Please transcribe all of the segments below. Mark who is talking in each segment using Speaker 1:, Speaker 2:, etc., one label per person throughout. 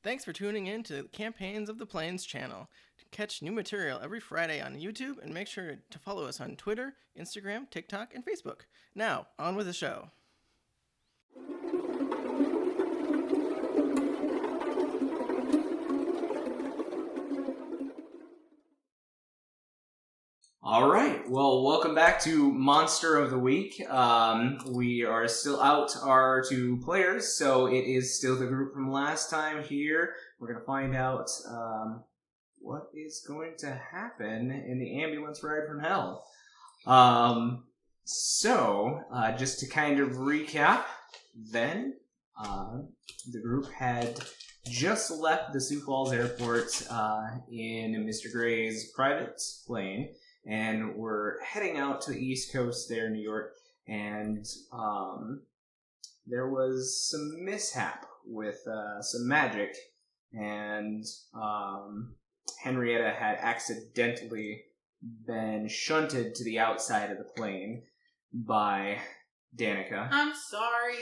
Speaker 1: Thanks for tuning in to the Campaigns of the Plains channel. Catch new material every Friday on YouTube and make sure to follow us on Twitter, Instagram, TikTok, and Facebook. Now, on with the show.
Speaker 2: All right. Well, welcome back to Monster of the Week. We are still out our two players, so it is still the group from last time here. We're going to find out what is going to happen in the ambulance ride from hell. Just to kind of recap, then the group had just left the Sioux Falls Airport in Mr. Gray's private plane. And we're heading out to the East Coast there in New York, and there was some mishap with some magic, and Henrietta had accidentally been shunted to the outside of the plane by Danica.
Speaker 3: I'm sorry.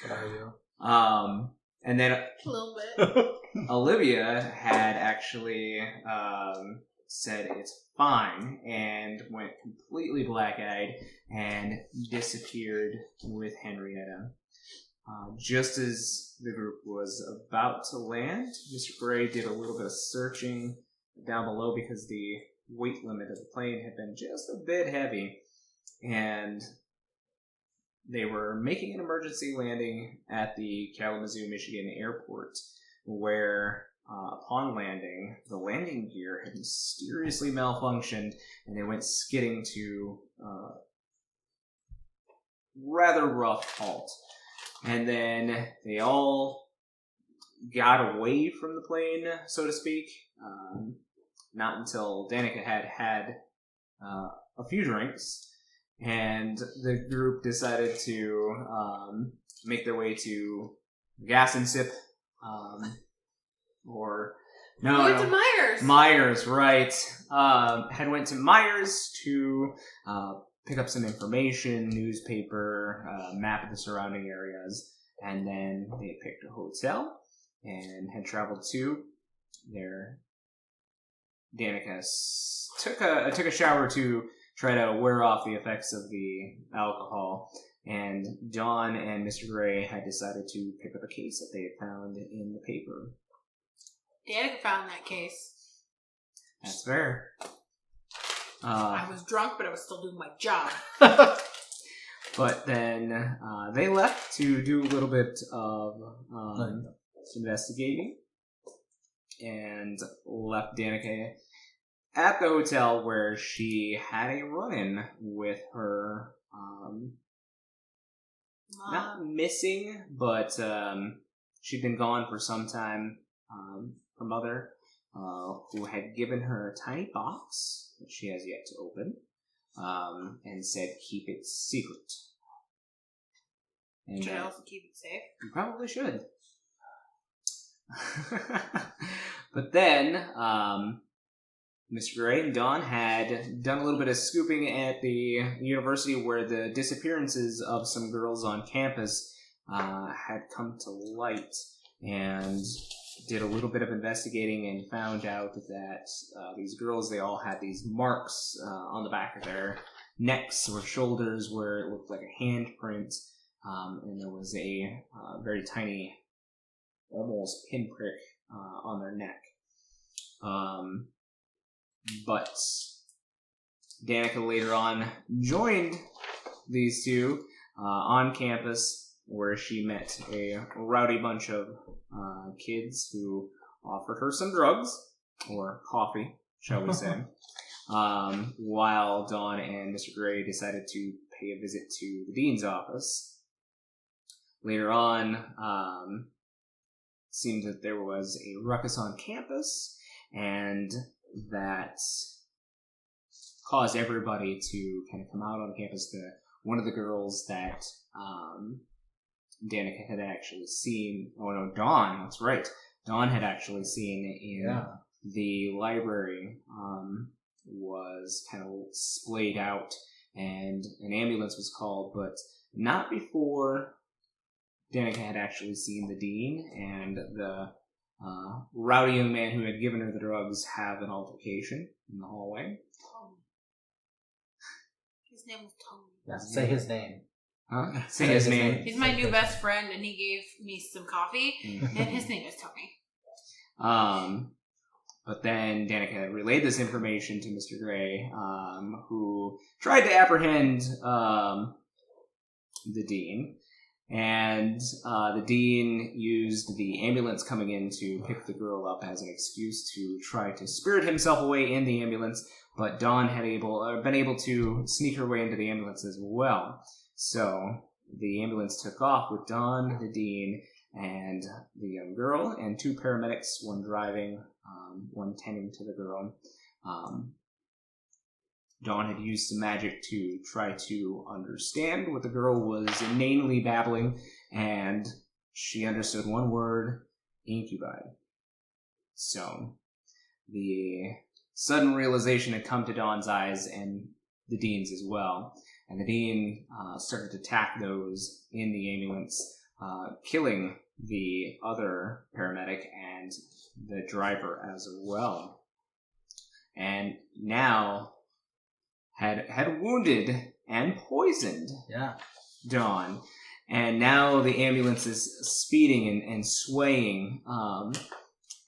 Speaker 4: What are you?
Speaker 2: And then
Speaker 3: A little bit.
Speaker 2: Olivia had actually said it's fine and went completely black-eyed and disappeared with Henrietta. Just as the group was about to land, Mr. Gray did a little bit of searching down below because the weight limit of the plane had been just a bit heavy, and they were making an emergency landing at the Kalamazoo, Michigan airport, where upon landing, the landing gear had mysteriously malfunctioned, and they went skidding to rather rough halt. And then they all got away from the plane, so to speak. Not until Danica had a few drinks, and the group decided to make their way to Gas and Sip.
Speaker 3: We went to Myers.
Speaker 2: Myers, right. Had went to Myers to pick up some information, newspaper, map of the surrounding areas, and then they picked a hotel and had traveled to there. Danica took a shower to try to wear off the effects of the alcohol, and Dawn and Mr. Gray had decided to pick up a case that they had found in the paper.
Speaker 3: Danica found that case.
Speaker 2: That's fair.
Speaker 3: I was drunk, but I was still doing my job.
Speaker 2: But then they left to do a little bit of investigating and left Danica at the hotel where she had a run-in with her, not missing, but she'd been gone for some time. Her mother, who had given her a tiny box that she has yet to open, and said, "Keep it secret." And
Speaker 3: should I also keep it safe?
Speaker 2: You probably should. But then, Mr. Gray and Dawn had done a little bit of scooping at the university where the disappearances of some girls on campus had come to light, and did a little bit of investigating and found out that these girls, they all had these marks on the back of their necks or shoulders where it looked like a handprint, and there was a very tiny, almost pinprick on their neck. But Danica later on joined these two on campus, where she met a rowdy bunch of kids who offered her some drugs, or coffee, shall we say, while Dawn and Mr. Gray decided to pay a visit to the dean's office. Later on, seemed that there was a ruckus on campus, and that caused everybody to kind of come out on campus. One of the girls that Danica had actually seen, Dawn, that's right. Dawn had actually seen in the library, was kind of splayed out, and an ambulance was called, but not before Danica had actually seen the dean and the rowdy young man who had given her the drugs have an altercation in the hallway.
Speaker 3: His name was Tony.
Speaker 4: Yeah, say his name.
Speaker 2: Huh? Say his name.
Speaker 3: He's my new best friend, and he gave me some coffee, and his name is Tony.
Speaker 2: But then Danica relayed this information to Mr. Gray, who tried to apprehend the dean. And the dean used the ambulance coming in to pick the girl up as an excuse to try to spirit himself away in the ambulance. But Dawn had been able to sneak her way into the ambulance as well. So the ambulance took off with Dawn, the dean, and the young girl, and 2 paramedics, one driving, one tending to the girl. Dawn had used some magic to try to understand what the girl was inanely babbling, and she understood one word: incubi. So the sudden realization had come to Dawn's eyes and the dean's as well. And the dean started to attack those in the ambulance, killing the other paramedic and the driver as well. And now had wounded and poisoned Dawn. And now the ambulance is speeding and swaying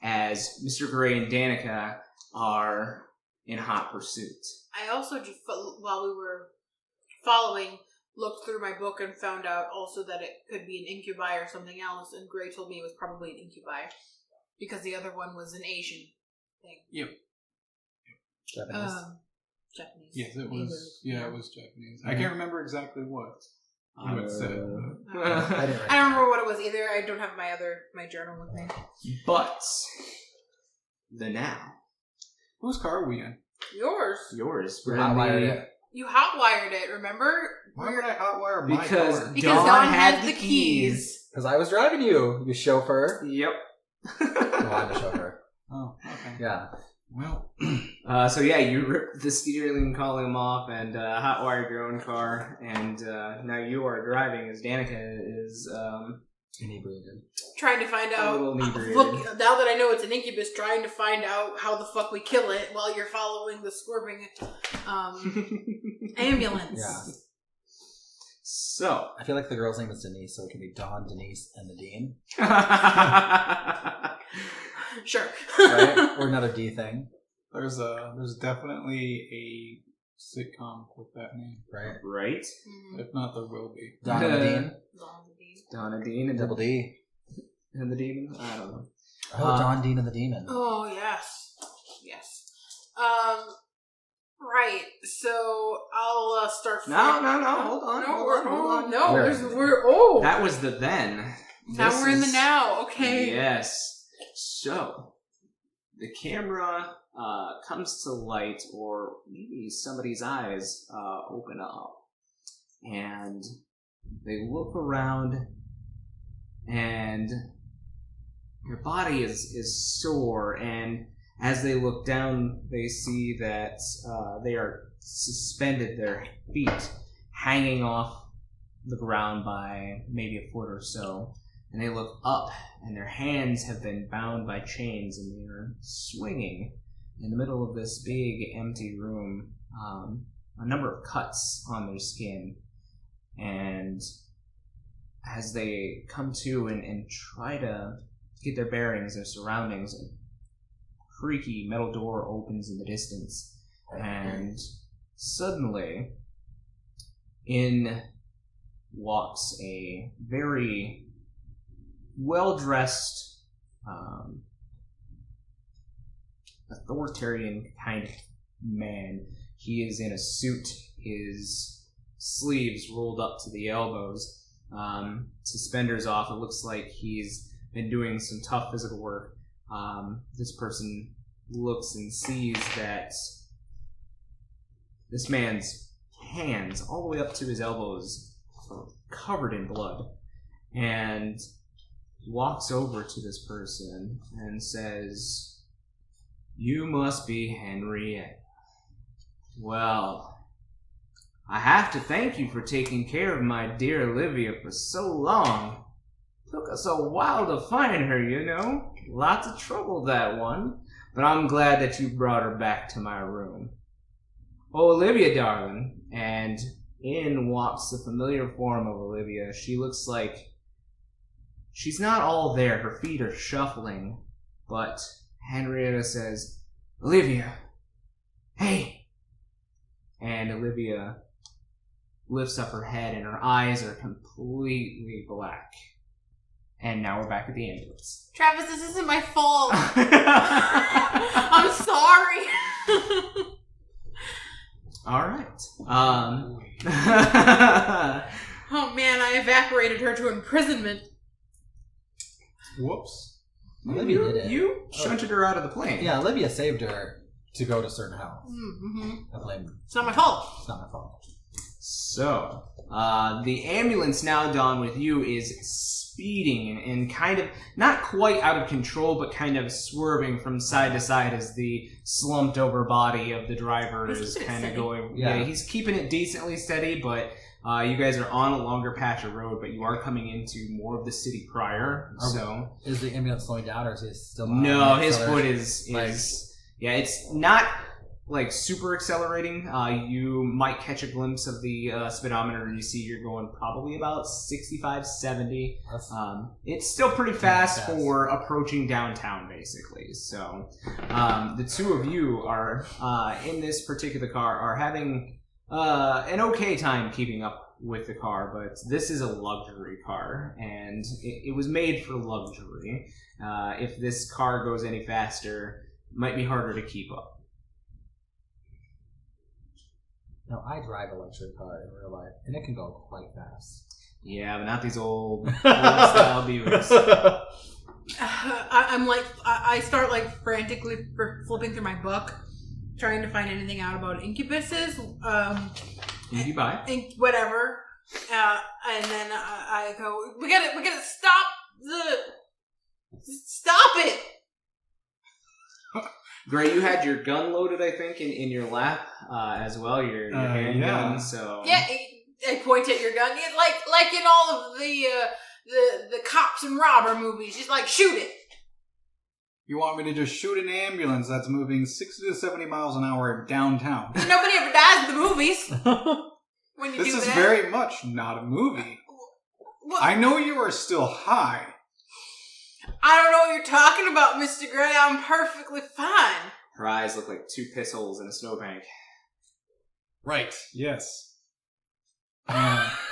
Speaker 2: as Mr. Gray and Danica are in hot pursuit.
Speaker 3: I also, just while we were following, looked through my book and found out also that it could be an incubi or something else, and Gray told me it was probably an incubi because the other one was an Asian thing.
Speaker 1: Yep.
Speaker 4: Japanese.
Speaker 3: Japanese.
Speaker 5: Yes, it was. Yeah, it was Japanese. I can't remember exactly what you had said.
Speaker 3: I don't remember what it was either. I don't have my journal with me.
Speaker 2: But the now.
Speaker 5: Whose car are we in?
Speaker 3: Yours.
Speaker 2: We're
Speaker 4: Hotwired it.
Speaker 3: You hotwired it, remember?
Speaker 5: Why would I hotwire my
Speaker 2: Because
Speaker 5: car?
Speaker 3: Because Dawn had the keys.
Speaker 4: Because I was driving you, you chauffeur.
Speaker 2: Yep.
Speaker 4: No, I'm the chauffeur.
Speaker 5: Oh, okay.
Speaker 4: Yeah.
Speaker 5: Well.
Speaker 2: So yeah, you ripped the steering column off and hotwired your own car, and now you are driving as Danica is
Speaker 4: Inebriated.
Speaker 3: Trying to find out.
Speaker 2: A little inebriated.
Speaker 3: Look, now that I know it's an incubus, trying to find out how the fuck we kill it while you're following the swerving ambulance.
Speaker 4: Yeah.
Speaker 2: So.
Speaker 4: I feel like the girl's name is Denise, so it can be Dawn, Denise, and the Dean.
Speaker 3: Sure.
Speaker 4: Right? Or another D thing.
Speaker 5: There's definitely a sitcom with that name.
Speaker 4: Right?
Speaker 2: Right?
Speaker 3: Mm-hmm.
Speaker 5: If not, there will be.
Speaker 4: Dawn and the Dean.
Speaker 2: Donna Dean and
Speaker 4: Double D.
Speaker 2: And the demon? I don't know.
Speaker 4: Oh, Dawn, Dean, and the Demon.
Speaker 3: Oh, yes. Yes. Right. So I'll start.
Speaker 2: No. Hold on.
Speaker 3: No,
Speaker 4: We're
Speaker 2: That was the then.
Speaker 3: Now
Speaker 2: This
Speaker 3: we're in the
Speaker 2: is-
Speaker 3: now. Okay.
Speaker 2: Yes. So, the camera comes to light, or maybe somebody's eyes open up, and they look around, and your body is sore, and as they look down, they see that they are suspended, their feet hanging off the ground by maybe a foot or so. And they look up, and their hands have been bound by chains, and they are swinging in the middle of this big, empty room. A number of cuts on their skin. And as they come to and try to get their bearings, their surroundings, a creaky metal door opens in the distance. And suddenly, in walks a very well-dressed, authoritarian kind of man. He is in a suit, his sleeves rolled up to the elbows, suspenders off. It looks like he's been doing some tough physical work. This person looks and sees that this man's hands, all the way up to his elbows, are covered in blood, and walks over to this person and says, "You must be Henrietta. Well, I have to thank you for taking care of my dear Olivia for so long. Took us a while to find her, you know. Lots of trouble, that one. But I'm glad that you brought her back to my room. Oh, Olivia, darling. And in walks the familiar form of Olivia. She looks like she's not all there. Her feet are shuffling. But Henrietta says, Olivia, hey. And Olivia lifts up her head and her eyes are completely black. And now we're back at the ambulance.
Speaker 3: Travis, this isn't my fault. I'm sorry.
Speaker 2: All right.
Speaker 3: Oh man, I evaporated her to imprisonment.
Speaker 5: Whoops.
Speaker 4: Olivia did it.
Speaker 2: You shunted her out of the plane.
Speaker 4: Yeah, Olivia saved her to go to certain house.
Speaker 3: Mm-hmm.
Speaker 4: I blame her.
Speaker 3: It's not my fault.
Speaker 4: It's not my fault.
Speaker 2: So, the ambulance now, Dawn, with you is speeding and kind of, not quite out of control, but kind of swerving from side to side as the slumped over body of the driver
Speaker 3: He's
Speaker 2: is
Speaker 3: keeping it
Speaker 2: kind of
Speaker 3: steady.
Speaker 2: going.
Speaker 4: Yeah.
Speaker 2: He's keeping it decently steady, but you guys are on a longer patch of road, but you are coming into more of the city prior. So,
Speaker 4: Is the ambulance slowing down, or is he still on
Speaker 2: no,
Speaker 4: the
Speaker 2: his foot
Speaker 4: acceleration?
Speaker 2: is yeah, it's not like super accelerating. You might catch a glimpse of the speedometer and you see you're going probably about 65, 70.
Speaker 4: That's-
Speaker 2: It's still pretty fast
Speaker 4: fast.
Speaker 2: for approaching downtown, basically. So the two of you are in this particular car are having an okay time keeping up with the car, but this is a luxury car, and it was made for luxury. If this car goes any faster, it might be harder to keep up.
Speaker 4: No, I drive a luxury car in real life, and it can go quite fast.
Speaker 2: Yeah, but not these old style Buicks.
Speaker 3: I'm like, I start like frantically flipping through my book, trying to find anything out about incubuses,
Speaker 2: You buy.
Speaker 3: whatever, and then I go, we gotta stop it.
Speaker 2: Gray, you had your gun loaded, I think, in your lap as well, your handgun.
Speaker 5: yeah.
Speaker 2: So
Speaker 3: Yeah, I point at your gun, like in all of the cops and robber movies, just like shoot it.
Speaker 5: You want me to just shoot an ambulance that's moving 60 to 70 miles an hour downtown?
Speaker 3: Nobody ever dies in the movies when you
Speaker 5: This
Speaker 3: do
Speaker 5: is
Speaker 3: that.
Speaker 5: very much not a movie.
Speaker 3: Well,
Speaker 5: I know you are still high.
Speaker 3: I don't know what you're talking about, Mr. Gray. I'm perfectly fine.
Speaker 2: her eyes look like two piss holes in a snowbank.
Speaker 5: Right. Yes.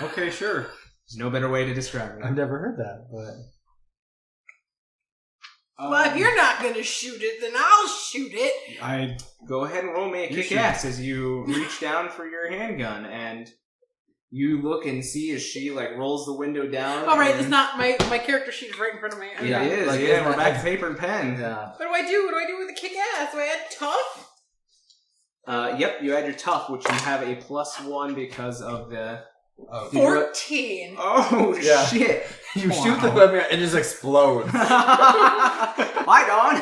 Speaker 5: Okay, sure.
Speaker 2: There's no better way to describe it.
Speaker 4: I've never heard that, but
Speaker 3: Well, if you're not gonna shoot it, then I'll shoot it.
Speaker 5: I
Speaker 2: Go ahead and roll me a
Speaker 5: You
Speaker 2: kick
Speaker 5: should.
Speaker 2: ass as you reach down for your handgun, and you look and see as she like rolls the window down.
Speaker 3: All right,
Speaker 2: and-
Speaker 3: it's not my character sheet is right in front of me. Okay.
Speaker 2: It is.
Speaker 4: Like,
Speaker 2: Yeah,
Speaker 4: it's
Speaker 2: we're
Speaker 4: not-
Speaker 2: back to paper and pen.
Speaker 4: yeah.
Speaker 3: What do I do? What do I do with the kick ass? Do I add tough?
Speaker 2: Yep, you add your tough, which you have a +1 because of the.
Speaker 4: Oh,
Speaker 3: 14.
Speaker 2: Oh
Speaker 4: Yeah.
Speaker 2: shit!
Speaker 4: you shoot the weapon and it just explodes.
Speaker 2: Bye, Dawn.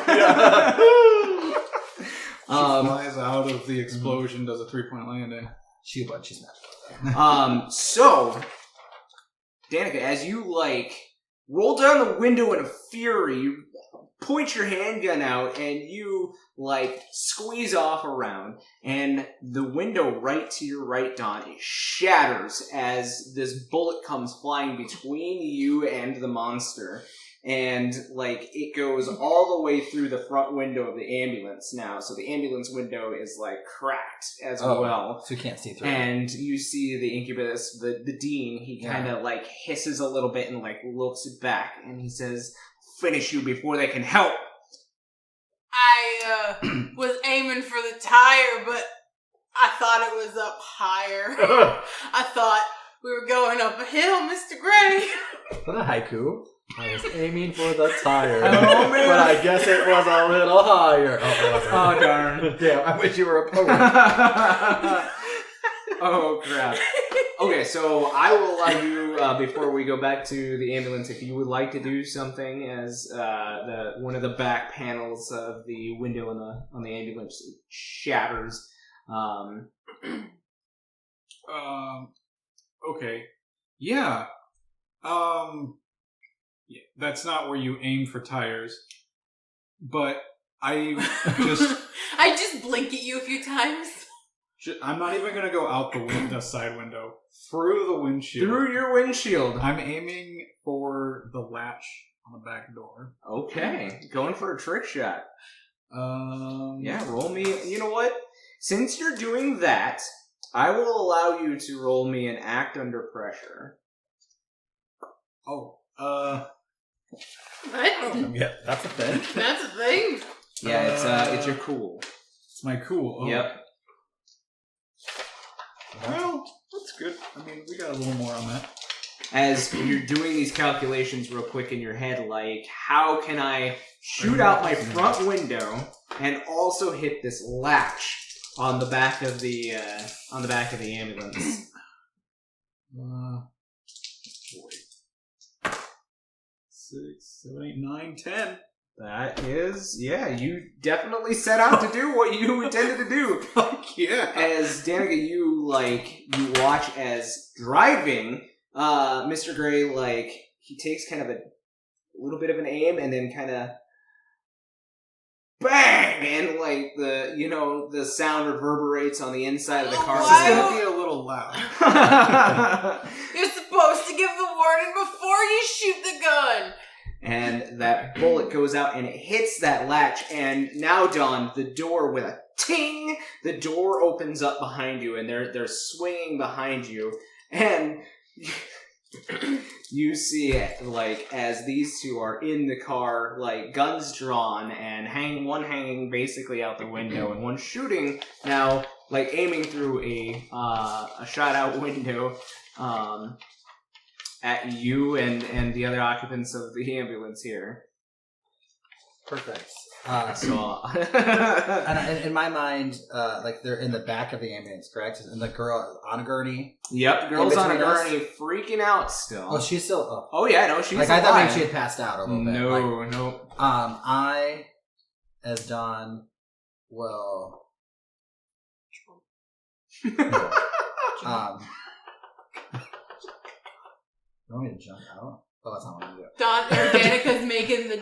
Speaker 5: she flies out of the explosion, does a 3-point landing.
Speaker 4: She's mad.
Speaker 2: So, Danica, as you like roll down the window in a fury, you point your handgun out and you like squeeze off around, and the window right to your right, Dawn, it shatters as this bullet comes flying between you and the monster. And, like, it goes all the way through the front window of the ambulance now. So the ambulance window is, like, cracked as well.
Speaker 4: So you can't see through.
Speaker 2: And you see the incubus, the dean, he kind of, like, hisses a little bit and, like, looks back. And he says, finish you before they can help.
Speaker 3: I was aiming for the tire, but I thought it was up higher. I thought we were going up a hill, Mr. Gray.
Speaker 4: What a haiku. I was aiming for the tire,
Speaker 2: Oh, man.
Speaker 4: but I guess it was a little higher.
Speaker 2: Oh, darn.
Speaker 4: Damn, I wish you were a poet.
Speaker 2: Oh, crap. Okay, so I will allow you, before we go back to the ambulance, if you would like to do something as one of the back panels of the window on the ambulance shatters.
Speaker 5: Okay. Yeah. that's not where you aim for tires. But I just...
Speaker 3: I just blink at you a few times.
Speaker 5: I'm not even going to go out the side window. Through the windshield.
Speaker 2: Through your windshield.
Speaker 5: I'm aiming for the latch on the back door.
Speaker 2: Okay. Going for a trick shot.
Speaker 5: Yeah,
Speaker 2: roll me. You know what? Since you're doing that, I will allow you to roll me an act under pressure.
Speaker 5: Oh,
Speaker 3: What?
Speaker 4: Yeah, that's a thing.
Speaker 3: That's a thing.
Speaker 2: Yeah, it's your cool.
Speaker 5: It's my cool. Oh.
Speaker 2: Yep.
Speaker 5: Well, that's good. I mean, we got a little more on that.
Speaker 2: As you're doing these calculations real quick in your head, like, how can I shoot out my front window and also hit this latch on the back of the ambulance?
Speaker 5: 6, 7, 8, 9, 10.
Speaker 2: That is, you definitely set out to do what you intended to do.
Speaker 5: Fuck yeah.
Speaker 2: As Danica, you watch as driving, Mr. Gray, he takes kind of a little bit of an aim and then kind of bang! And, the sound reverberates on the inside of the car.
Speaker 5: This is going to be a little loud.
Speaker 3: You're supposed to give the warning before you shoot the gun.
Speaker 2: And that bullet goes out and it hits that latch. And now, Dawn, the door with a ting, the door opens up behind you, and they're swinging behind you, and you see it as these two are in the car, guns drawn, and one hanging basically out the window, and one shooting now, aiming through a shot out window. At you and the other occupants of the ambulance here.
Speaker 4: Perfect.
Speaker 2: And
Speaker 4: in my mind, they're in the back of the ambulance, correct? And the girl on a gurney.
Speaker 2: Yep, the girl's on a gurney, freaking out still.
Speaker 4: Oh, she's still.
Speaker 2: Oh yeah, no, she's alive.
Speaker 4: I thought maybe she had passed out a little bit.
Speaker 2: No.
Speaker 4: I, as Don, will. You want me to jump out? Oh, that's not what I'm doing.
Speaker 3: Danica's making the...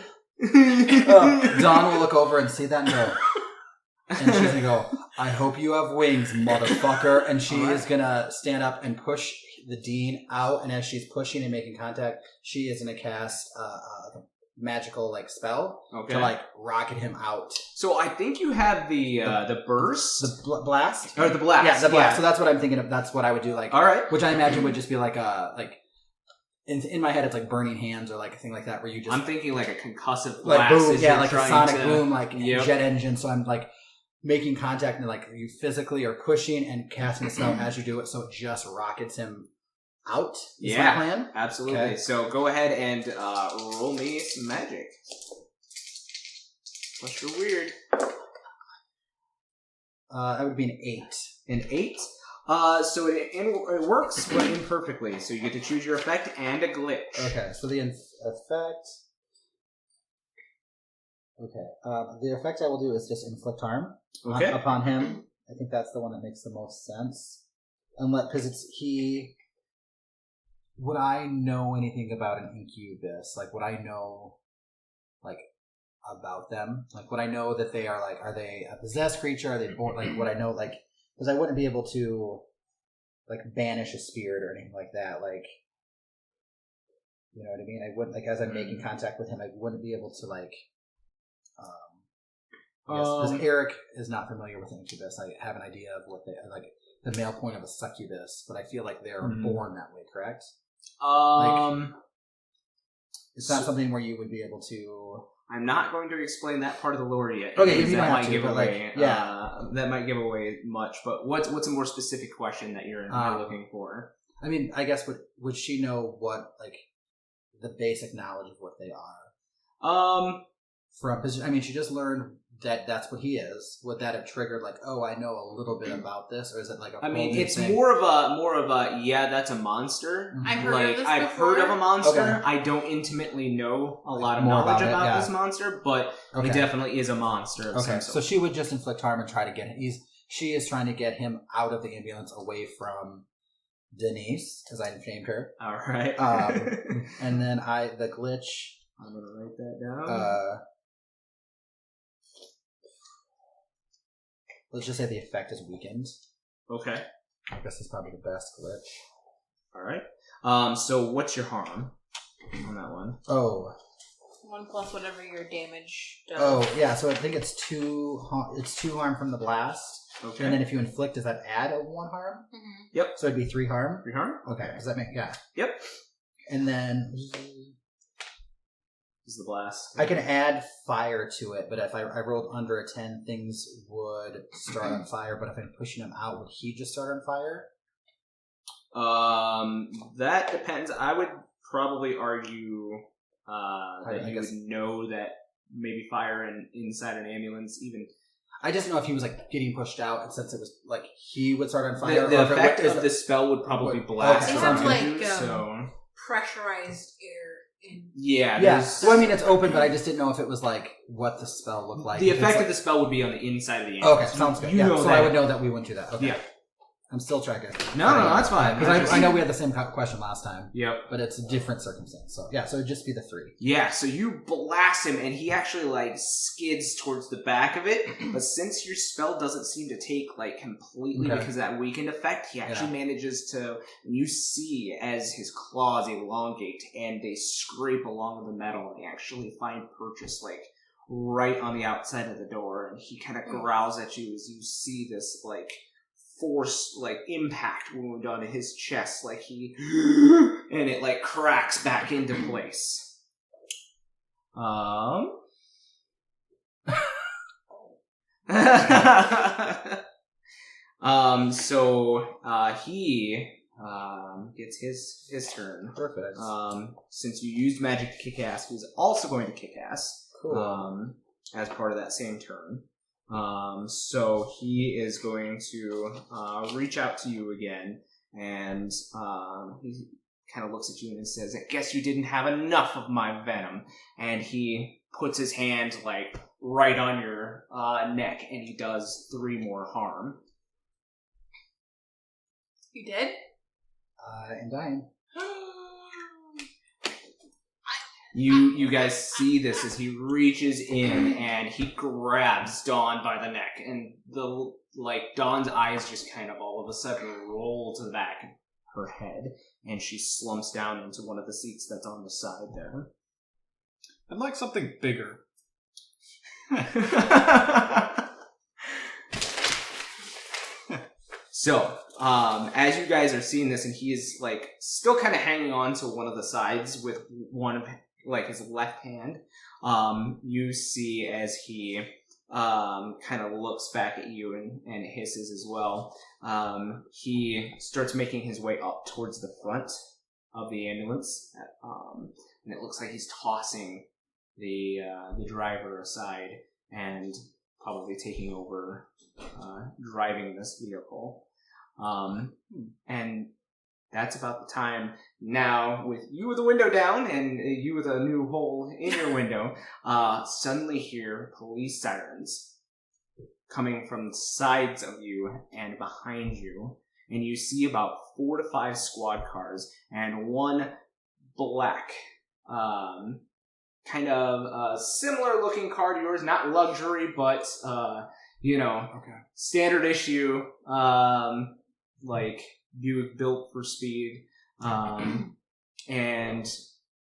Speaker 4: Dawn will look over and see that and go... And she's going to go, I hope you have wings, motherfucker. And she is going to stand up and push the Dean out. And as she's pushing and making contact, she is going to cast a magical spell to rocket him out.
Speaker 2: So I think you have the burst?
Speaker 4: The blast?
Speaker 2: Or the blast.
Speaker 4: Yeah, the blast. Yeah. So that's what I'm thinking of. That's what I would do.
Speaker 2: All right.
Speaker 4: Which I imagine would just be in my head, it's like burning hands or a thing like that where you just...
Speaker 2: I'm thinking a concussive blast.
Speaker 4: Boom, yeah, a sonic boom, jet engine. So I'm making contact and you physically are pushing and casting a spell as you do it, so it just rockets him out. Is my plan?
Speaker 2: Absolutely.
Speaker 4: Okay.
Speaker 2: So go ahead and roll me some magic. Plus you're weird.
Speaker 4: That would be an 8.
Speaker 2: An 8? So it works, but imperfectly. So you get to choose your effect and a glitch.
Speaker 4: Okay, so the effect... Okay, the effect I will do is just inflict harm upon him. I think that's the one that makes the most sense. Because it's he... Would I know anything about an incubus? Would I know, about them? Would I know that they are, are they a possessed creature? Are they born, would I know, because I wouldn't be able to, banish a spirit or anything like that. You know what I mean? I wouldn't, as I'm making contact with him, I wouldn't be able to, because Eric is not familiar with incubus. I have an idea of what they, the male point of a succubus, but I feel like they're born that way, correct? It's not something where you would be able to...
Speaker 2: I'm not going to explain that part of the lore yet.
Speaker 4: Okay, if you
Speaker 2: that
Speaker 4: might
Speaker 2: might
Speaker 4: have to,
Speaker 2: give
Speaker 4: but
Speaker 2: away. That might give away much. But what's a more specific question that you're looking for?
Speaker 4: I mean, I guess would she know what the basic knowledge of what they are? She just learned that that's what he is. Would that have triggered I know a little bit about this, or is it
Speaker 2: it's thing? more of a that's a monster.
Speaker 4: Mm-hmm.
Speaker 3: I've heard of this
Speaker 2: I've
Speaker 3: before.
Speaker 2: heard of a monster.
Speaker 4: Okay.
Speaker 2: I don't intimately know a lot of
Speaker 4: More
Speaker 2: knowledge
Speaker 4: about
Speaker 2: this monster, but it definitely is a monster. Of some sort.
Speaker 4: So she would just inflict harm and try to get him. She is trying to get him out of the ambulance, away from Denise, because I named her.
Speaker 2: All right.
Speaker 4: And then the glitch
Speaker 2: I'm going to write that down.
Speaker 4: Let's just say the effect is weakened.
Speaker 2: Okay.
Speaker 4: I guess it's probably the best glitch.
Speaker 2: All right. So what's your harm on that one?
Speaker 4: Oh.
Speaker 3: 1 plus whatever your damage does.
Speaker 4: Oh, yeah, so I think it's 2 harm from the blast.
Speaker 2: Okay.
Speaker 4: And then if you inflict, does that add a 1 harm?
Speaker 3: Mm-hmm.
Speaker 2: Yep.
Speaker 4: So it'd be 3 harm?
Speaker 2: 3 harm?
Speaker 4: Okay, does that make... Yeah.
Speaker 2: Yep.
Speaker 4: And then...
Speaker 2: Is the blast.
Speaker 4: I can add fire to it, but if I rolled under a 10, things would start on fire. But if I'm pushing him out, would he just start on fire?
Speaker 2: That depends. I would probably argue that
Speaker 4: I
Speaker 2: you
Speaker 4: guess.
Speaker 2: would know that maybe fire inside an ambulance even...
Speaker 4: I just know if he was like getting pushed out, and since it was like he would start on fire.
Speaker 2: The
Speaker 4: or if
Speaker 2: effect
Speaker 4: it
Speaker 2: of the spell would probably blast.
Speaker 3: They
Speaker 4: Okay,
Speaker 3: have
Speaker 4: sounds
Speaker 3: like
Speaker 4: good.
Speaker 2: so
Speaker 3: pressurized air in.
Speaker 2: yeah.
Speaker 4: Well, I mean, it's open, but I just didn't know if it was like what the spell looked like.
Speaker 2: The
Speaker 4: If it's
Speaker 2: effect
Speaker 4: like,
Speaker 2: of the spell would be on the inside of the ambulance.
Speaker 4: Okay, sounds good.
Speaker 2: You
Speaker 4: Yeah,
Speaker 2: know
Speaker 4: so
Speaker 2: that.
Speaker 4: I would know that we wouldn't do that. Okay.
Speaker 2: Yeah.
Speaker 4: I'm still tracking.
Speaker 2: No, that's fine.
Speaker 4: Because I know we had the same question last time.
Speaker 2: Yep.
Speaker 4: But it's a different circumstance. So yeah, so it'd just be the 3.
Speaker 2: Yeah, so you blast him, and he actually, like, skids towards the back of it, but since your spell doesn't seem to take, like, completely
Speaker 4: Okay.
Speaker 2: because of that weakened effect, he actually manages to, and you see as his claws elongate, and they scrape along the metal, and they actually find purchase, like, right on the outside of the door, and he kind of growls at you as you see this, like, force, like, impact wound on his chest, like he, and it, like, cracks back into place. He gets his turn.
Speaker 4: Perfect.
Speaker 2: Since you used magic to kick ass, he's also going to kick ass.
Speaker 4: Cool.
Speaker 2: As part of that same turn. So he is going to reach out to you again, and he kind of looks at you and says, "I guess you didn't have enough of my venom." And he puts his hand, like, right on your neck, and he does 3 more harm.
Speaker 3: You did?
Speaker 4: And dying.
Speaker 2: You guys see this as he reaches in and he grabs Dawn by the neck, and Dawn's eyes just kind of all of a sudden roll to the back of her head, and she slumps down into one of the seats that's on the side there.
Speaker 5: I'd like something bigger.
Speaker 2: So, as you guys are seeing this, and he is, like, still kind of hanging on to one of the sides with one of, like, his left hand, you see as he kind of looks back at you and hisses as well. He starts making his way up towards the front of the ambulance, and it looks like he's tossing the driver aside and probably taking over driving this vehicle. And that's about the time now, with you with the window down and you with a new hole in your window, suddenly hear police sirens coming from the sides of you and behind you. And you see about 4 to 5 squad cars and one black, kind of similar looking car to yours, not luxury, but, standard issue, like Buick built for speed. And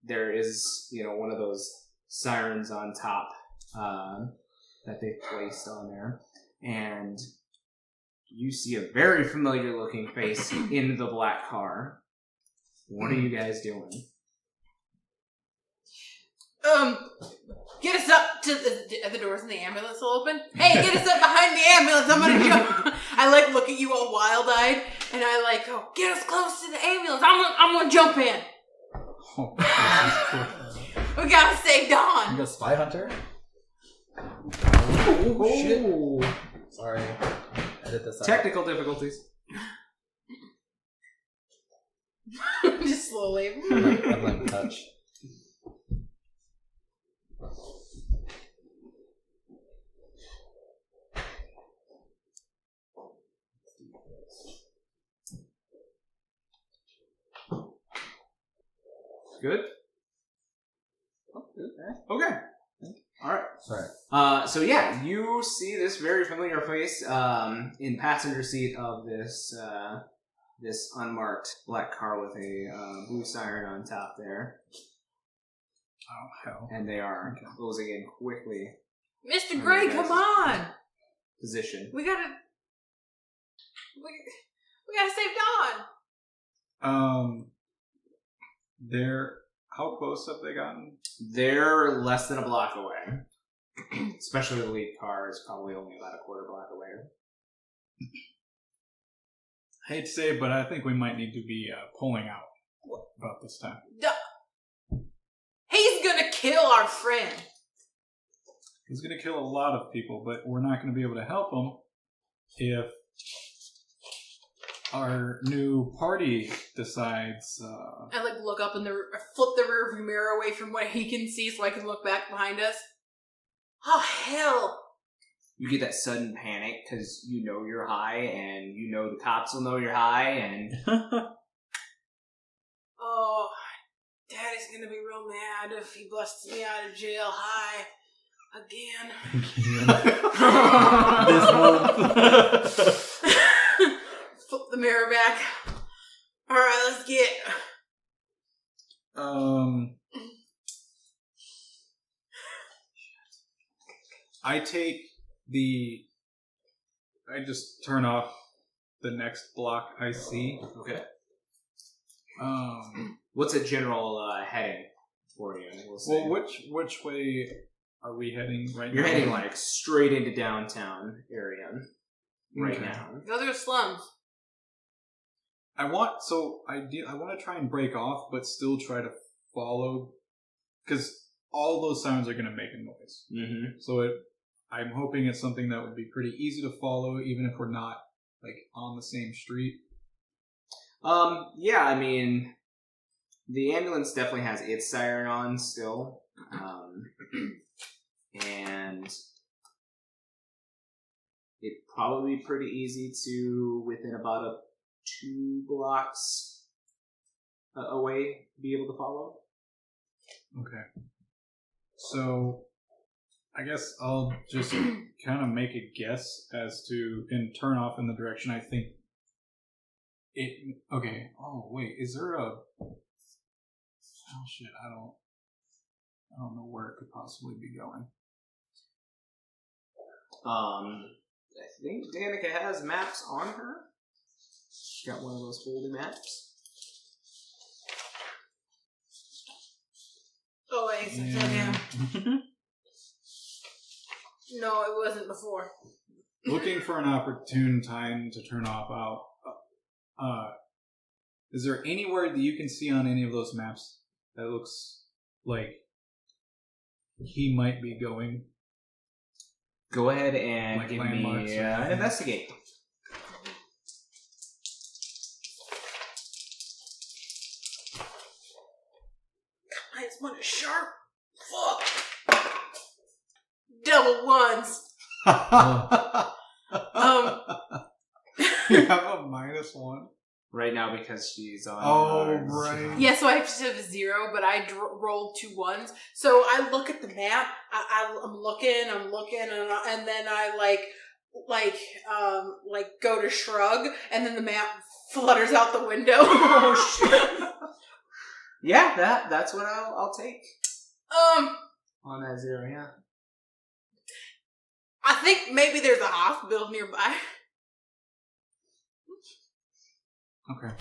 Speaker 2: there is, one of those sirens on top, that they placed on there. And you see a very familiar looking face in the black car. What are you guys doing?
Speaker 3: Get us up to the doors in the ambulance will open. Hey, get us up behind the ambulance. I'm gonna jump. I look at you all wild-eyed, and I go, get us close to the ambulance. I'm gonna jump in. We gotta save Dawn.
Speaker 4: You go Spy Hunter?
Speaker 2: Oh,
Speaker 4: shit. Sorry. Edit this out.
Speaker 2: Technical difficulties.
Speaker 3: Just slowly.
Speaker 4: I'm letting touch.
Speaker 2: Good? Okay. All right.
Speaker 4: Sorry.
Speaker 2: So yeah, you see this very familiar face in the passenger seat of this this unmarked black car with a blue siren on top there,
Speaker 5: Oh, hell.
Speaker 2: and they are closing in quickly.
Speaker 3: Mr. Gray, come on!
Speaker 2: Position.
Speaker 3: We gotta save Dawn!
Speaker 5: How close have they gotten?
Speaker 2: They're less than a block away. Especially the lead car is probably only about a quarter block away.
Speaker 5: I hate to say it, but I think we might need to be pulling out about this time.
Speaker 3: He's gonna kill our friend!
Speaker 5: He's going to kill a lot of people, but we're not going to be able to help him if our new party decides...
Speaker 3: I look up and flip the rearview mirror away from what he can see so I can look back behind us. Oh, hell!
Speaker 2: You get that sudden panic because you know you're high, and you know the cops will know you're high, and...
Speaker 3: Oh, Daddy's gonna be real mad if he busts me out of jail high. Again.
Speaker 4: This month.
Speaker 3: Flip the mirror back. Alright, let's get...
Speaker 5: I just turn off the next block I see.
Speaker 2: Okay.
Speaker 5: Um,
Speaker 2: What's a general heading for you? We'll see.
Speaker 5: well, which way are we heading right
Speaker 2: You're
Speaker 5: now?
Speaker 2: heading like straight into downtown area right
Speaker 5: Okay.
Speaker 2: now.
Speaker 3: Those are slums.
Speaker 5: I want to try and break off, but still try to follow, because all those sounds are going to make a noise.
Speaker 2: Mm-hmm.
Speaker 5: So I'm hoping it's something that would be pretty easy to follow, even if we're not like on the same street.
Speaker 2: Yeah, I mean, the ambulance definitely has its siren on still. And it'd probably be pretty easy to, within about 2 blocks away, be able to follow.
Speaker 5: Okay. So I guess I'll just kind of make a guess as to, and turn off in the direction I think it... Okay. Oh, wait. Is there a... Oh, shit. I don't know where it could possibly be going.
Speaker 2: I think Danica has maps on her. She's got one of those foldy maps.
Speaker 3: Oh, wait, so
Speaker 5: Yeah.
Speaker 3: No, it wasn't before.
Speaker 5: Looking for an opportune time to turn off out. Is there anywhere that you can see on any of those maps that looks like he might be going?
Speaker 2: Go ahead and
Speaker 5: Like
Speaker 2: give
Speaker 5: landmarks
Speaker 2: me
Speaker 5: or
Speaker 2: an
Speaker 5: anything?
Speaker 2: investigate.
Speaker 3: It's one sharp. Fuck. Double ones.
Speaker 5: You have a -1?
Speaker 2: Right now because she's on...
Speaker 5: Oh, right.
Speaker 3: Yeah, so I just have a 0, but I rolled 2 1s. So I look at the map. I'm looking, and then I go to shrug, and then the map flutters out the window.
Speaker 2: Oh, shit. Yeah, that's what I'll take. On that 0, yeah.
Speaker 3: I think maybe there's a hospital nearby.
Speaker 5: Okay.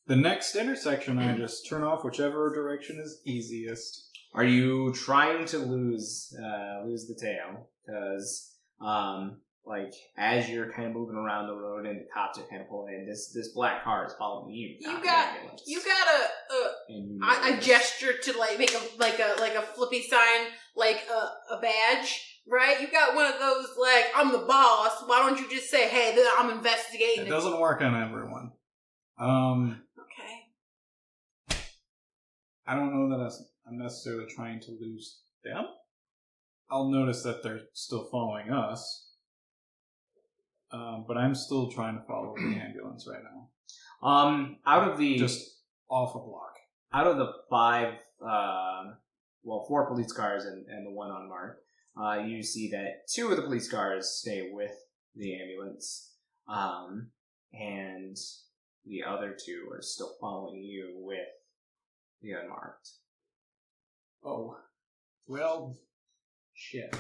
Speaker 5: The next intersection, I just turn off whichever direction is easiest.
Speaker 2: Are you trying to lose the tail? Because, as you're kind of moving around the road and the cops are kind of pulling in, this black car is following you.
Speaker 3: I gesture to make a flippy sign, like a badge, right? You got one of those, like, I'm the boss. Why don't you just say, hey, I'm investigating?
Speaker 5: It doesn't work on everyone.
Speaker 3: Okay.
Speaker 5: I don't know that I'm necessarily trying to lose them. I'll notice that they're still following us. But I'm still trying to follow the ambulance right now.
Speaker 2: Out of the
Speaker 5: Just off a block.
Speaker 2: out of the 5, 4 police cars and the one unmarked, you see that 2 of the police cars stay with the ambulance, and the other 2 are still following you with the unmarked.
Speaker 5: Oh. Well, shit.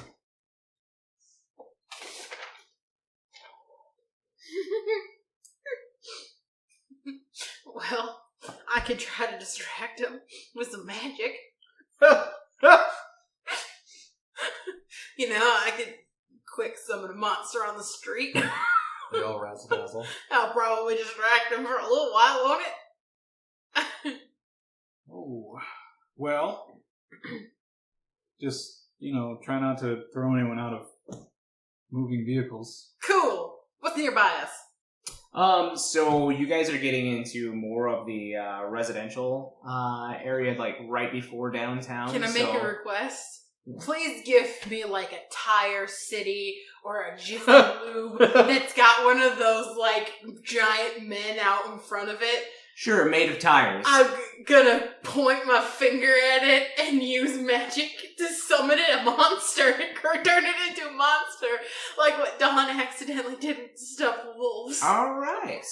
Speaker 3: Well, I could try to distract him with some magic. You know, I could quick summon a monster on the street.
Speaker 4: The old razzle dazzle.
Speaker 3: I'll probably distract him for a little while, won't it?
Speaker 5: Oh. Well, just, try not to throw anyone out of moving vehicles.
Speaker 3: Cool. What's nearby us?
Speaker 2: So you guys are getting into more of the residential area, like right before downtown.
Speaker 3: Can I make a request? Please give me like a Tire City or a Jiffy Lube that's got one of those like giant men out in front of it.
Speaker 2: Sure, made of tires.
Speaker 3: I'm gonna point my finger at it and use magic to summon it a monster and turn it into a monster, like what Dawn accidentally did with stuffed wolves.
Speaker 2: All right.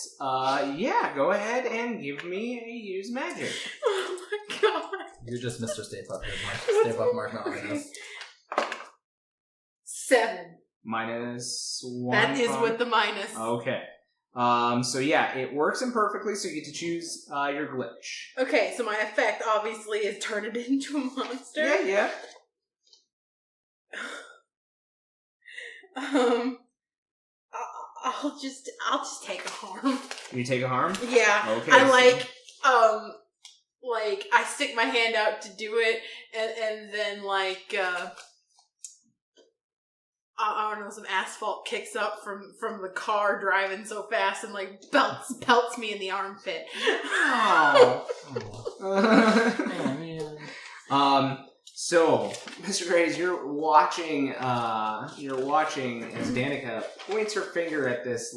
Speaker 2: Yeah, go ahead and give me a use magic.
Speaker 3: Oh my god.
Speaker 4: You're just Mr. Stay Puft here, Stay Puft Marshmallow.
Speaker 3: 7.
Speaker 2: -1.
Speaker 3: That is with the minus.
Speaker 2: Okay. So yeah, it works imperfectly, so you get to choose your glitch.
Speaker 3: Okay, so my effect obviously is turn it into a monster.
Speaker 2: Yeah.
Speaker 3: I'll just take a harm.
Speaker 2: You take a harm?
Speaker 3: Yeah.
Speaker 2: Okay.
Speaker 3: I stick my hand out to do it, and then I don't know, some asphalt kicks up from the car driving so fast and pelts me in the armpit.
Speaker 2: Oh.
Speaker 4: Man.
Speaker 2: So, Mr. Grays, you're watching as Danica points her finger at this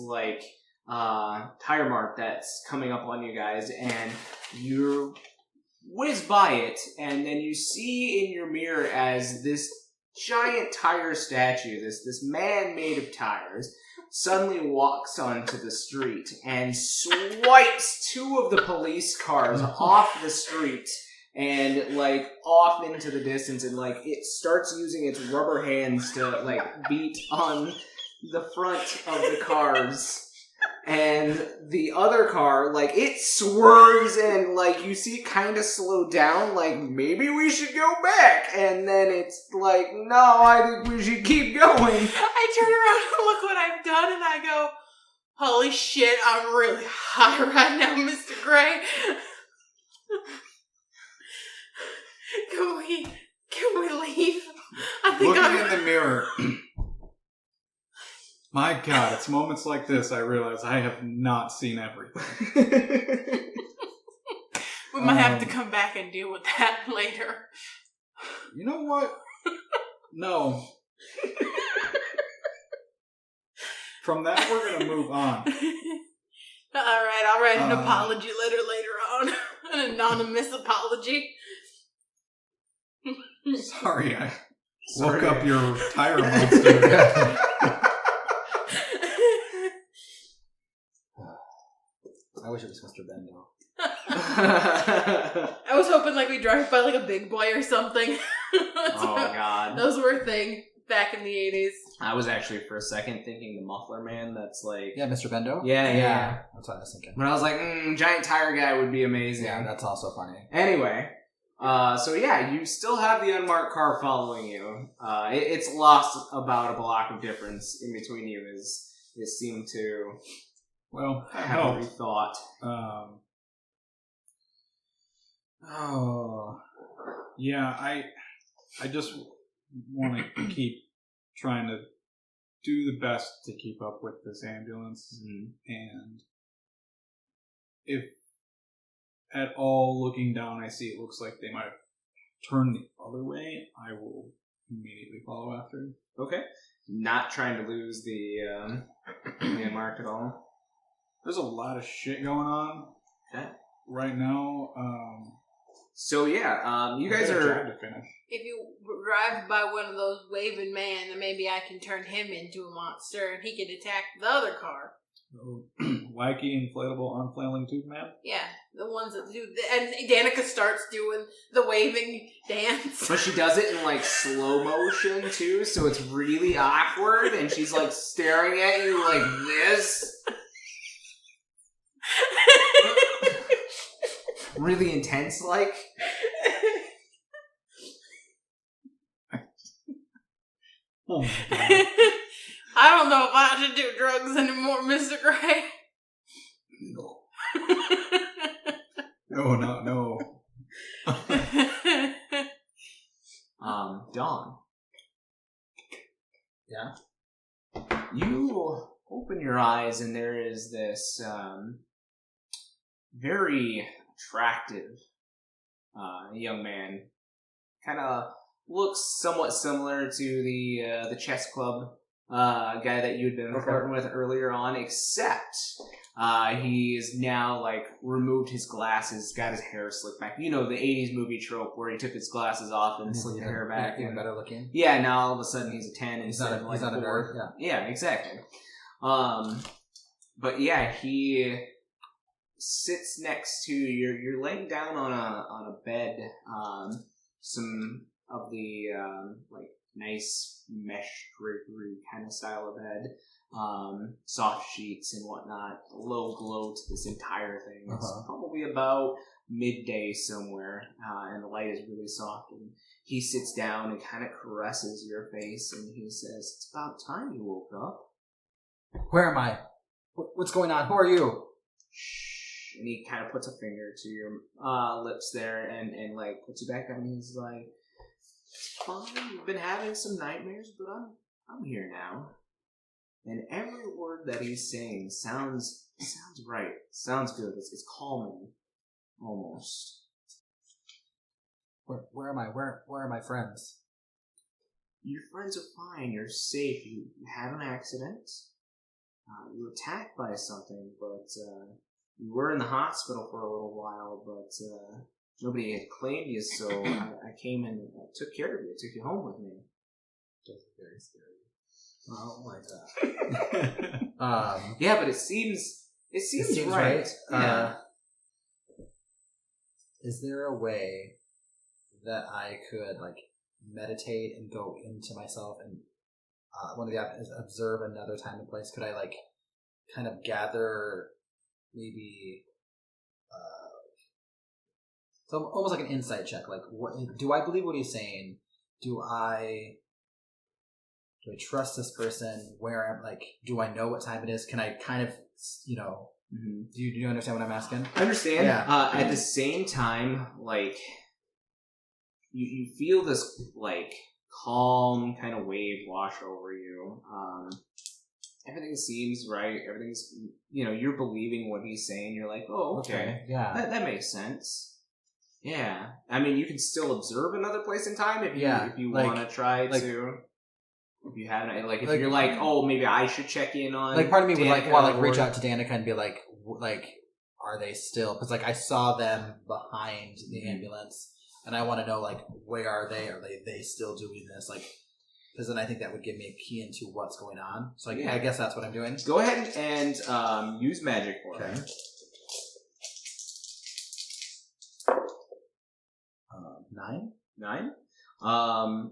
Speaker 2: tire mark that's coming up on you guys, and you whiz by it, and then you see in your mirror as this giant tire statue, this man made of tires, suddenly walks onto the street and swipes 2 of the police cars off the street and off into the distance, and it starts using its rubber hands to beat on the front of the cars. And the other car, it swerves and, you see it kind of slow down, maybe we should go back. And then it's no, I think we should keep going.
Speaker 3: I turn around and look what I've done, and I go, holy shit, I'm really high right now, Mr. Gray. Can we leave? I think
Speaker 5: Looking in the mirror... My God, it's moments like this I realize I have not seen everything.
Speaker 3: We might have to come back and deal with that later.
Speaker 5: You know what? No. From that, we're going to move on.
Speaker 3: Alright, I'll write an apology letter later on. An anonymous apology.
Speaker 5: Sorry, I woke up your tire monster.
Speaker 4: I wish it was Mr. Bendo.
Speaker 3: I was hoping we drive by a big boy or something.
Speaker 2: God.
Speaker 3: Those were a thing back in the 80s.
Speaker 2: I was actually for a second thinking the muffler man that's
Speaker 4: Yeah, Mr. Bendo?
Speaker 2: Yeah.
Speaker 4: That's what I was thinking.
Speaker 2: But I was giant tire guy would be amazing.
Speaker 4: Yeah, that's also funny.
Speaker 2: Anyway, so yeah, you still have the unmarked car following you. It's lost about a block of difference in between you as it seemed to...
Speaker 5: Well,
Speaker 2: I have a thought.
Speaker 5: Yeah, I just want to keep trying to do the best to keep up with this ambulance.
Speaker 2: Mm-hmm.
Speaker 5: And if at all looking down I see it looks like they might turn the other way, I will immediately follow after.
Speaker 2: Okay. Not trying to lose the unmarked at all.
Speaker 5: There's a lot of shit going on
Speaker 2: Okay.
Speaker 5: right now.
Speaker 2: So yeah, you guys
Speaker 5: Got a
Speaker 2: are.
Speaker 5: job to finish.
Speaker 3: If you drive by one of those waving men, then maybe I can turn him into a monster and he can attack the other car.
Speaker 5: Wacky, inflatable, unflailing tube man.
Speaker 3: Yeah, the ones that do. And Danica starts doing the waving dance.
Speaker 2: But she does it in like slow motion too, so it's really awkward, and she's like staring at you like this. Really intense, like.
Speaker 5: Oh my God.
Speaker 3: I don't know if I should do drugs anymore, Mr. Gray.
Speaker 5: No. No.
Speaker 2: Dawn.
Speaker 4: Yeah?
Speaker 2: You open your eyes and there is this very attractive young man. Kind of looks somewhat similar to the chess club guy that you'd been flirting with earlier on, except he's now like removed his glasses, got his hair slicked back. You know, the 80s movie trope where he took his glasses off and slicked the hair back.
Speaker 4: Even better looking.
Speaker 2: Yeah, now all of a sudden he's a 10
Speaker 4: He's
Speaker 2: instead
Speaker 4: not
Speaker 2: of like
Speaker 4: a
Speaker 2: 4.
Speaker 4: nerd. Yeah.
Speaker 2: Yeah, exactly. But yeah, he sits next to you're laying down on a bed, some of the like nice mesh drapery kind of style of bed, soft sheets and whatnot, low glow to this entire thing. It's probably about midday somewhere, and the light is really soft, and he sits down and kind of caresses your face, and he says, "It's about time you woke up."
Speaker 4: Where am I? What's going on? Who are you?
Speaker 2: Shh. And he kind of puts a finger to your lips there, and like puts you back on. He's like, "It's fine. You've been having some nightmares, but I'm here now." And every word that he's saying sounds right. Sounds good. It's calming, almost.
Speaker 4: Where am I? Where are my friends?
Speaker 2: Your friends are fine. You're safe. You had an accident. You were attacked by something, but you were in the hospital for a little while, but nobody had claimed you, so I came and took care of you. I took you home with me.
Speaker 4: That's very scary. I don't like that.
Speaker 2: Yeah, but it seems right. Yeah.
Speaker 4: Is there a way that I could like meditate and go into myself and one of the options is observe another time and place? Could I like kind of gather maybe so almost like an insight check? Like, what do I believe what he's saying? Do I trust this person? Where I'm like, do I know what time it is? Can I kind of, you know, do you understand what I'm asking?
Speaker 2: I understand.
Speaker 4: Yeah.
Speaker 2: At the same time, like, you feel this, like, calm kind of wave wash over you. Everything seems right. Everything's, you're believing what he's saying. You're like, oh, okay.
Speaker 4: Yeah.
Speaker 2: That makes sense. Yeah. I mean, you can still observe another place in time if you
Speaker 4: like,
Speaker 2: want to try to. If you haven't, like, if you're like, oh, maybe I should check in on.
Speaker 4: Like, part of me would
Speaker 2: Danica,
Speaker 4: want to reach out to Danica and be like, are they still? Because like I saw them behind the ambulance, and I want to know like, where are they? Are they still doing this? Like, because then I think that would give me a key into what's going on. So like, I guess that's what I'm doing.
Speaker 2: Go ahead and use magic for it. 9.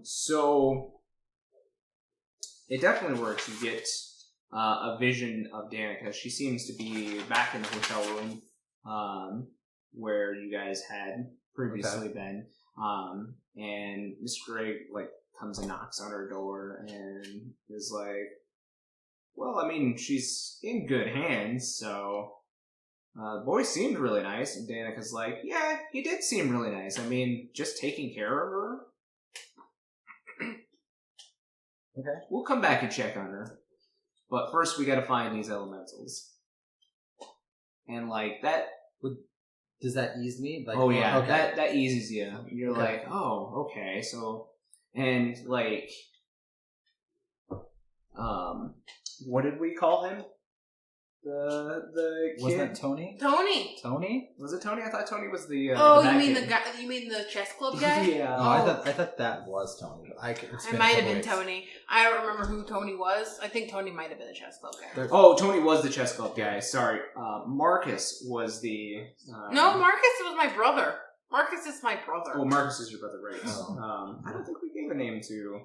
Speaker 2: So it definitely works. You get a vision of Danica. She seems to be back in the hotel room where you guys had previously been. And Mr. Gray like comes and knocks on her door and is like, well, I mean, she's in good hands, so the boy seemed really nice. And Danica's like, yeah, he did seem really nice. I mean, just taking care of her.
Speaker 4: Okay.
Speaker 2: We'll come back and check on her. But first we gotta find these elementals. And like that
Speaker 4: does that ease me? Like,
Speaker 2: oh yeah,
Speaker 4: okay.
Speaker 2: that eases you. You're like, oh, okay, so and like what did we call him? The kid.
Speaker 4: Wasn't that Tony?
Speaker 3: Tony.
Speaker 4: Tony?
Speaker 2: Was it Tony? I thought Tony was the.
Speaker 3: Oh,
Speaker 2: the
Speaker 3: you mean
Speaker 2: kid.
Speaker 3: the guy? You mean the chess club guy?
Speaker 2: Yeah.
Speaker 4: Oh, I thought that was Tony.
Speaker 3: It might have been Tony. I don't remember who Tony was. I think Tony might have been the chess club guy.
Speaker 2: Oh, Tony was the chess club guy. Sorry. Marcus was the.
Speaker 3: No, Marcus was my brother. Marcus is my brother.
Speaker 2: Oh, Marcus is your brother, right?
Speaker 4: Oh.
Speaker 2: I don't think we gave a name to.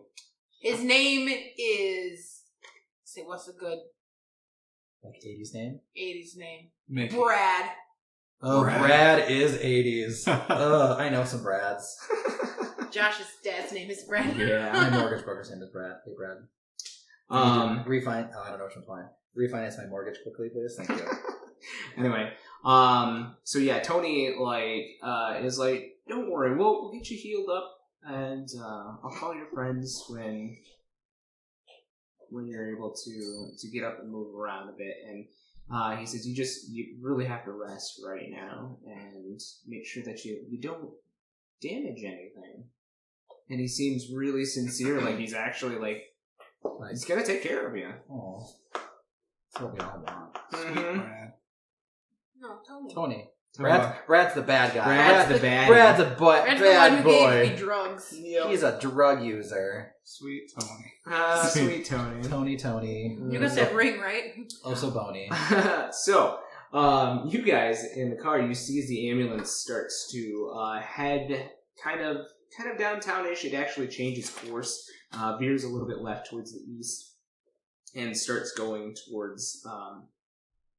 Speaker 3: His name is. Let's see, what's a good
Speaker 4: Like 80s name?
Speaker 3: 80s name?
Speaker 5: Mickey.
Speaker 3: Brad.
Speaker 4: Oh,
Speaker 5: Brad.
Speaker 4: Brad is 80s. I know some Brads.
Speaker 3: Josh's dad's name is Brad.
Speaker 2: Yeah.
Speaker 4: My mortgage broker's name is Brad. Hey, Brad. Refinance. Oh, I don't know which one's mine. Refinance my mortgage quickly, please. Thank you.
Speaker 2: Anyway, so yeah, Tony is like, don't worry, we'll get you healed up, and I'll call your friends when you're able to get up and move around a bit. And he says, you really have to rest right now and make sure that you don't damage anything. And he seems really sincere, like he's actually like he's gonna take care of you.
Speaker 4: Oh, that's what we all want.
Speaker 2: Mhm.
Speaker 5: Brad.
Speaker 3: No, Tony.
Speaker 4: Tony.
Speaker 5: Tony.
Speaker 4: Brad's the bad guy.
Speaker 2: Brad's the bad.
Speaker 4: Brad's a
Speaker 3: Brad's the
Speaker 4: bad
Speaker 3: one who gave me
Speaker 4: boy.
Speaker 3: drugs.
Speaker 4: He's a drug user.
Speaker 5: Sweet Tony.
Speaker 2: Sweet Tony.
Speaker 4: Tony.
Speaker 3: You got that ring, right?
Speaker 4: Oh, so bony.
Speaker 2: So, you guys in the car, you see as the ambulance starts to head kind of downtown-ish. It actually changes course, veers a little bit left towards the east, and starts going towards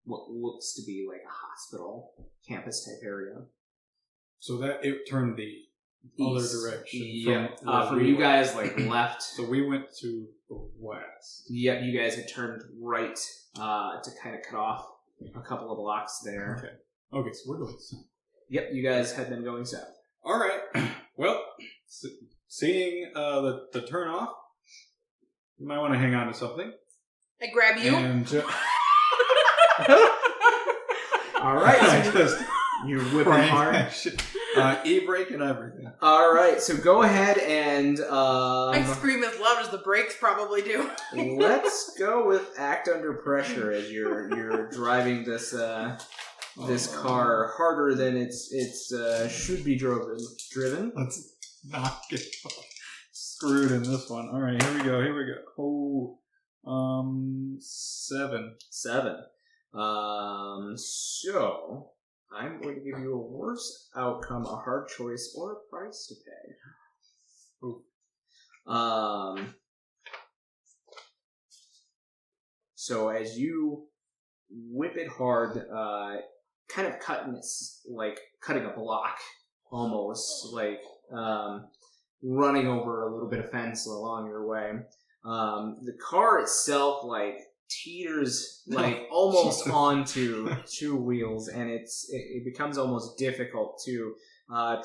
Speaker 2: what looks to be like a hospital campus type area.
Speaker 5: So that it turned the other
Speaker 2: East.
Speaker 5: direction.
Speaker 2: Yeah,
Speaker 5: where
Speaker 2: from
Speaker 5: we
Speaker 2: you
Speaker 5: were.
Speaker 2: guys like left.
Speaker 5: So we went to the west.
Speaker 2: Yep, you guys had turned right to kind of cut off a couple of blocks there.
Speaker 5: Okay, so we're going south.
Speaker 2: Yep, you guys had been going south.
Speaker 5: All right. Well, seeing the turn off, you might want to hang on to something.
Speaker 3: I grab you.
Speaker 5: And
Speaker 2: All right,
Speaker 5: I
Speaker 2: so
Speaker 5: just
Speaker 2: you're whipping hard.
Speaker 5: E-brake and everything.
Speaker 2: All right, so go ahead and
Speaker 3: I scream as loud as the brakes probably do.
Speaker 2: let's go with act under pressure as you're driving this car harder than it's should be driven.
Speaker 5: Let's not get screwed in this one. All right, here we go. Oh, 7.
Speaker 2: 7. So I'm going to give you a worse outcome, a hard choice, or a price to pay.
Speaker 5: Ooh.
Speaker 2: So as you whip it hard, kind of cutting a block, almost like running over a little bit of fence along your way. The car itself teeters almost onto 2 wheels, and it becomes almost difficult to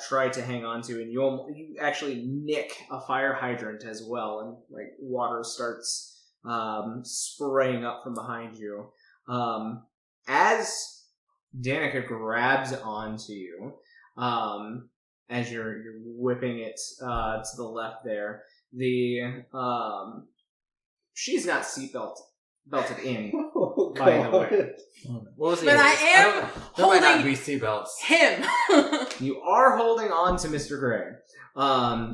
Speaker 2: try to hang on to, and you actually nick a fire hydrant as well, and water starts spraying up from behind you. As Danica grabs onto you, as you're whipping it to the left there, she's not belted in, by the way.
Speaker 4: What was
Speaker 3: But I am
Speaker 4: There might not
Speaker 3: holding
Speaker 4: be seatbelts.
Speaker 3: him.
Speaker 2: You are holding on to Mr. Gray.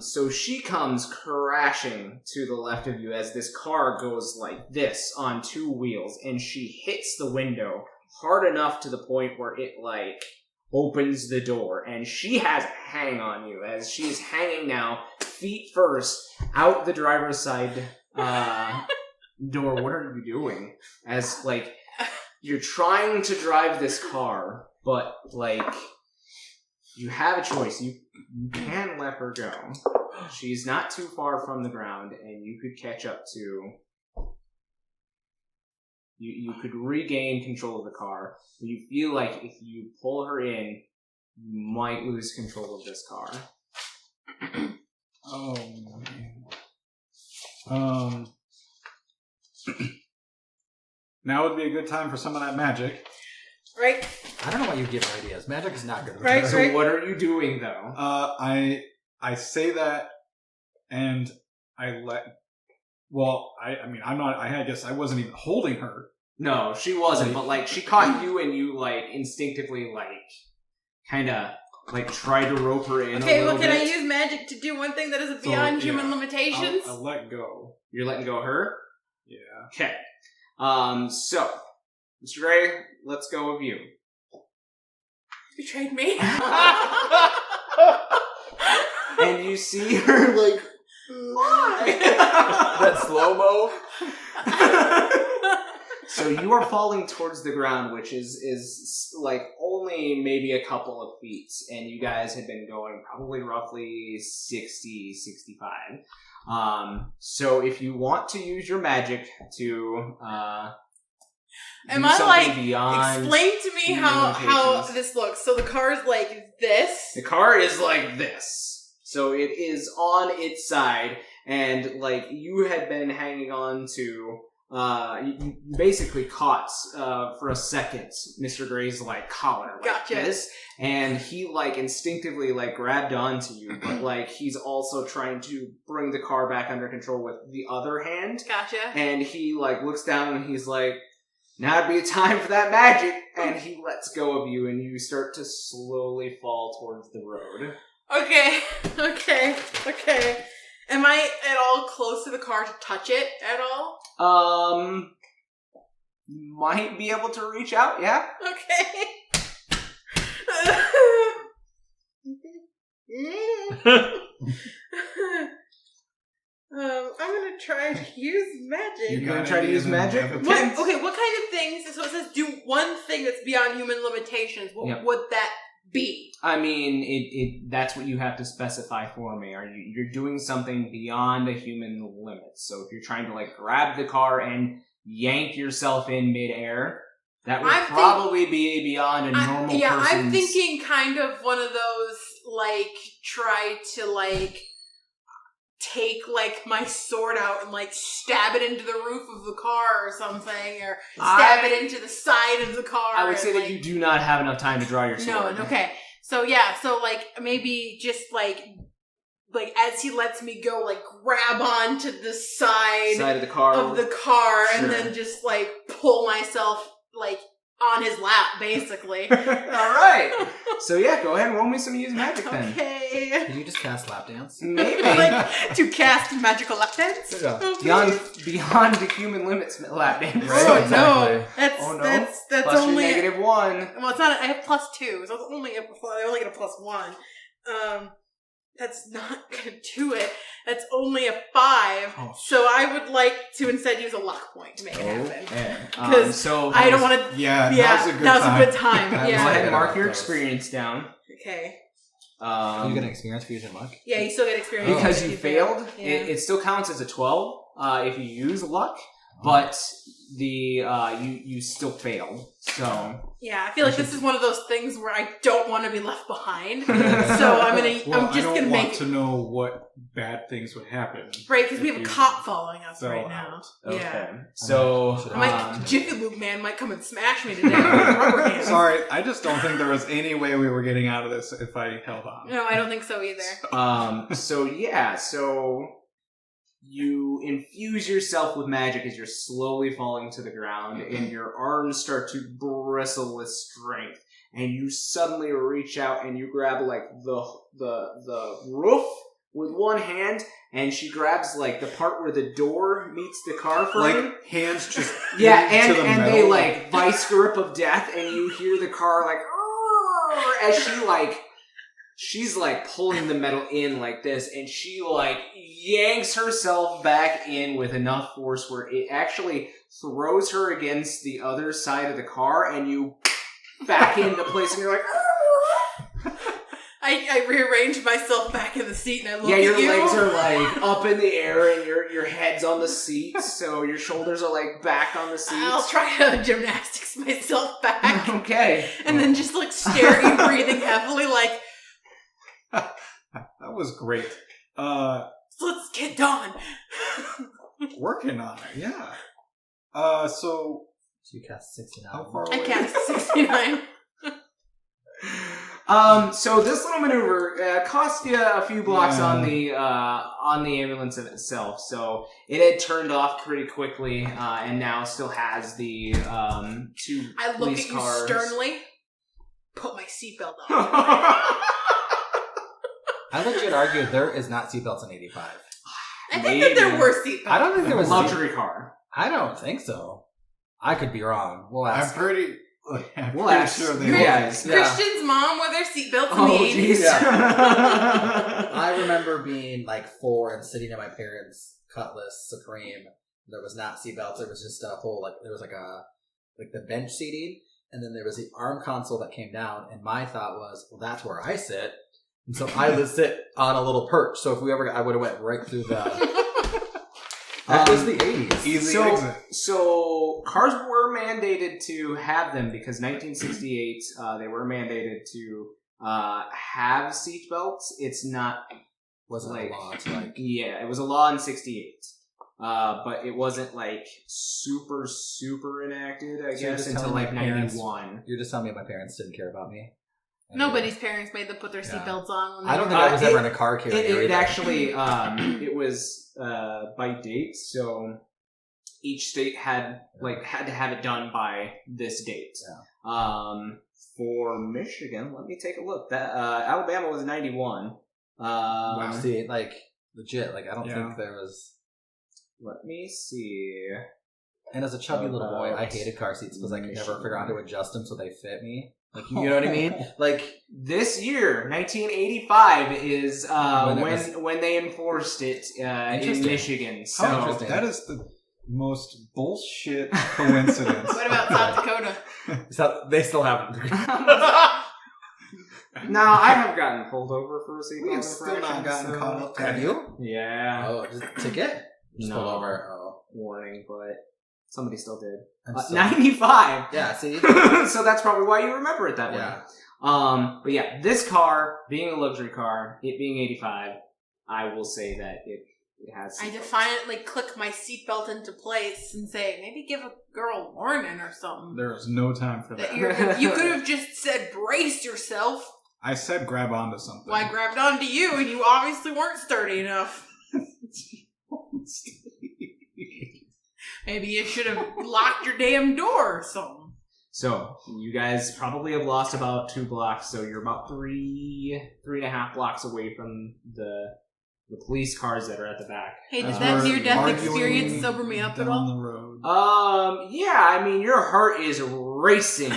Speaker 2: So she comes crashing to the left of you as this car goes like this on 2 wheels, and she hits the window hard enough to the point where it opens the door, and she has a hang on you as she is hanging now, feet first, out the driver's side door. What are you doing? As you're trying to drive this car, but you have a choice. You can let her go. She's not too far from the ground, and you could catch up to. You could regain control of the car. But you feel like if you pull her in, you might lose control of this car.
Speaker 5: Oh man. Now would be a good time for some of that magic.
Speaker 3: Right?
Speaker 4: I don't know why you give her ideas. Magic is not good.
Speaker 3: Right,
Speaker 2: So
Speaker 3: right.
Speaker 2: what are you doing though?
Speaker 5: I say that, and I let. Well, I mean, I'm not. I guess I wasn't even holding her.
Speaker 2: No, she wasn't, but, like, she caught you and you, like, instinctively, like, kind of, like, tried to rope her in a little
Speaker 3: can
Speaker 2: bit.
Speaker 3: I use magic to do one thing that is beyond human limitations?
Speaker 5: I'll let go.
Speaker 2: You're letting go of her?
Speaker 5: Yeah.
Speaker 2: Okay. So, Mr. Gray, let's go of you.
Speaker 3: Betrayed me.
Speaker 2: And you see her, like,
Speaker 4: That slow-mo?
Speaker 2: So you are falling towards the ground, which is like only maybe a couple of feet, and you guys had been going probably roughly 60, 65. So if you want to use your magic to
Speaker 3: Am
Speaker 2: do
Speaker 3: I
Speaker 2: something
Speaker 3: like
Speaker 2: beyond
Speaker 3: explain to me
Speaker 2: human
Speaker 3: how
Speaker 2: limitations.
Speaker 3: this looks? So the car is like this.
Speaker 2: The car is like this. So it is on its side, and like you had been hanging on to, you basically caught for a second Mr. Gray's like collar like
Speaker 3: Gotcha.
Speaker 2: this, and he like instinctively like grabbed onto you, but like he's also trying to bring the car back under control with the other hand,
Speaker 3: Gotcha.
Speaker 2: and he like looks down and he's like, "Now would be a time for that magic," and he lets go of you, and you start to slowly fall towards the road.
Speaker 3: Okay. Am I at all close to the car to touch it at all?
Speaker 2: Might be able to reach out, yeah?
Speaker 3: Okay. I'm gonna try to use magic.
Speaker 2: You're gonna try to use magic?
Speaker 3: What kind of things? So it says do one thing that's beyond human limitations. What
Speaker 2: Yep.
Speaker 3: would that be?
Speaker 2: I mean, it that's what you have to specify for me. You're doing something beyond a human limit. So if you're trying to like grab the car and yank yourself in midair, that would probably be beyond a normal person's...
Speaker 3: Yeah, I'm thinking kind of one of those, like, try to, like, take, like, my sword out and, like, stab it into the roof of the car or something, or stab it into the side of the car.
Speaker 2: I would say
Speaker 3: and,
Speaker 2: that you do not have enough time to draw your sword.
Speaker 3: No, okay. So, yeah, like, maybe just, like, as he lets me go, like, grab onto the side
Speaker 2: of the car.
Speaker 3: Sure. And then
Speaker 2: Sure.
Speaker 3: just, like, pull myself, like, on his lap, basically.
Speaker 2: Alright. So yeah, go ahead and roll me some use magic then.
Speaker 3: Okay.
Speaker 4: Did you just cast lap dance?
Speaker 2: Maybe.
Speaker 3: Like, to cast magical lap dance?
Speaker 4: Yeah.
Speaker 3: Oh,
Speaker 2: Beyond the human limits lap dance.
Speaker 4: Right.
Speaker 3: Oh,
Speaker 4: exactly.
Speaker 3: no. That's,
Speaker 2: Oh, no.
Speaker 3: that's
Speaker 2: Plus
Speaker 3: only...
Speaker 2: your -1.
Speaker 3: Well, it's not... I have +2, so it's only I only get a +1. That's not gonna do it. That's only a 5.
Speaker 4: Oh,
Speaker 3: so I would like to instead use a luck point to make it happen.
Speaker 2: Okay.
Speaker 3: 'Cause
Speaker 2: So
Speaker 3: I don't want to...
Speaker 5: Yeah,
Speaker 3: Yeah, now's a good time.
Speaker 2: go ahead
Speaker 3: Yeah.
Speaker 2: and mark your
Speaker 4: Those.
Speaker 2: experience down.
Speaker 3: Okay.
Speaker 4: You get an experience fusion luck?
Speaker 3: Yeah, you still get experience.
Speaker 2: Because
Speaker 3: if
Speaker 2: you failed,
Speaker 3: Yeah.
Speaker 2: it still counts as a 12 if you use luck, but the you still failed. So
Speaker 3: Yeah, I feel like this is one of those things where I don't want to be left behind. So I'm
Speaker 5: I
Speaker 3: just
Speaker 5: don't
Speaker 3: gonna
Speaker 5: want
Speaker 3: make
Speaker 5: to know what bad things would happen.
Speaker 3: right because we
Speaker 5: if
Speaker 3: have a
Speaker 5: you
Speaker 3: cop following us
Speaker 5: fell
Speaker 3: right now.
Speaker 5: out.
Speaker 2: okay.
Speaker 3: Yeah,
Speaker 2: So
Speaker 3: I might Jiffy Lube Man might come and smash me to death with rubber hands.
Speaker 5: Sorry, I just don't think there was any way we were getting out of this if I held on.
Speaker 3: No, I don't think so either.
Speaker 2: So you infuse yourself with magic as you're slowly falling to the ground, and your arms start to bristle with strength. And you suddenly reach out and you grab like the roof with one hand, and she grabs like the part where the door meets the car frame.
Speaker 5: Like hands just
Speaker 2: Yeah,
Speaker 5: into the
Speaker 2: and they
Speaker 5: metal.
Speaker 2: like vice grip of death, and you hear the car like "Arr!" as she's like pulling the metal in like this, and she like yanks herself back in with enough force where it actually throws her against the other side of the car, and you back into place, and you're like, "Arr!"
Speaker 3: I rearrange myself back in the seat and I look
Speaker 2: Yeah, your
Speaker 3: at you.
Speaker 2: legs are like up in the air, and your head's on the seat, so your shoulders are like back on the seat.
Speaker 3: I'll try to gymnastics myself back.
Speaker 2: Okay.
Speaker 3: And then just like stare at you breathing heavily like,
Speaker 5: That was great.
Speaker 3: let's get done.
Speaker 5: Working on it, yeah. So
Speaker 4: So you cast 69.
Speaker 5: how far
Speaker 3: I
Speaker 5: away?
Speaker 3: cast 69.
Speaker 2: So this little maneuver cost you a few blocks on the ambulance of itself. So it had turned off pretty quickly, and now still has the 2
Speaker 3: I look
Speaker 2: police
Speaker 3: at you
Speaker 2: cars.
Speaker 3: sternly. Put my seatbelt on.
Speaker 4: I legit argue there is not seatbelts in 85.
Speaker 3: I think that there were seatbelts.
Speaker 4: I don't think there was
Speaker 2: luxury car.
Speaker 4: I don't think so. I could be wrong. We'll ask.
Speaker 5: I'm pretty sure they
Speaker 2: Yes.
Speaker 3: Christian's mom wore their seatbelts in
Speaker 2: Oh,
Speaker 3: the 80s.
Speaker 2: jeez.
Speaker 4: I remember being like 4 and sitting in my parents' Cutlass Supreme. There was not seatbelts. There was just a whole there was like the bench seating, and then there was the arm console that came down. And my thought was, well, that's where I sit, and so I would sit on a little perch. So if I would have went right through the. That was the 80s.
Speaker 5: Easy exit.
Speaker 2: So cars were mandated to have them because 1968 they were mandated to have seatbelts. It's not
Speaker 4: Wasn't a law to
Speaker 2: it was a law in 68. But it wasn't super enacted, I guess, until 91.
Speaker 4: You're just telling me my parents didn't care about me?
Speaker 3: Nobody's parents made them put their seatbelts on. When
Speaker 4: I don't think I was ever in a car carrier.
Speaker 2: It actually, it was by date, so each state had to have it done by this date.
Speaker 4: Yeah.
Speaker 2: For Michigan, let me take a look. That Alabama was 91.
Speaker 4: See, legit, I don't think there was.
Speaker 2: Let me see.
Speaker 4: And as a chubby little boy, I hated car seats because I could never figure out how to adjust them so they fit me. You know what I mean?
Speaker 2: This year, 1985, is when they enforced it in Michigan. So
Speaker 5: that is the most bullshit coincidence.
Speaker 3: What about South Dakota?
Speaker 4: They still haven't.
Speaker 2: No, I have gotten pulled over for a seatbelt.
Speaker 5: We've still not gotten caught up.
Speaker 4: Have you?
Speaker 2: Yeah.
Speaker 4: Oh, just a ticket? Just pulled over. Oh.
Speaker 2: Warning, but somebody still did.
Speaker 4: 95. Yeah, see?
Speaker 2: So that's probably why you remember it that way.
Speaker 4: Yeah.
Speaker 2: But yeah, this car, being a luxury car, it being 85, I will say that it has
Speaker 3: I defiantly click my seatbelt into place and say, maybe give a girl a warning or something.
Speaker 5: There is no time for that.
Speaker 3: You could have just said, brace yourself.
Speaker 5: I said grab onto something.
Speaker 3: Well, I grabbed onto you, and you obviously weren't sturdy enough. Maybe you should have locked your damn door or something.
Speaker 2: So, you guys probably have lost about 2 blocks, so you're about 3.5 blocks away from the police cars that are at the back.
Speaker 3: Hey, did that near-death experience sober me up at all?
Speaker 5: The road.
Speaker 2: Yeah, I mean, your heart is racing.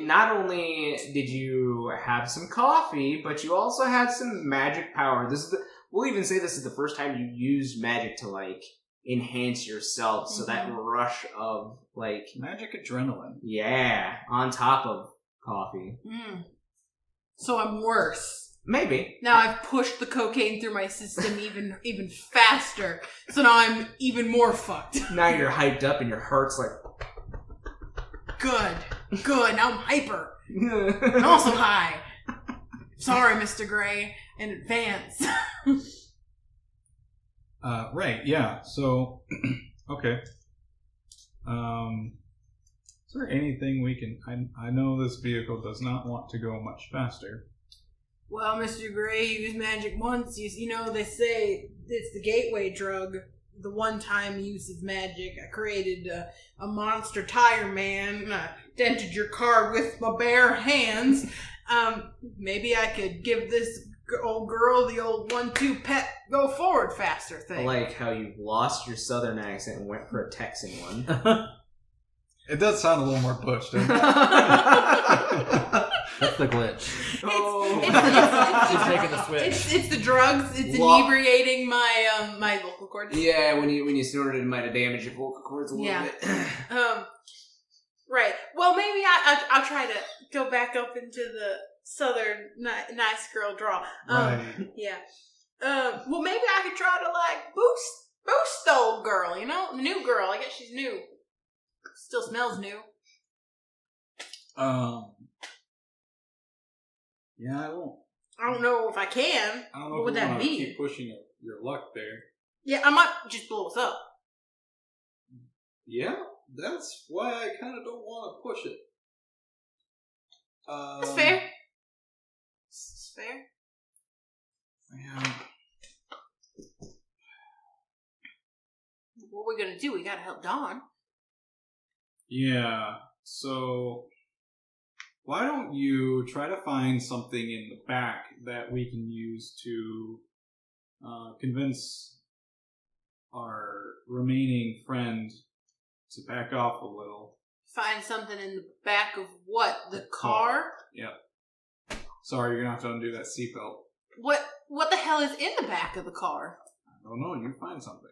Speaker 2: Not only did you have some coffee, but you also had some magic power. We'll even say this is the first time you used magic to, enhance yourself. So that rush of,
Speaker 5: magic adrenaline.
Speaker 2: Yeah, on top of coffee.
Speaker 3: Mm. So I'm worse.
Speaker 2: Maybe.
Speaker 3: Now I've pushed the cocaine through my system even faster. So now I'm even more fucked.
Speaker 2: Now you're hyped up and your heart's
Speaker 3: Good. Now I'm hyper. I'm also high. Sorry, Mr. Gray, in advance.
Speaker 5: Right, yeah. So, okay. Is there anything we can... I know this vehicle does not want to go much faster.
Speaker 3: Well, Mr. Gray used magic once. You know, they say it's the gateway drug. The one-time use of magic. I created a monster tire man. I dented your car with my bare hands. Maybe I could give this old girl the old 1-2 pet go forward faster thing.
Speaker 2: I like how you lost your southern accent and went for a Texan one.
Speaker 5: It does sound a little more pushed, doesn't it?
Speaker 4: That's the glitch.
Speaker 3: She's
Speaker 4: making the switch.
Speaker 3: It's the drugs. It's inebriating my my vocal cords.
Speaker 2: Yeah, when you snorted, it might have damaged your vocal cords a little bit.
Speaker 3: Right. Well, maybe I'll try to go back up into the southern nice girl draw.
Speaker 5: Right.
Speaker 3: Yeah. Well, maybe I could try to boost the old girl. You know, the new girl. I guess she's new. Still smells new.
Speaker 5: Yeah, I won't.
Speaker 3: I don't know if I can.
Speaker 5: I don't know
Speaker 3: what would that be?
Speaker 5: Keep pushing your luck there.
Speaker 3: Yeah, I might just blow us up.
Speaker 5: Yeah, that's why I kind of don't want to push it.
Speaker 3: That's fair. fair.
Speaker 5: Yeah.
Speaker 3: What are we gonna do? We gotta help Dawn.
Speaker 5: Yeah. So, why don't you try to find something in the back that we can use to convince our remaining friend to back off a little.
Speaker 3: Find something in the back of what? The car?
Speaker 5: Yep. Sorry, you're gonna have to undo that seatbelt.
Speaker 3: What the hell is in the back of the car?
Speaker 5: I don't know. You find something.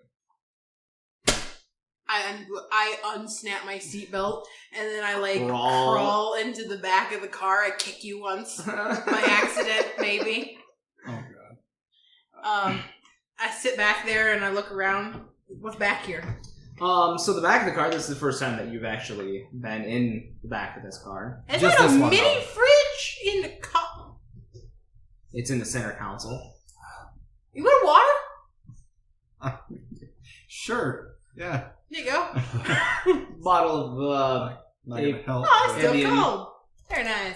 Speaker 3: I unsnap my seatbelt and then I
Speaker 2: Crawl.
Speaker 3: crawl into the back of the car. I kick you once by accident, maybe.
Speaker 5: Oh god.
Speaker 3: I sit back there and I look around. What's back here?
Speaker 2: So the back of the car, this is the first time that you've actually been in the back of this car.
Speaker 3: Is
Speaker 4: Just
Speaker 3: there a
Speaker 4: this one,
Speaker 3: mini
Speaker 4: though.
Speaker 3: fridge in the car?
Speaker 2: It's in the center console.
Speaker 3: You want water?
Speaker 5: Sure. Yeah.
Speaker 3: There you go.
Speaker 2: Bottle of,
Speaker 5: Not gonna help.
Speaker 3: Oh, it's still
Speaker 2: Evian.
Speaker 3: cold. Very nice.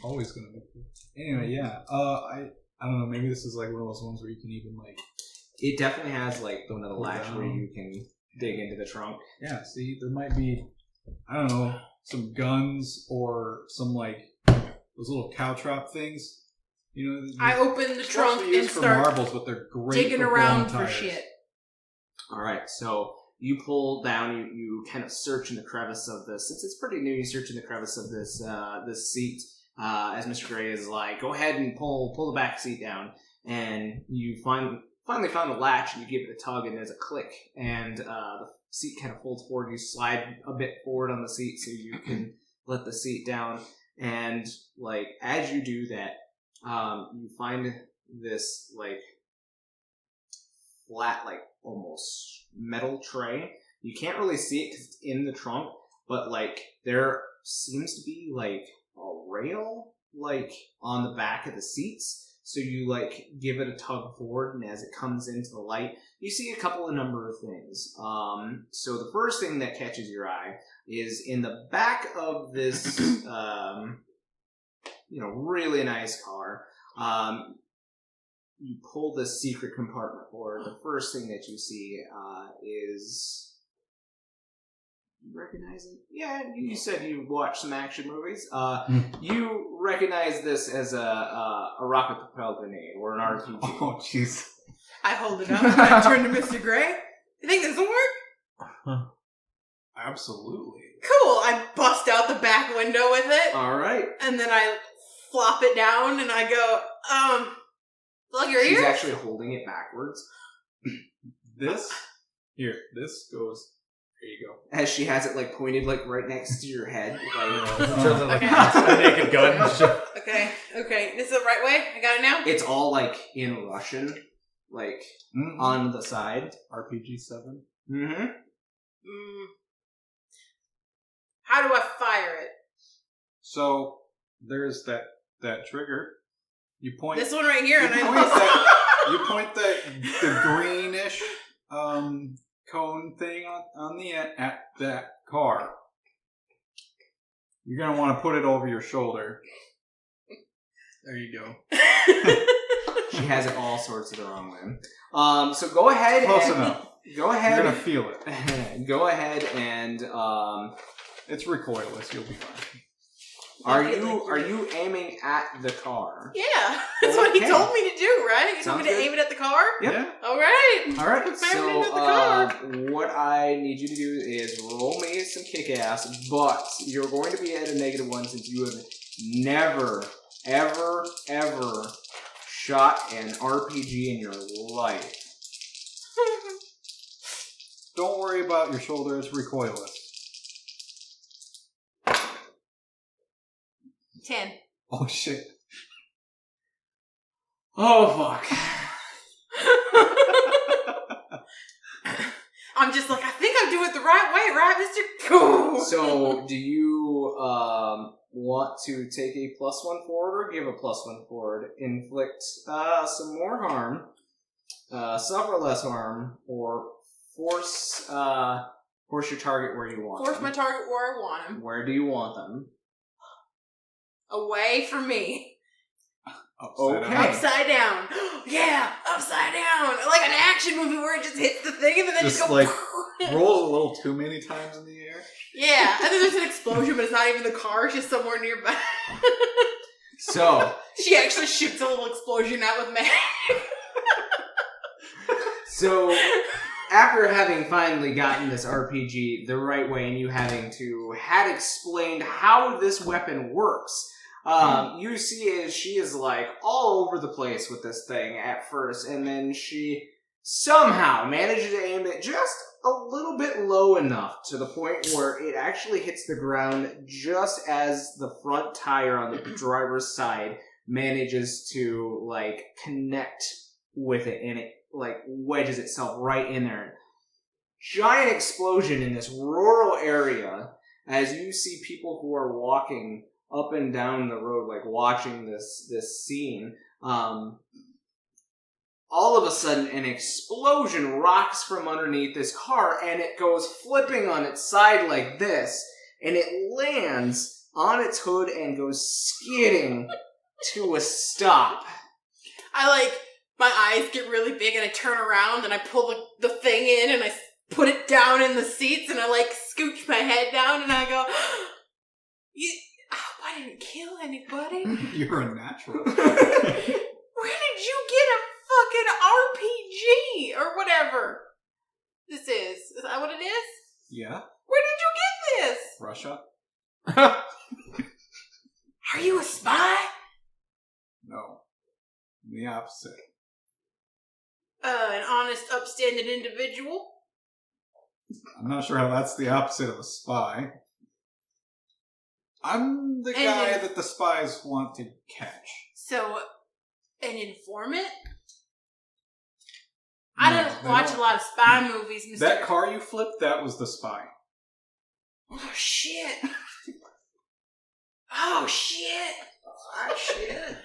Speaker 5: Always gonna make it. Anyway, yeah. I don't know. Maybe this is like one of those ones where you can even like.
Speaker 2: It definitely has like one of the
Speaker 5: Pull
Speaker 2: latch
Speaker 5: down.
Speaker 2: where you can dig into the trunk.
Speaker 5: Yeah. See, there might be. I don't know, some guns or some like those little cow trap things. You know.
Speaker 3: I open the trunk
Speaker 5: Mostly
Speaker 3: and
Speaker 5: used for
Speaker 3: start
Speaker 5: marbles, but they're great
Speaker 3: digging
Speaker 5: for
Speaker 3: around
Speaker 5: blowing
Speaker 3: for
Speaker 5: tires.
Speaker 3: shit.
Speaker 2: All right, so you pull down, you kind of search in the crevice of this. Since it's pretty new, you search in the crevice of this this seat. As Mr. Gray is like, go ahead and pull the back seat down, and you finally found a latch, and you give it a tug, and there's a click, and the seat kind of folds forward. You slide a bit forward on the seat so you can let the seat down, and like as you do that, you find this like flat, like almost metal tray. You can't really see it because it's in the trunk, but like there seems to be like a rail like on the back of the seats. So you like give it a tug forward, and as it comes into the light, you see a number of things. So the first thing that catches your eye is in the back of this, really nice car. You pull this secret compartment forward. The first thing that you see is. You recognize it? Yeah, you said you watched some action movies. You recognize this as a rocket-propelled grenade or an RPG.
Speaker 5: Oh, jeez.
Speaker 3: I hold it up and I turn to Mr. Gray. You think this will work?
Speaker 5: Absolutely.
Speaker 3: Cool. I bust out the back window with it,
Speaker 2: All right.
Speaker 3: and then I flop it down, and I go, plug your
Speaker 2: She's
Speaker 3: ears.
Speaker 2: actually holding it backwards.
Speaker 5: This goes. There you go.
Speaker 2: As she has it like pointed like right next to your head. Like,
Speaker 3: Okay.
Speaker 4: a naked gun.
Speaker 3: Okay. This is the right way? I got it now?
Speaker 2: it's all like in Russian, like on the side.
Speaker 5: RPG 7.
Speaker 2: Mm-hmm.
Speaker 3: How do I fire it?
Speaker 5: So there's that trigger. You point.
Speaker 3: This one right here,
Speaker 5: You
Speaker 3: and
Speaker 5: point
Speaker 3: I...
Speaker 5: you point the greenish cone thing on the end at that car. You're gonna want to put it over your shoulder. There you go.
Speaker 2: She has it all sorts of the wrong way. So go ahead.
Speaker 5: Close
Speaker 2: and,
Speaker 5: enough.
Speaker 2: Go
Speaker 5: You're
Speaker 2: ahead.
Speaker 5: gonna feel it.
Speaker 2: Go ahead and.
Speaker 5: It's recoilless. You'll be fine.
Speaker 2: Are you aiming at the car?
Speaker 3: Yeah, that's what he
Speaker 2: Okay.
Speaker 3: told me to do, right? He told me to
Speaker 2: Sounds good.
Speaker 3: aim it at the car?
Speaker 2: Yep.
Speaker 5: Yeah.
Speaker 3: All right.
Speaker 2: All right.
Speaker 3: I'm
Speaker 2: So
Speaker 3: firing it at the car.
Speaker 2: what I need you to do is roll me some kick-ass, but you're going to be at a -1 since you have never, ever, ever shot an RPG in your life.
Speaker 5: Don't worry about your shoulder. It's recoilless.
Speaker 3: 10.
Speaker 5: Oh shit.
Speaker 2: Oh fuck.
Speaker 3: I'm just like, I think I'm doing it the right way, right, Mr. Cool?
Speaker 2: So do you want to take a +1 forward or give a +1 forward? Inflict some more harm, suffer less harm, or force your target where you want
Speaker 3: Force
Speaker 2: them?
Speaker 3: my target where I want him.
Speaker 2: Where do you want them?
Speaker 3: Away from me. Upside down. Yeah, upside down. Like an action movie where it just hits the thing and then
Speaker 5: Just
Speaker 3: just
Speaker 5: like rolls a little too many times in the air.
Speaker 3: Yeah, and then there's an explosion, but it's not even the car, it's just somewhere nearby.
Speaker 2: So
Speaker 3: she actually shoots a little explosion out with Meg.
Speaker 2: So, after having finally gotten this RPG the right way and you having to had explained how this weapon works, you see as she is like all over the place with this thing at first, and then she somehow manages to aim it just a little bit low enough to the point where it actually hits the ground just as the front tire on the driver's side manages to like connect with it, and it like wedges itself right in there. Giant explosion in this rural area as you see people who are walking up and down the road, like watching this scene. All of a sudden, an explosion rocks from underneath this car, and it goes flipping on its side like this, and it lands on its hood and goes skidding to a stop.
Speaker 3: My eyes get really big, and I turn around, and I pull the thing in, and I put it down in the seats, and I, scooch my head down, and I go, I didn't kill anybody.
Speaker 5: You're a natural.
Speaker 3: Where did you get a fucking RPG or whatever this is? Is that what it is?
Speaker 5: Yeah.
Speaker 3: Where did you get this?
Speaker 5: Russia?
Speaker 3: Are you a spy?
Speaker 5: No. The opposite.
Speaker 3: An honest, upstanding individual?
Speaker 5: I'm not sure how that's the opposite of a spy. I'm the guy that the spies want to catch.
Speaker 3: So, an informant?
Speaker 5: No,
Speaker 3: I don't watch a lot of spy movies, Mr.
Speaker 5: That car you flipped, that was the spy.
Speaker 3: Oh, shit. Oh, shit.
Speaker 2: Ah, shit.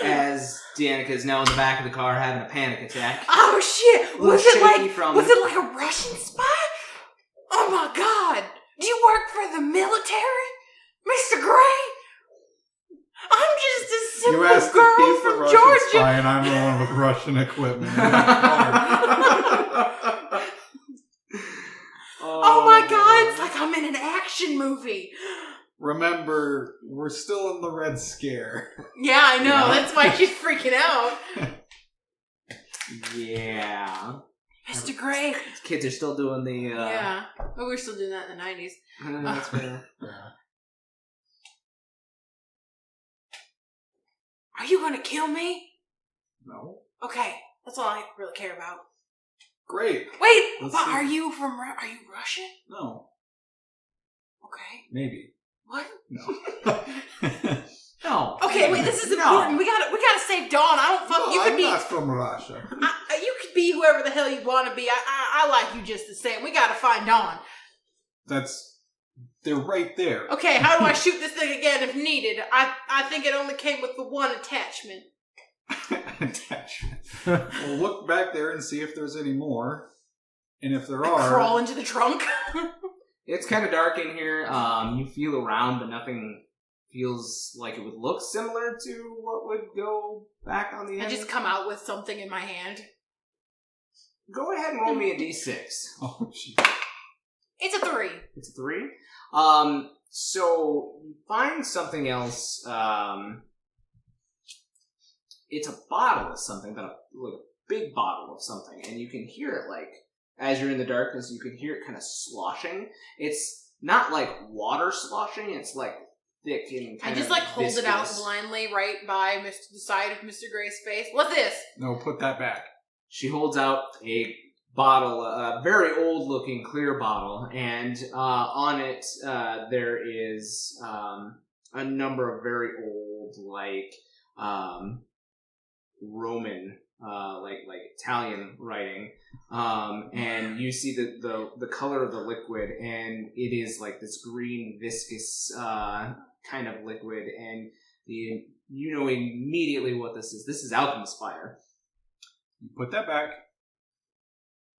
Speaker 2: As Danica is now in the back of the car having a panic attack.
Speaker 3: Oh, shit. Was it like a Russian spy? Oh, my God. Do you work for the military? Mr. Gray? I'm just a simple
Speaker 5: You asked
Speaker 3: girl
Speaker 5: if he's the
Speaker 3: from
Speaker 5: Russian
Speaker 3: Georgia.
Speaker 5: spy, and I'm the one with Russian equipment.
Speaker 3: Oh my God, it's like I'm in an action movie.
Speaker 5: Remember, we're still in the Red Scare.
Speaker 3: Yeah, I know. Yeah. That's why she's freaking out.
Speaker 2: Yeah.
Speaker 3: Mr. Gray.
Speaker 2: Kids are still doing the...
Speaker 3: Yeah. But we're still doing that in the 90s.
Speaker 2: That's fair.
Speaker 5: Yeah.
Speaker 3: Are you going to kill me?
Speaker 5: No.
Speaker 3: Okay. That's all I really care about.
Speaker 5: Great.
Speaker 3: Wait, but are you Russian?
Speaker 5: No.
Speaker 3: Okay.
Speaker 5: Maybe.
Speaker 3: What?
Speaker 5: No.
Speaker 2: No.
Speaker 3: Okay, wait, this is important. We gotta save Dawn. I don't fuck.
Speaker 5: No,
Speaker 3: You could
Speaker 5: I'm
Speaker 3: be.
Speaker 5: not from Russia.
Speaker 3: You could be whoever the hell you want to be. I like you just the same. We gotta find Dawn.
Speaker 5: They're right there.
Speaker 3: Okay, how do I shoot this thing again if needed? I think it only came with the one attachment.
Speaker 5: Attachment. We'll look back there and see if there's any more. And if there are...
Speaker 3: Crawl into the trunk.
Speaker 2: It's kind of dark in here. You feel around, but nothing feels like it would look similar to what would go back on the end.
Speaker 3: I just come out with something in my hand.
Speaker 2: Go ahead and roll me a d6.
Speaker 5: Oh, jeez.
Speaker 3: It's a 3.
Speaker 2: It's a 3? So, you find something else. It's a bottle of something, but like a big bottle of something. And you can hear it, like, as you're in the darkness, you can hear it kind of sloshing. It's not like water sloshing, it's like thick and kind of
Speaker 3: I just, like, hold
Speaker 2: viscous.
Speaker 3: it out blindly right by the side of Mr. Gray's face. What's this?
Speaker 5: No, put that back.
Speaker 2: She holds out a bottle, a very old-looking clear bottle, and on it there is a number of very old, like Roman, like Italian writing, and you see the color of the liquid, and it is like this green viscous kind of liquid, and you know immediately what this is. This is alchemist fire.
Speaker 5: You put that back,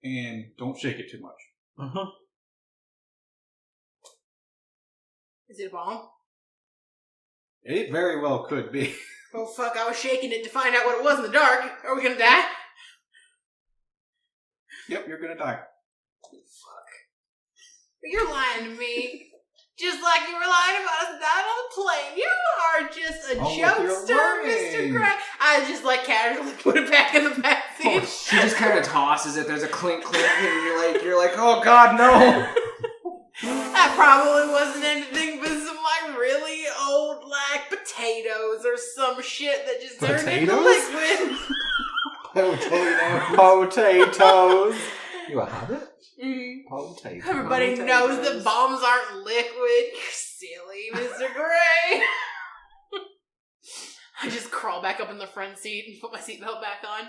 Speaker 5: and don't shake it too much.
Speaker 2: Uh-huh.
Speaker 3: Is it a bomb?
Speaker 5: It very well could be.
Speaker 3: Oh fuck, I was shaking it to find out what it was in the dark. Are we gonna die?
Speaker 5: Yep, you're gonna die.
Speaker 3: You're lying to me. Just like you were lying about us dying on the plane. You are just a jokester, Mr. Gray. I just like casually put it back in the backseat.
Speaker 2: She just kind of tosses it. There's a clink, and you're like, oh god, no.
Speaker 3: That probably wasn't anything but some like really old like potatoes or some shit that just turned into liquid.
Speaker 4: Potatoes. You a hobbit? Potatoes.
Speaker 3: Everybody knows that bombs aren't liquid. You're silly, Mr. Gray. I just crawl back up in the front seat and put my seatbelt back on.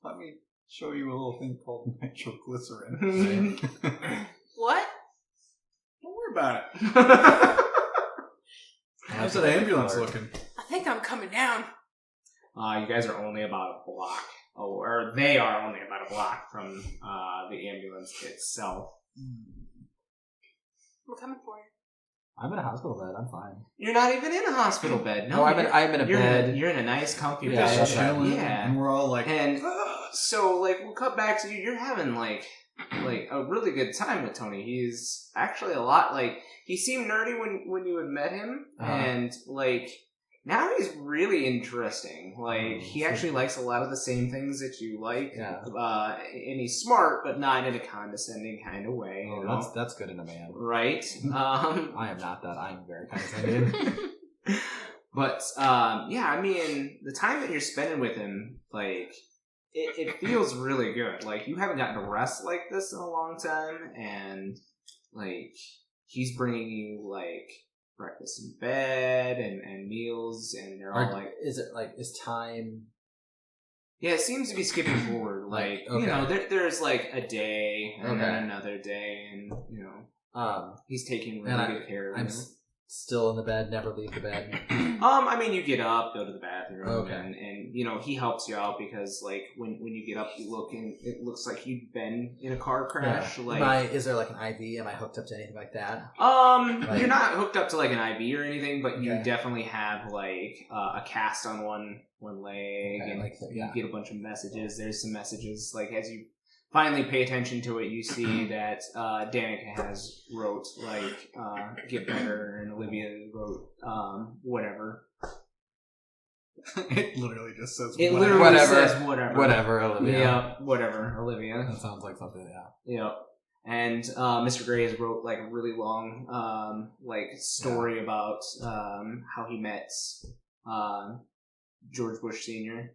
Speaker 5: Let me show you a little thing called nitroglycerin.
Speaker 3: What?
Speaker 5: Don't worry about it. How's that ambulance looking?
Speaker 3: I think I'm coming down.
Speaker 2: You guys are only about a block. Or they are only about a block from the ambulance itself.
Speaker 3: We're coming for you.
Speaker 4: I'm in a hospital bed. I'm fine.
Speaker 2: You're not even in a hospital bed. No,
Speaker 4: I'm in a bed.
Speaker 2: You're in a nice, comfy
Speaker 4: Yeah,
Speaker 2: bed.
Speaker 4: that's right.
Speaker 5: Chilling,
Speaker 2: Yeah.
Speaker 5: and we're all like,
Speaker 2: And so, like, we'll cut back to you. You're having, like a really good time with Tony. He's actually a lot, like, he seemed nerdy when you had met him. And, like, now he's really interesting. Like, he actually likes a lot of the same things that you like.
Speaker 4: Yeah.
Speaker 2: And he's smart, but not in a condescending kind of way.
Speaker 4: Oh,
Speaker 2: you know?
Speaker 4: that's good in a man.
Speaker 2: Right?
Speaker 4: I am not that. I am very condescending.
Speaker 2: But, yeah, I mean, the time that you're spending with him, like, it feels really good. Like, you haven't gotten to rest like this in a long time, and, like, he's bringing you, like, breakfast in bed and meals, and they're all like...
Speaker 4: is time...
Speaker 2: Yeah, it seems to be skipping forward. Like,
Speaker 4: okay.
Speaker 2: You know, there's, like, a day, and
Speaker 4: Okay.
Speaker 2: then another day, and, you know, he's taking really good care of you.
Speaker 4: Still in the bed, never leave the bed.
Speaker 2: I mean, you get up, go to the bathroom,
Speaker 4: Okay.
Speaker 2: and you know, he helps you out because, like, when you get up, you look and it looks like you've been in a car crash.
Speaker 4: Yeah.
Speaker 2: Like,
Speaker 4: Is there like an IV? Am I hooked up to anything like that?
Speaker 2: You're not hooked up to like an IV or anything, but you
Speaker 4: Okay.
Speaker 2: definitely have like a cast on one leg,
Speaker 4: Okay,
Speaker 2: and
Speaker 4: yeah.
Speaker 2: you get a bunch of messages. There's some messages like as you finally pay attention to it, you see that Danica has wrote like get better, and Olivia wrote whatever.
Speaker 5: it literally just says
Speaker 2: It
Speaker 5: whatever.
Speaker 2: literally says whatever.
Speaker 4: Whatever, Olivia.
Speaker 2: Yeah, whatever, Olivia.
Speaker 4: That sounds like something, yeah.
Speaker 2: Yeah. And Mr. Gray has wrote like a really long like story about how he met George Bush Sr.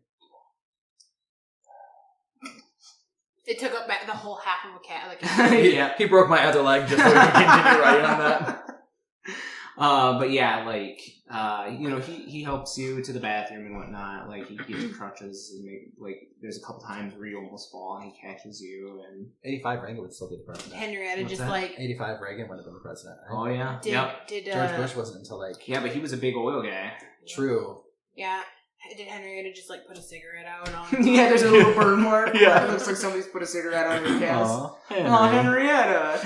Speaker 3: It took up back the whole half of a cat.
Speaker 2: Yeah.
Speaker 4: He broke my other leg just so we could continue writing on that.
Speaker 2: But yeah, like, you know, he helps you to the bathroom and whatnot. Like, he gives you crutches, and like, there's a couple times where you almost fall, and he catches you. And
Speaker 4: 85 Reagan would still be the president.
Speaker 3: Henrietta
Speaker 2: What's
Speaker 3: just
Speaker 2: that?
Speaker 3: like
Speaker 4: 85 Reagan would have been the president. Right?
Speaker 2: oh yeah,
Speaker 3: did
Speaker 4: George Bush wasn't until like...
Speaker 2: yeah, but he was a big oil guy.
Speaker 4: True.
Speaker 3: yeah. Did Henrietta just like put a cigarette out on?
Speaker 2: Yeah, there's a little burn mark.
Speaker 4: Yeah.
Speaker 2: It looks like somebody's put a cigarette on your cast.
Speaker 4: Aw,
Speaker 2: Oh, Henrietta.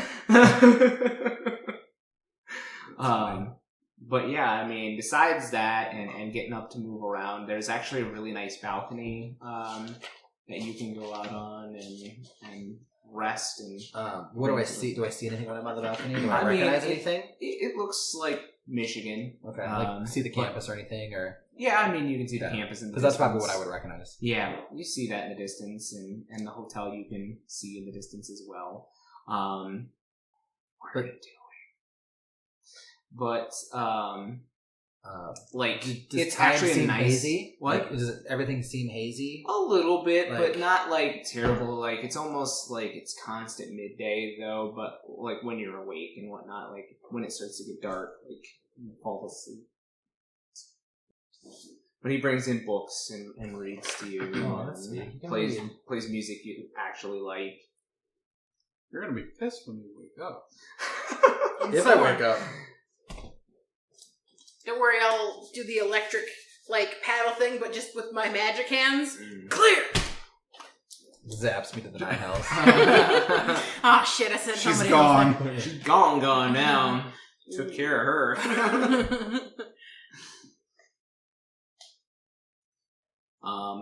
Speaker 2: But yeah, I mean, besides that and getting up to move around, there's actually a really nice balcony that you can go out on and rest. And
Speaker 4: what do I see? Do I see anything when I'm on the balcony? Do I,
Speaker 2: I mean,
Speaker 4: recognize anything?
Speaker 2: It looks like Michigan.
Speaker 4: Okay, like see the campus or anything, or
Speaker 2: Yeah, I mean, you can see the
Speaker 4: Okay.
Speaker 2: campus in the
Speaker 4: because that's probably
Speaker 2: distance.
Speaker 4: what I would recognize.
Speaker 2: Yeah, you see that in the distance, and the hotel you can see in the distance as well. What are you doing? But like
Speaker 4: Does
Speaker 2: it's
Speaker 4: time
Speaker 2: actually
Speaker 4: seem
Speaker 2: a nice.
Speaker 4: hazy?
Speaker 2: What?
Speaker 4: Like, does everything seem hazy?
Speaker 2: A little bit,
Speaker 4: Like-
Speaker 2: but not like terrible. Like it's almost like it's constant midday though. But like when you're awake and whatnot, like when it starts to get dark, like you fall asleep. But he brings in books and reads to you.
Speaker 4: Oh,
Speaker 2: and
Speaker 4: that's sweet. He can
Speaker 2: plays
Speaker 4: read.
Speaker 2: plays music you actually like.
Speaker 5: You're gonna be pissed when you wake up.
Speaker 4: If I wake up.
Speaker 3: Don't worry, I'll do the electric like paddle thing, but just with my magic hands.
Speaker 2: Mm.
Speaker 3: Clear.
Speaker 4: Zaps me to the night house.
Speaker 3: Oh shit! I said
Speaker 5: She's
Speaker 3: somebody
Speaker 5: gone.
Speaker 3: else.
Speaker 2: She's gone now. Took care of her.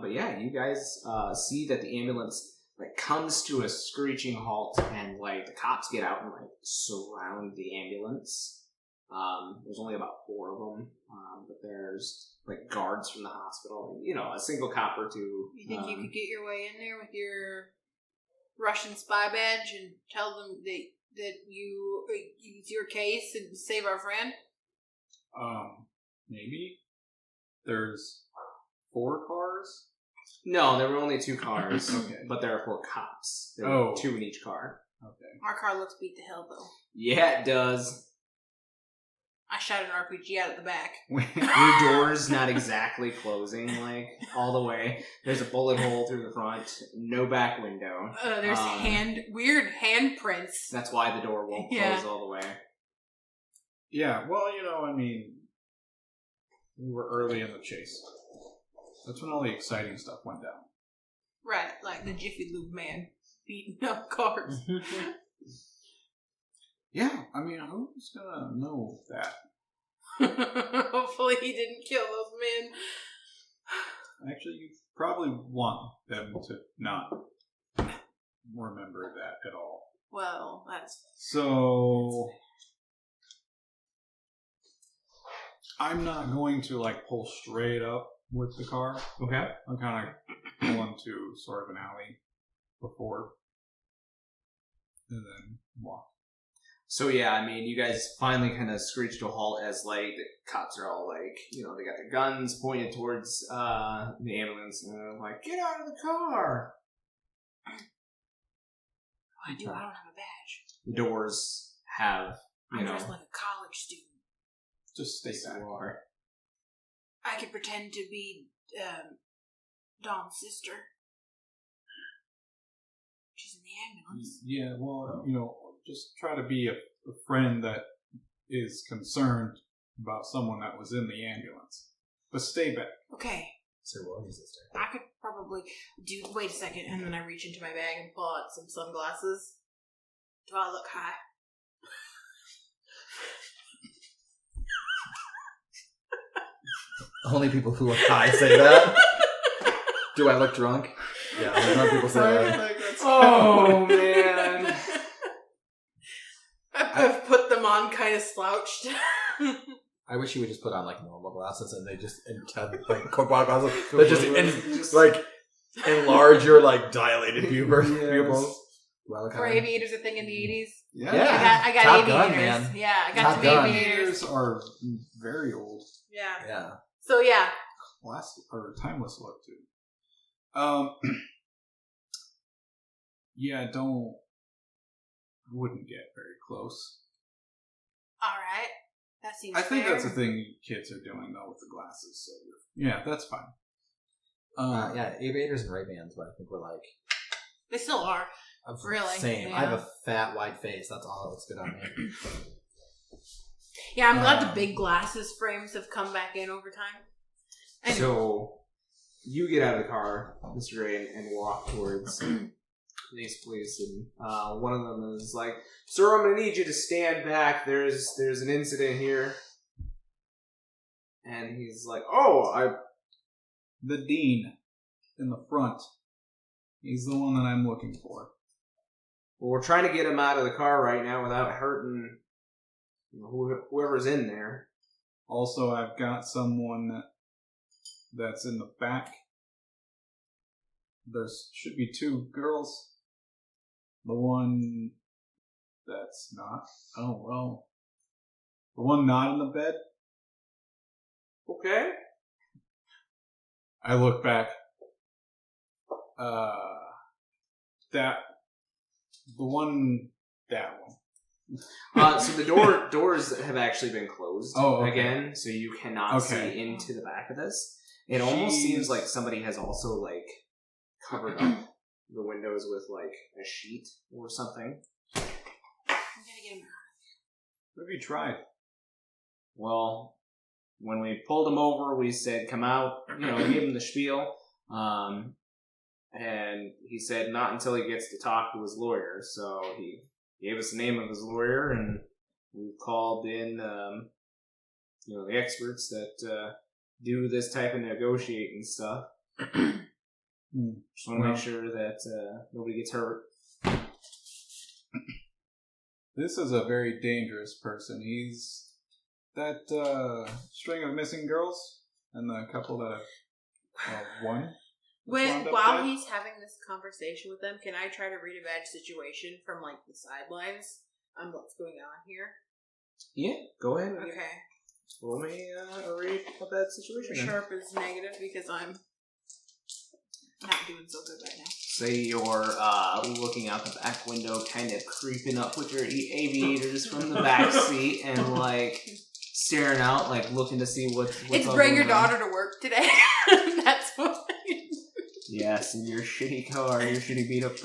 Speaker 2: But yeah, you guys see that the ambulance like comes to a screeching halt, and like the cops get out and like surround the ambulance. There's only about 4 of them, but there's like guards from the hospital. You know, a single cop or two.
Speaker 3: You think you could get your way in there with your Russian spy badge and tell them that you use your case and save our friend?
Speaker 5: Maybe. There's 4 cars?
Speaker 2: No, there were only 2 cars.
Speaker 5: Okay.
Speaker 2: But there are 4 cops. There were 2 in each car.
Speaker 5: Okay.
Speaker 3: Our car looks beat to hell, though.
Speaker 2: Yeah, it does.
Speaker 3: I shot an RPG out of the back.
Speaker 2: Your door's not exactly closing, like, all the way. There's a bullet hole through the front. No back window.
Speaker 3: There's weird handprints.
Speaker 2: That's why the door won't close all the way.
Speaker 5: Yeah, well, you know, I mean, we were early in the chase. That's when all the exciting stuff went down.
Speaker 3: Right, like the Jiffy Lube man beating up cars.
Speaker 5: Yeah, I mean, who's gonna know that?
Speaker 3: Hopefully he didn't kill those men.
Speaker 5: Actually, you probably want them to not remember that at all.
Speaker 3: Well, that's...
Speaker 5: So, I'm not going to, like, pull straight up with the car.
Speaker 2: Okay.
Speaker 5: I'm kind of going to sort of an alley before, and then walk.
Speaker 2: So yeah, I mean, you guys finally kind of screech to a halt as like the cops are all like, you know, they got their guns pointed towards the ambulance, and they're like, "Get out of the car!"
Speaker 3: I don't have a badge.
Speaker 2: The doors have,
Speaker 3: I'm dressed like a college student.
Speaker 5: Just stay back.
Speaker 3: I could pretend to be Dawn's sister. She's in the ambulance.
Speaker 5: Yeah, well, you know, just try to be a friend that is concerned about someone that was in the ambulance. But stay back.
Speaker 3: Okay.
Speaker 4: Sir William's sister.
Speaker 3: I could probably do... Wait a second. And then I reach into my bag and pull out some sunglasses. Do I look high?
Speaker 4: Only people who are high say that. Do I look drunk? Yeah, only drunk people say that.
Speaker 2: Oh man.
Speaker 3: I've put them on kind of slouched.
Speaker 4: I wish you would just put on like normal glasses and they just like Coke glasses that just like enlarge your like dilated pupils.
Speaker 3: Well, were aviators a thing in the 80s?
Speaker 5: Yeah.
Speaker 3: I got
Speaker 4: Top
Speaker 3: aviators.
Speaker 4: Gun, man.
Speaker 3: Yeah, I got
Speaker 4: Top
Speaker 3: some
Speaker 4: Gun.
Speaker 3: aviators.
Speaker 5: Are very old.
Speaker 3: Yeah.
Speaker 4: Yeah.
Speaker 3: So yeah.
Speaker 5: Timeless look too. Yeah, wouldn't get very close.
Speaker 3: Alright. That seems
Speaker 5: I think
Speaker 3: fair.
Speaker 5: that's a thing kids are doing though with the glasses. So yeah, that's fine.
Speaker 4: Yeah, aviators and Ray-Bans, but I think we're like...
Speaker 3: They still are. Really?
Speaker 4: Same.
Speaker 3: Yeah.
Speaker 4: I have a fat, wide face. That's all that's good on me.
Speaker 3: Yeah, I'm glad the big glasses frames have come back in over time. Anyway.
Speaker 2: So you get out of the car, Mr. Ray, and walk towards these police, and one of them is like, "Sir, I'm going to need you to stand back. There's an incident here." And he's like,
Speaker 5: The dean in the front. He's the one that I'm looking for.
Speaker 2: "Well, we're trying to get him out of the car right now without hurting whoever's in there."
Speaker 5: Also, I've got someone that's in the back. There should be 2 girls. The one that's not. Oh, well. The one not in the bed.
Speaker 2: Okay.
Speaker 5: I look back. That one.
Speaker 2: So the doors have actually been closed again, so you cannot see
Speaker 5: Okay.
Speaker 2: into the back of this. It almost seems like somebody has also like covered up the windows with like a sheet or something.
Speaker 3: I'm gonna get him out.
Speaker 5: What have you tried?
Speaker 2: Well, when we pulled him over, we said, "Come out." You know, we gave him the spiel, and he said not until he gets to talk to his lawyer. So he gave us the name of his lawyer, and we called in, the experts that do this type of negotiating stuff. Just want to make sure that nobody gets hurt.
Speaker 5: This is a very dangerous person. He's that string of missing girls and the couple that have one.
Speaker 3: While he's having this conversation with them, can I try to read a bad situation from like the sidelines on what's going on here?
Speaker 2: Yeah, go ahead.
Speaker 3: Okay.
Speaker 2: Roll me read a bad situation.
Speaker 3: Sharp is negative because I'm not doing so good right now.
Speaker 2: Say you're looking out the back window, kind of creeping up with your aviators from the back seat, and like staring out, like looking to see what's
Speaker 3: it's
Speaker 2: all
Speaker 3: bring your
Speaker 2: going on.
Speaker 3: daughter to work today. That's what.
Speaker 2: Yes, in your shitty car, your shitty beat up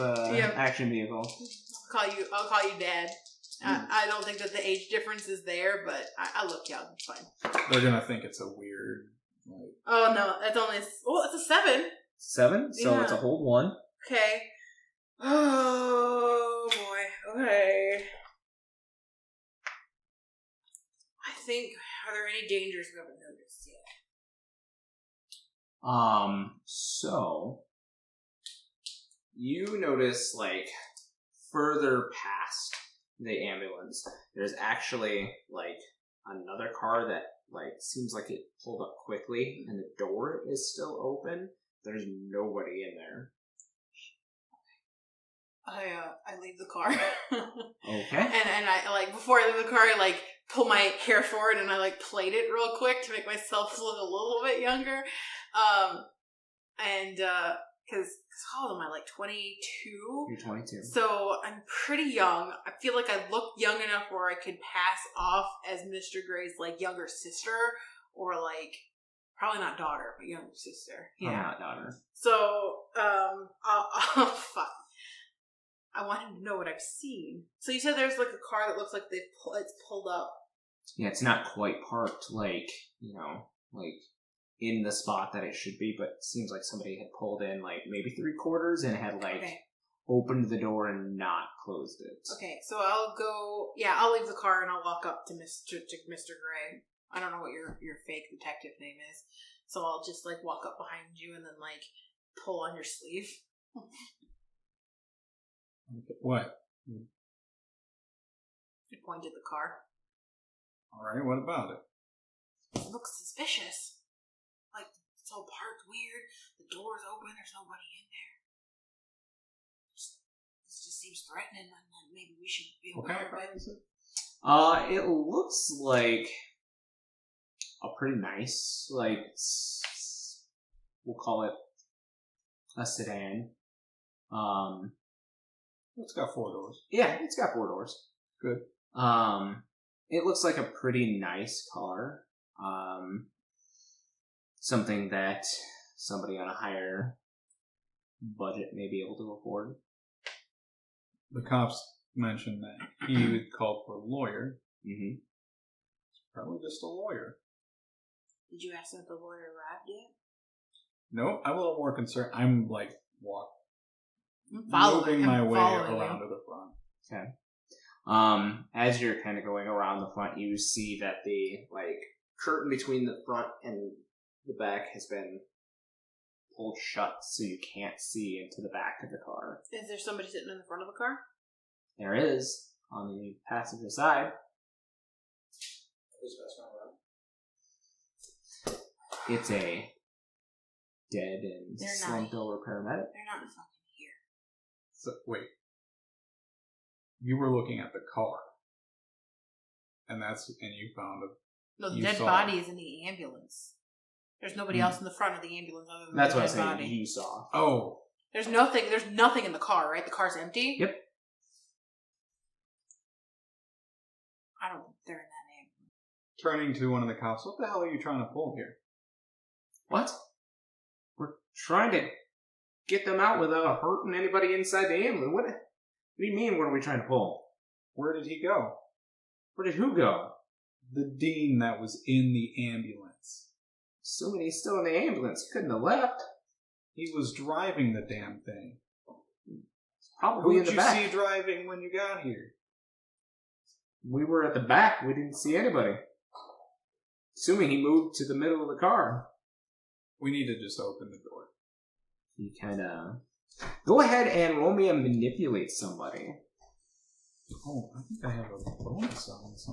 Speaker 2: action vehicle.
Speaker 3: I'll call you Dad. I don't think that the age difference is there, but I look young. It's fine.
Speaker 5: They're gonna think it's a weird. Like,
Speaker 3: oh no, that's only. It's a 7.
Speaker 2: 7, so
Speaker 3: Yeah.
Speaker 2: it's a hold 1.
Speaker 3: Okay. Oh boy. Okay. I think. Are there any dangers we haven't noticed yet?
Speaker 2: So you notice like further past the ambulance, there's actually like another car that like seems like it pulled up quickly, and the door is still open. There's nobody in there.
Speaker 3: I leave the car.
Speaker 2: Okay.
Speaker 3: And I like before I leave the car, I like pull my hair forward and I like plait it real quick to make myself look a little bit younger. Because how old am I? Like 22.
Speaker 2: You're 22.
Speaker 3: So I'm pretty young. I feel like I look young enough where I could pass off as Mr. Gray's like younger sister, or like probably not daughter, but younger sister.
Speaker 2: Yeah, not daughter.
Speaker 3: So I'll fuck. I want him to know what I've seen. So you said there's like a car that looks like it's pulled up.
Speaker 2: Yeah, it's not quite parked like, like in the spot that it should be, but it seems like somebody had pulled in like maybe 3/4 and had like opened the door and not closed it.
Speaker 3: Okay, so I'll leave the car and I'll walk up to Mr. Gray. I don't know what your fake detective name is. So I'll just like walk up behind you and then like pull on your sleeve.
Speaker 5: what?
Speaker 3: I point at the car.
Speaker 5: All right. What about it?
Speaker 3: It looks suspicious. Like, it's all parked weird. The door's open. There's nobody in there. This just seems threatening. And maybe we should be
Speaker 5: What kind
Speaker 3: aware
Speaker 5: of
Speaker 3: of
Speaker 5: car
Speaker 3: it.
Speaker 5: is it?
Speaker 2: It looks like a pretty nice, like, we'll call it a sedan.
Speaker 5: It's got 4 doors.
Speaker 2: Yeah, it's got 4 doors.
Speaker 5: Good.
Speaker 2: It looks like a pretty nice car. Something that somebody on a higher budget may be able to afford.
Speaker 5: The cops mentioned that he had called for a lawyer.
Speaker 2: Mm-hmm.
Speaker 5: It's probably just a lawyer.
Speaker 3: Did you ask if the lawyer arrived yet?
Speaker 5: No, I'm a little more concerned. I'm like
Speaker 3: Following
Speaker 5: moving my way
Speaker 3: following
Speaker 5: around
Speaker 3: you.
Speaker 5: to the front.
Speaker 2: Okay. As you're kind of going around the front, you see that the like curtain between the front and the back has been pulled shut, so you can't see into the back of the car.
Speaker 3: Is there somebody sitting in the front of the car?
Speaker 2: There is on the passenger side.
Speaker 4: Who's best friend?
Speaker 2: It's a dead and
Speaker 3: They're not.
Speaker 2: slumped over paramedic.
Speaker 3: They're not fucking here.
Speaker 5: So wait, you were looking at the car, and you found a.
Speaker 3: No, the
Speaker 5: You
Speaker 3: dead
Speaker 5: saw
Speaker 3: body
Speaker 5: it.
Speaker 3: is in the ambulance. There's nobody else in the front of the ambulance other than
Speaker 2: That's
Speaker 3: the
Speaker 2: what I
Speaker 3: dead
Speaker 2: said.
Speaker 3: body.
Speaker 2: You saw.
Speaker 5: Oh,
Speaker 3: There's nothing in the car, right? The car's empty?
Speaker 2: Yep.
Speaker 3: I don't think they're in that ambulance.
Speaker 5: turning to one of the cops. What the hell are you trying to pull here?
Speaker 2: What? We're trying to get them out without hurting anybody inside the ambulance. What do you mean, what are we trying to pull?
Speaker 5: Where did he go?
Speaker 2: Where did who go?
Speaker 5: The dean that was in the ambulance.
Speaker 2: Assuming he's still in the ambulance. He couldn't have left.
Speaker 5: He was driving the damn thing.
Speaker 2: Probably
Speaker 5: Who
Speaker 2: in
Speaker 5: did
Speaker 2: the
Speaker 5: you
Speaker 2: back.
Speaker 5: see driving when you got here?
Speaker 2: We were at the back. We didn't see anybody. Assuming he moved to the middle of the car.
Speaker 5: We need to just open the door.
Speaker 2: You kind of go ahead and roll me a manipulate somebody.
Speaker 5: Oh, I think I have a bonus on this.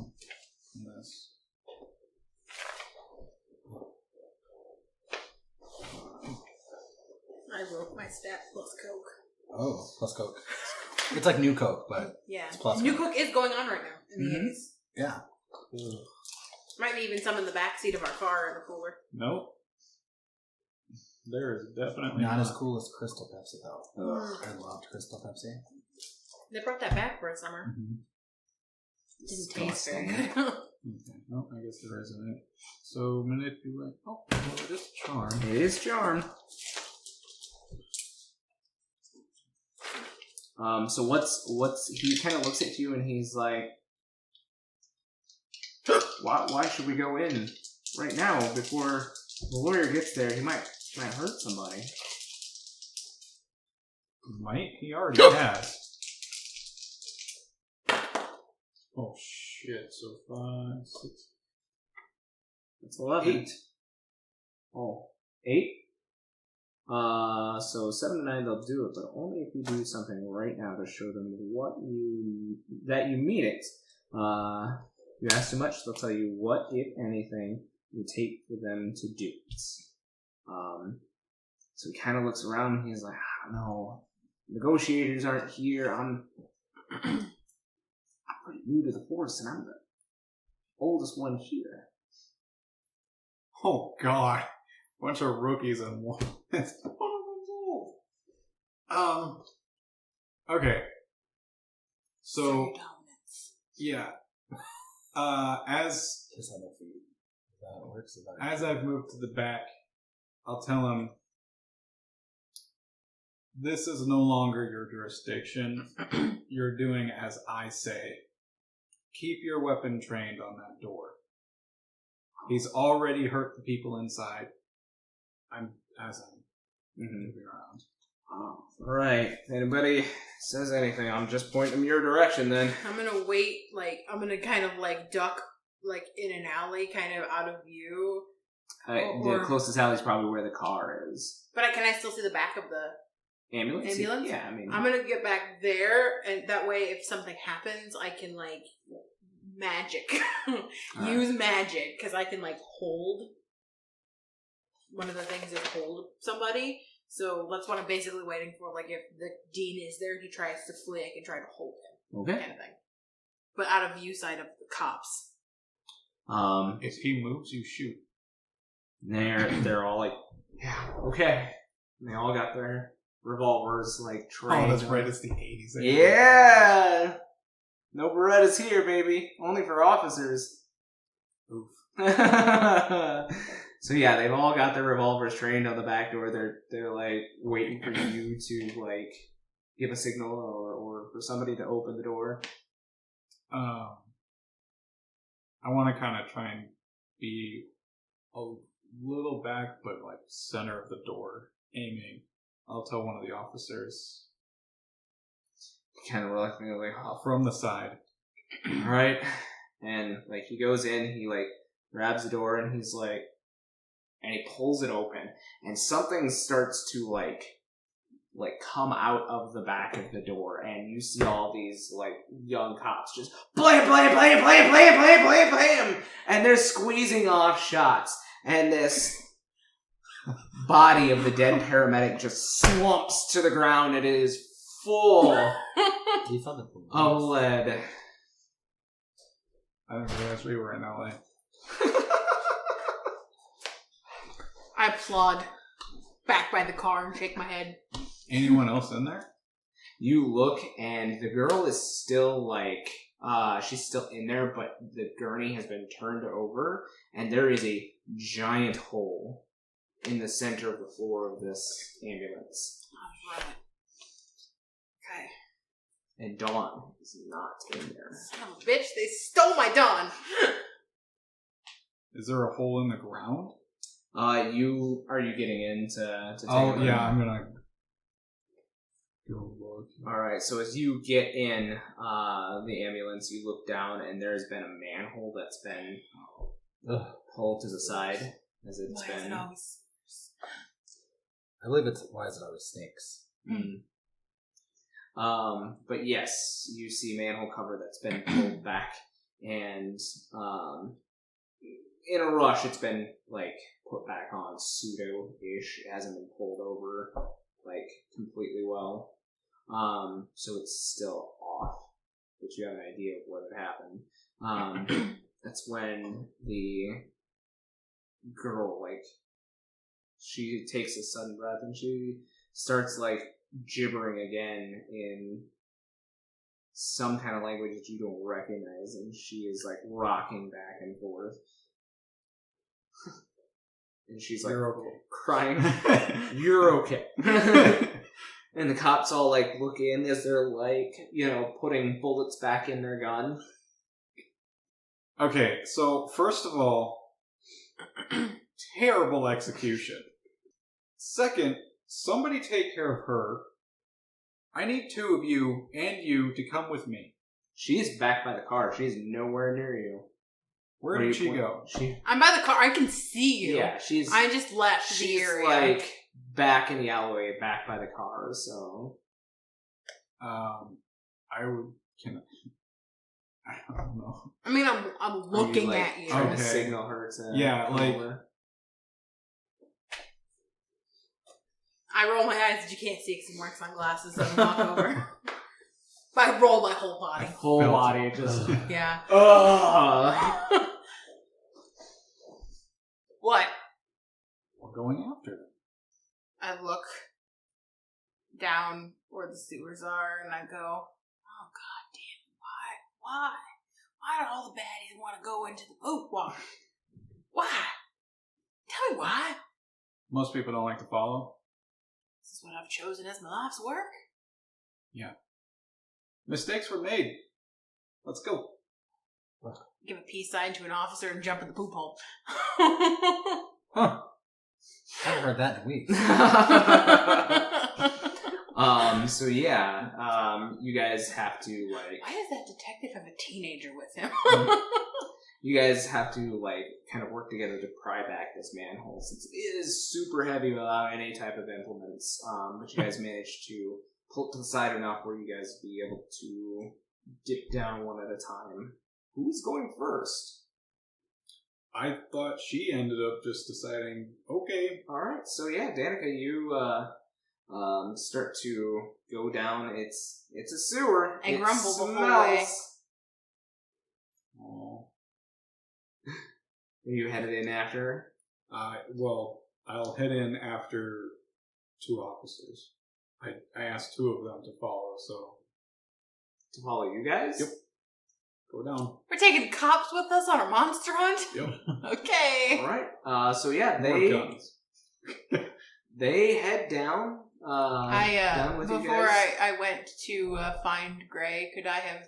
Speaker 3: I wrote my stat plus Coke.
Speaker 4: Oh, plus Coke. It's like New Coke, but
Speaker 3: Yeah.
Speaker 4: it's plus
Speaker 3: New
Speaker 4: Coke.
Speaker 3: Coke is going on right now in the 80s.
Speaker 4: Yeah.
Speaker 3: Might be even some in the back seat of our car in the cooler.
Speaker 5: Nope. There is definitely
Speaker 4: Not as cool as Crystal Pepsi, though.
Speaker 3: Ugh.
Speaker 4: I loved Crystal Pepsi.
Speaker 3: They brought that back for a summer.
Speaker 4: Mm-hmm.
Speaker 3: Didn't taste very
Speaker 2: Disgusting.
Speaker 3: good.
Speaker 5: Okay. No, I guess there isn't it. So manipulate. Oh, well, it is charm.
Speaker 2: It is charm. So what's he kind of looks at you and he's like, why should we go in right now before the lawyer gets there? He might hurt somebody.
Speaker 5: Might? He already has. Oh shit! So 5, 6.
Speaker 2: That's 11.
Speaker 5: 8.
Speaker 2: Oh, 8? So 7 to 9 they'll do it, but only if you do something right now to show them that you mean it. You ask too much, they'll tell you what, if anything, you take for them to do it. So he kind of looks around and he's like, I don't know, negotiators aren't here, I'm pretty new to the force and I'm the oldest one here.
Speaker 5: Oh god! Bunch of rookies and one. Okay. So yeah. As
Speaker 4: Kiss on their feet. Is that how it works?
Speaker 5: as I've moved to the back, I'll tell him this is no longer your jurisdiction. You're doing as I say. Keep your weapon trained on that door. He's already hurt the people inside. I'm moving around.
Speaker 2: Oh, right. Anybody says anything, I'm just pointing them your direction then.
Speaker 3: I'm gonna wait, I'm gonna kind of duck, in an alley, kind of out of view.
Speaker 2: The closest alley is probably where the car is.
Speaker 3: But can I still see the back of the
Speaker 2: Ambulance?
Speaker 3: ambulance?
Speaker 2: Yeah, I mean...
Speaker 3: I'm gonna get back there, and that way, if something happens, I can, magic. Use magic, because I can, hold. One of the things is hold somebody. So that's what I'm basically waiting for. If the dean is there, he tries to flee, I can try to hold him.
Speaker 2: Okay.
Speaker 3: Kind of thing. But out of view sight of the cops.
Speaker 5: If he moves, you shoot.
Speaker 2: They're all like, yeah, okay. And they all got their revolvers, trained.
Speaker 5: Oh, that's right. It's the 80s.
Speaker 2: Yeah! No Berettas here, baby. Only for officers.
Speaker 5: Oof.
Speaker 2: So yeah, they've all got their revolvers trained on the back door. They're waiting for you to give a signal or for somebody to open the door.
Speaker 5: I want to kind of try and be a little back, but center of the door, aiming. I'll tell one of the officers
Speaker 2: Kind of reluctantly,
Speaker 5: from the side.
Speaker 2: right? And he goes in, he grabs the door, and he's and he pulls it open, and something starts to come out of the back of the door, and you see all these young cops just blam, blam, blam, blam, blam, blam, blam, blam, and they're squeezing off shots, and this body of the dead paramedic just slumps to the ground. It is full of lead.
Speaker 5: I didn't realize we were in LA.
Speaker 3: I applaud back by the car and shake my head.
Speaker 5: Anyone else in there?
Speaker 2: You look, and the girl is still she's still in there, but the gurney has been turned over, and there is a giant hole in the center of the floor of this ambulance.
Speaker 3: Right. Okay.
Speaker 2: And Dawn is not in there.
Speaker 3: Son of a bitch, they stole my Dawn!
Speaker 5: Is there a hole in the ground?
Speaker 2: Are you getting in to take a look?
Speaker 5: Yeah, I'm gonna go look.
Speaker 2: Alright, so as you get in the ambulance, you look down, and there's been a manhole that's been pulled to the side as it's
Speaker 3: Why is
Speaker 2: been
Speaker 3: it always...
Speaker 4: I believe it's why is it always snakes?
Speaker 2: But yes, you see manhole cover that's been pulled back, and in a rush, it's been like put back on pseudo-ish. It hasn't been pulled over like completely well, so it's still off. But you have an idea of what had happened. That's when the girl, like, she takes a sudden breath and she starts like gibbering again in some kind of language that you don't recognize, and she is like rocking back and forth. And she's like,
Speaker 4: You're okay.
Speaker 2: crying, "You're okay." And the cops all like look in as they're like, putting bullets back in their gun.
Speaker 5: Okay, so first of all, terrible execution. Second, somebody take care of her. I need 2 of you and you to come with me.
Speaker 2: She's back by the car. She's nowhere near you.
Speaker 5: Where did she go?
Speaker 3: I'm by the car. I can see you.
Speaker 2: Yeah,
Speaker 3: I just left the
Speaker 2: she's
Speaker 3: area.
Speaker 2: like back in the alleyway, back by the car. So,
Speaker 5: I don't know.
Speaker 3: I mean, I'm looking at you.
Speaker 2: Trying to
Speaker 5: Okay.
Speaker 2: signal her to
Speaker 5: Yeah,
Speaker 2: come
Speaker 5: like-
Speaker 2: over.
Speaker 3: I roll my eyes that you can't see because I'm wearing sunglasses, so I walk over. But I roll my whole body.
Speaker 2: Whole
Speaker 5: Felt-
Speaker 2: body just.
Speaker 3: Yeah.
Speaker 2: Ugh.
Speaker 3: What?
Speaker 5: We're going after them.
Speaker 3: I look down where the sewers are and I go, "Oh god damn, why? Why do all the baddies want to go into the poop water? Why? Tell me why.
Speaker 5: Most people don't like to follow.
Speaker 3: This is what I've chosen as my life's work."
Speaker 5: Mistakes were made. Let's go.
Speaker 3: Give a peace sign to an officer and jump in the poop hole.
Speaker 4: Huh. I haven't heard that in weeks.
Speaker 2: So yeah, you guys have to like.
Speaker 3: Why does that detective have a teenager with him?
Speaker 2: You guys have to like kind of work together to pry back this manhole since it is super heavy without any type of implements. But you guys managed to pull it to the side enough where you guys be able to dip down one at a time. Who's going first?
Speaker 5: I thought she ended up just deciding, okay.
Speaker 2: All right, so yeah, Danica, you start to go down. It's a sewer.
Speaker 3: I
Speaker 2: It
Speaker 3: grumble the whole
Speaker 2: smells.
Speaker 3: way.
Speaker 5: Oh.
Speaker 2: Are you headed in after?
Speaker 5: Well, I'll head in after 2 officers. I asked 2 of them to follow, so
Speaker 2: To follow you guys?
Speaker 5: Yep. Go down.
Speaker 3: We're taking cops with us on a monster hunt?
Speaker 5: Yep.
Speaker 3: Okay.
Speaker 2: All right. So yeah,
Speaker 5: More guns.
Speaker 2: they head down. Down with you
Speaker 3: before
Speaker 2: guys.
Speaker 3: I went to find Gray, could I have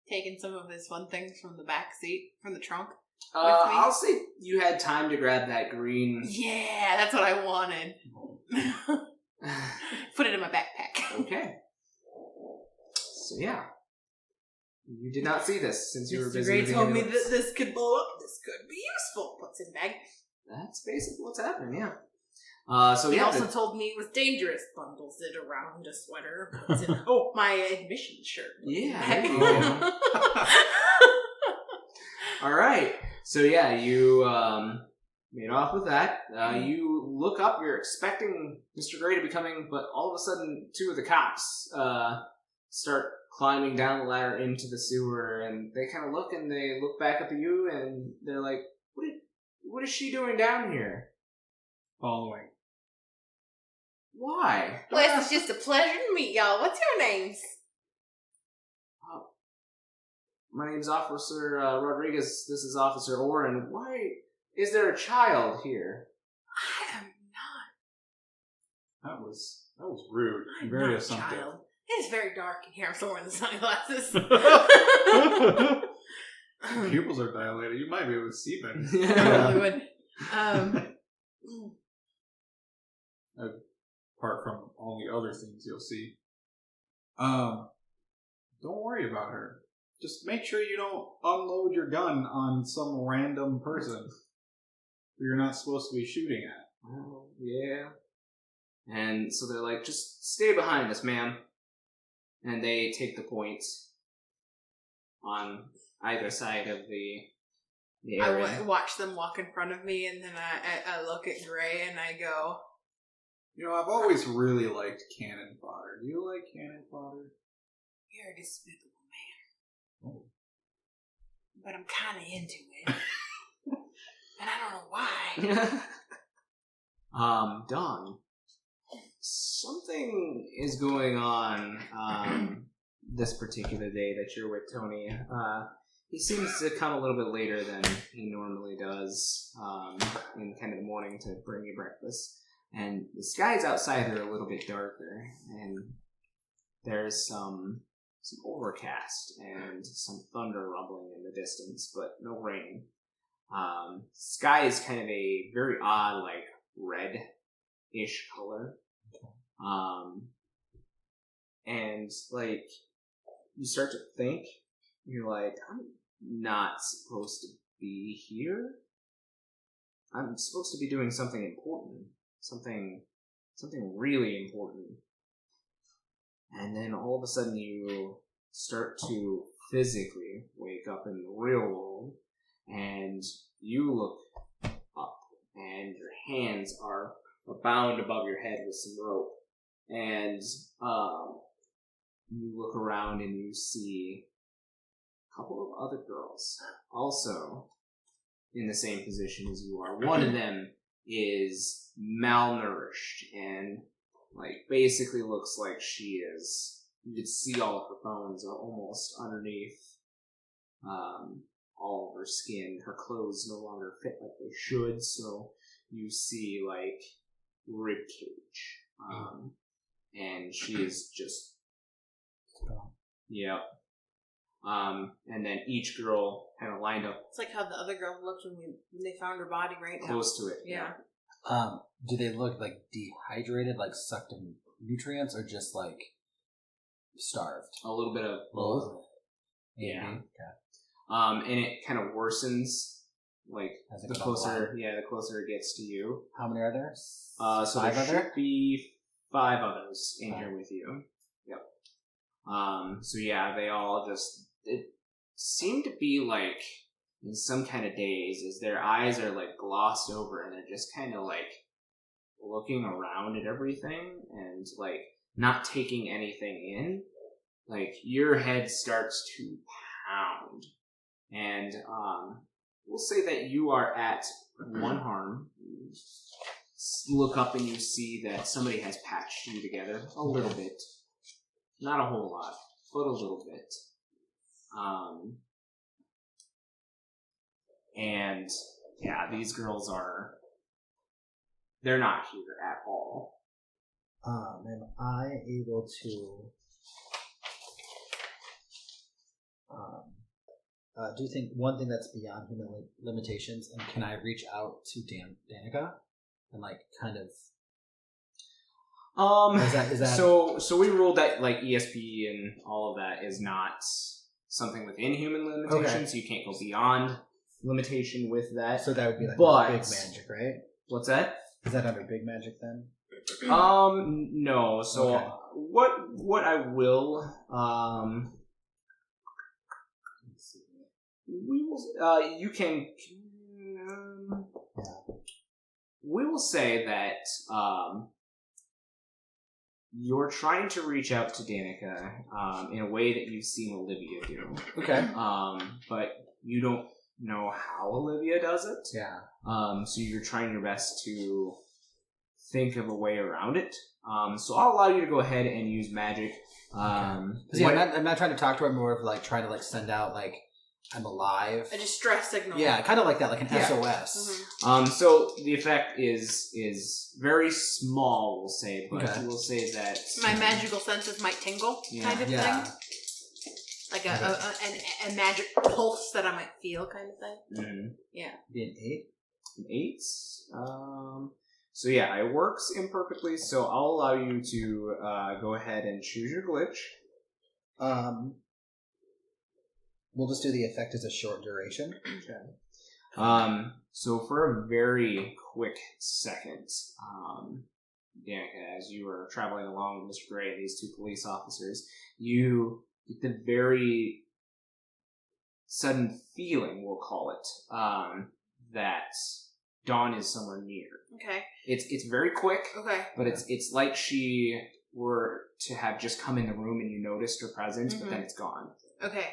Speaker 3: taken some of his fun things from the back seat, from the trunk? with me?
Speaker 2: I'll say you had time to grab that green.
Speaker 3: Yeah, that's what I wanted. Put it in my backpack.
Speaker 2: Okay. So yeah, you did not see this since you were
Speaker 3: Mr.
Speaker 2: busy.
Speaker 3: Gray
Speaker 2: with the
Speaker 3: told me
Speaker 2: ambulance.
Speaker 3: that this could blow up. This could be useful. Puts it in the bag.
Speaker 2: That's basically what's happening. Yeah. So
Speaker 3: He
Speaker 2: yeah,
Speaker 3: also told me it was dangerous. Bundles it around a sweater. Puts it in my admission shirt.
Speaker 2: Yeah,
Speaker 3: Bag.
Speaker 2: there you go. All right. So yeah, you made off with that. You look up. You're expecting Mr. Gray to be coming, but all of a sudden, 2 of the cops start climbing down the ladder into the sewer, and they kind of look and they look back up at you, and they're like, "What is she doing down here?
Speaker 5: Following.
Speaker 2: Why?"
Speaker 3: Well, it's just a pleasure to meet y'all. What's your names?
Speaker 2: My name's Officer Rodriguez. This is Officer Oren. Why is there a child here?
Speaker 3: I am not.
Speaker 5: That was rude.
Speaker 3: I'm
Speaker 5: Very
Speaker 3: not a
Speaker 5: assumptive.
Speaker 3: child. It is very dark in here. I'm still wearing the sunglasses.
Speaker 5: Pupils are dilated. You might be able to see better.
Speaker 3: Probably would.
Speaker 5: Apart from all the other things you'll see. Don't worry about her. Just make sure you don't unload your gun on some random person who you're not supposed to be shooting at.
Speaker 2: Oh, yeah. And so they're like, just stay behind us, ma'am. And they take the point on either side of the area.
Speaker 3: I watch them walk in front of me, and then I look at Gray and I go,
Speaker 5: I've always really liked cannon fodder. Do you like cannon fodder?
Speaker 3: "You're a despicable man." Oh. But I'm kind of into it. And I don't know why.
Speaker 2: Dawn, something is going on this particular day that you're with Tony. He seems to come a little bit later than he normally does in kind of the morning to bring you breakfast. And the skies outside are a little bit darker, and there's some overcast and some thunder rumbling in the distance, but no rain. Sky is kind of a very odd, like, red-ish color. And, like, you start to think, you're like, I'm not supposed to be here. I'm supposed to be doing something important. Something really important. And then all of a sudden you start to physically wake up in the real world, and you look up, and your hands are bound above your head with some rope. And you look around and you see a couple of other girls also in the same position as you are. One of them is malnourished and, like, basically looks like she is. You could see all of her bones are almost underneath all of her skin. Her clothes no longer fit like they should, so you see, like, rib cage. And she is just... Yep. And then each girl kind of lined up.
Speaker 3: It's like how the other girl looked when they found her body, right?
Speaker 2: Close to it.
Speaker 3: Yeah.
Speaker 4: Do they look like dehydrated, like sucked in nutrients, or just like starved?
Speaker 2: A little bit of both. Yeah. Okay. And it kind of worsens, like, the closer it gets to you.
Speaker 4: How many are there?
Speaker 2: So there should be 5 others in here with you. Yep. So yeah, they all just, it seemed to be like in some kind of daze, as their eyes are like glossed over and they're just kind of like looking around at everything and like not taking anything in. Like, your head starts to pound, and we'll say that you are at 1 harm. You look up and you see that somebody has patched you together a little bit. Not a whole lot, but a little bit. And yeah, these girls they're not here at all.
Speaker 4: Am I able to do you think one thing that's beyond human limitations, and can I reach out to Danica and like kind of is that
Speaker 2: so we ruled that like ESP and all of that is not something within human limitations. Okay. You can't go beyond limitation with that.
Speaker 4: So that would be like big magic, right?
Speaker 2: What's that?
Speaker 4: Is that under big magic then?
Speaker 2: No. So okay. What I will we will you can we will say that you're trying to reach out to Danica in a way that you've seen Olivia do.
Speaker 4: Okay.
Speaker 2: But you don't know how Olivia does it.
Speaker 4: Yeah.
Speaker 2: So you're trying your best to think of a way around it. So I'll allow you to go ahead and use magic.
Speaker 4: Okay. I'm not trying to talk to her. I'm more of like trying to like send out like I'm alive.
Speaker 3: A distress signal.
Speaker 4: Yeah, kind of like that, like an SOS.
Speaker 3: Mm-hmm.
Speaker 2: So the effect is very small, we'll say, but we'll say that
Speaker 3: my magical senses might tingle, kind of thing. Like a magic pulse that I might feel, kind of thing.
Speaker 2: Mm-hmm.
Speaker 3: Yeah.
Speaker 4: Be an 8.
Speaker 2: An 8. So yeah, it works imperfectly. So I'll allow you to go ahead and choose your glitch.
Speaker 4: We'll just do the effect as a short duration.
Speaker 2: Okay. So for a very quick second, Danica, as you were traveling along with Mr. Gray and these two police officers, you get the very sudden feeling, we'll call it, that Dawn is somewhere near.
Speaker 3: Okay.
Speaker 2: It's very quick.
Speaker 3: Okay.
Speaker 2: But it's like she were to have just come in the room and you noticed her presence, but then it's gone.
Speaker 3: Okay.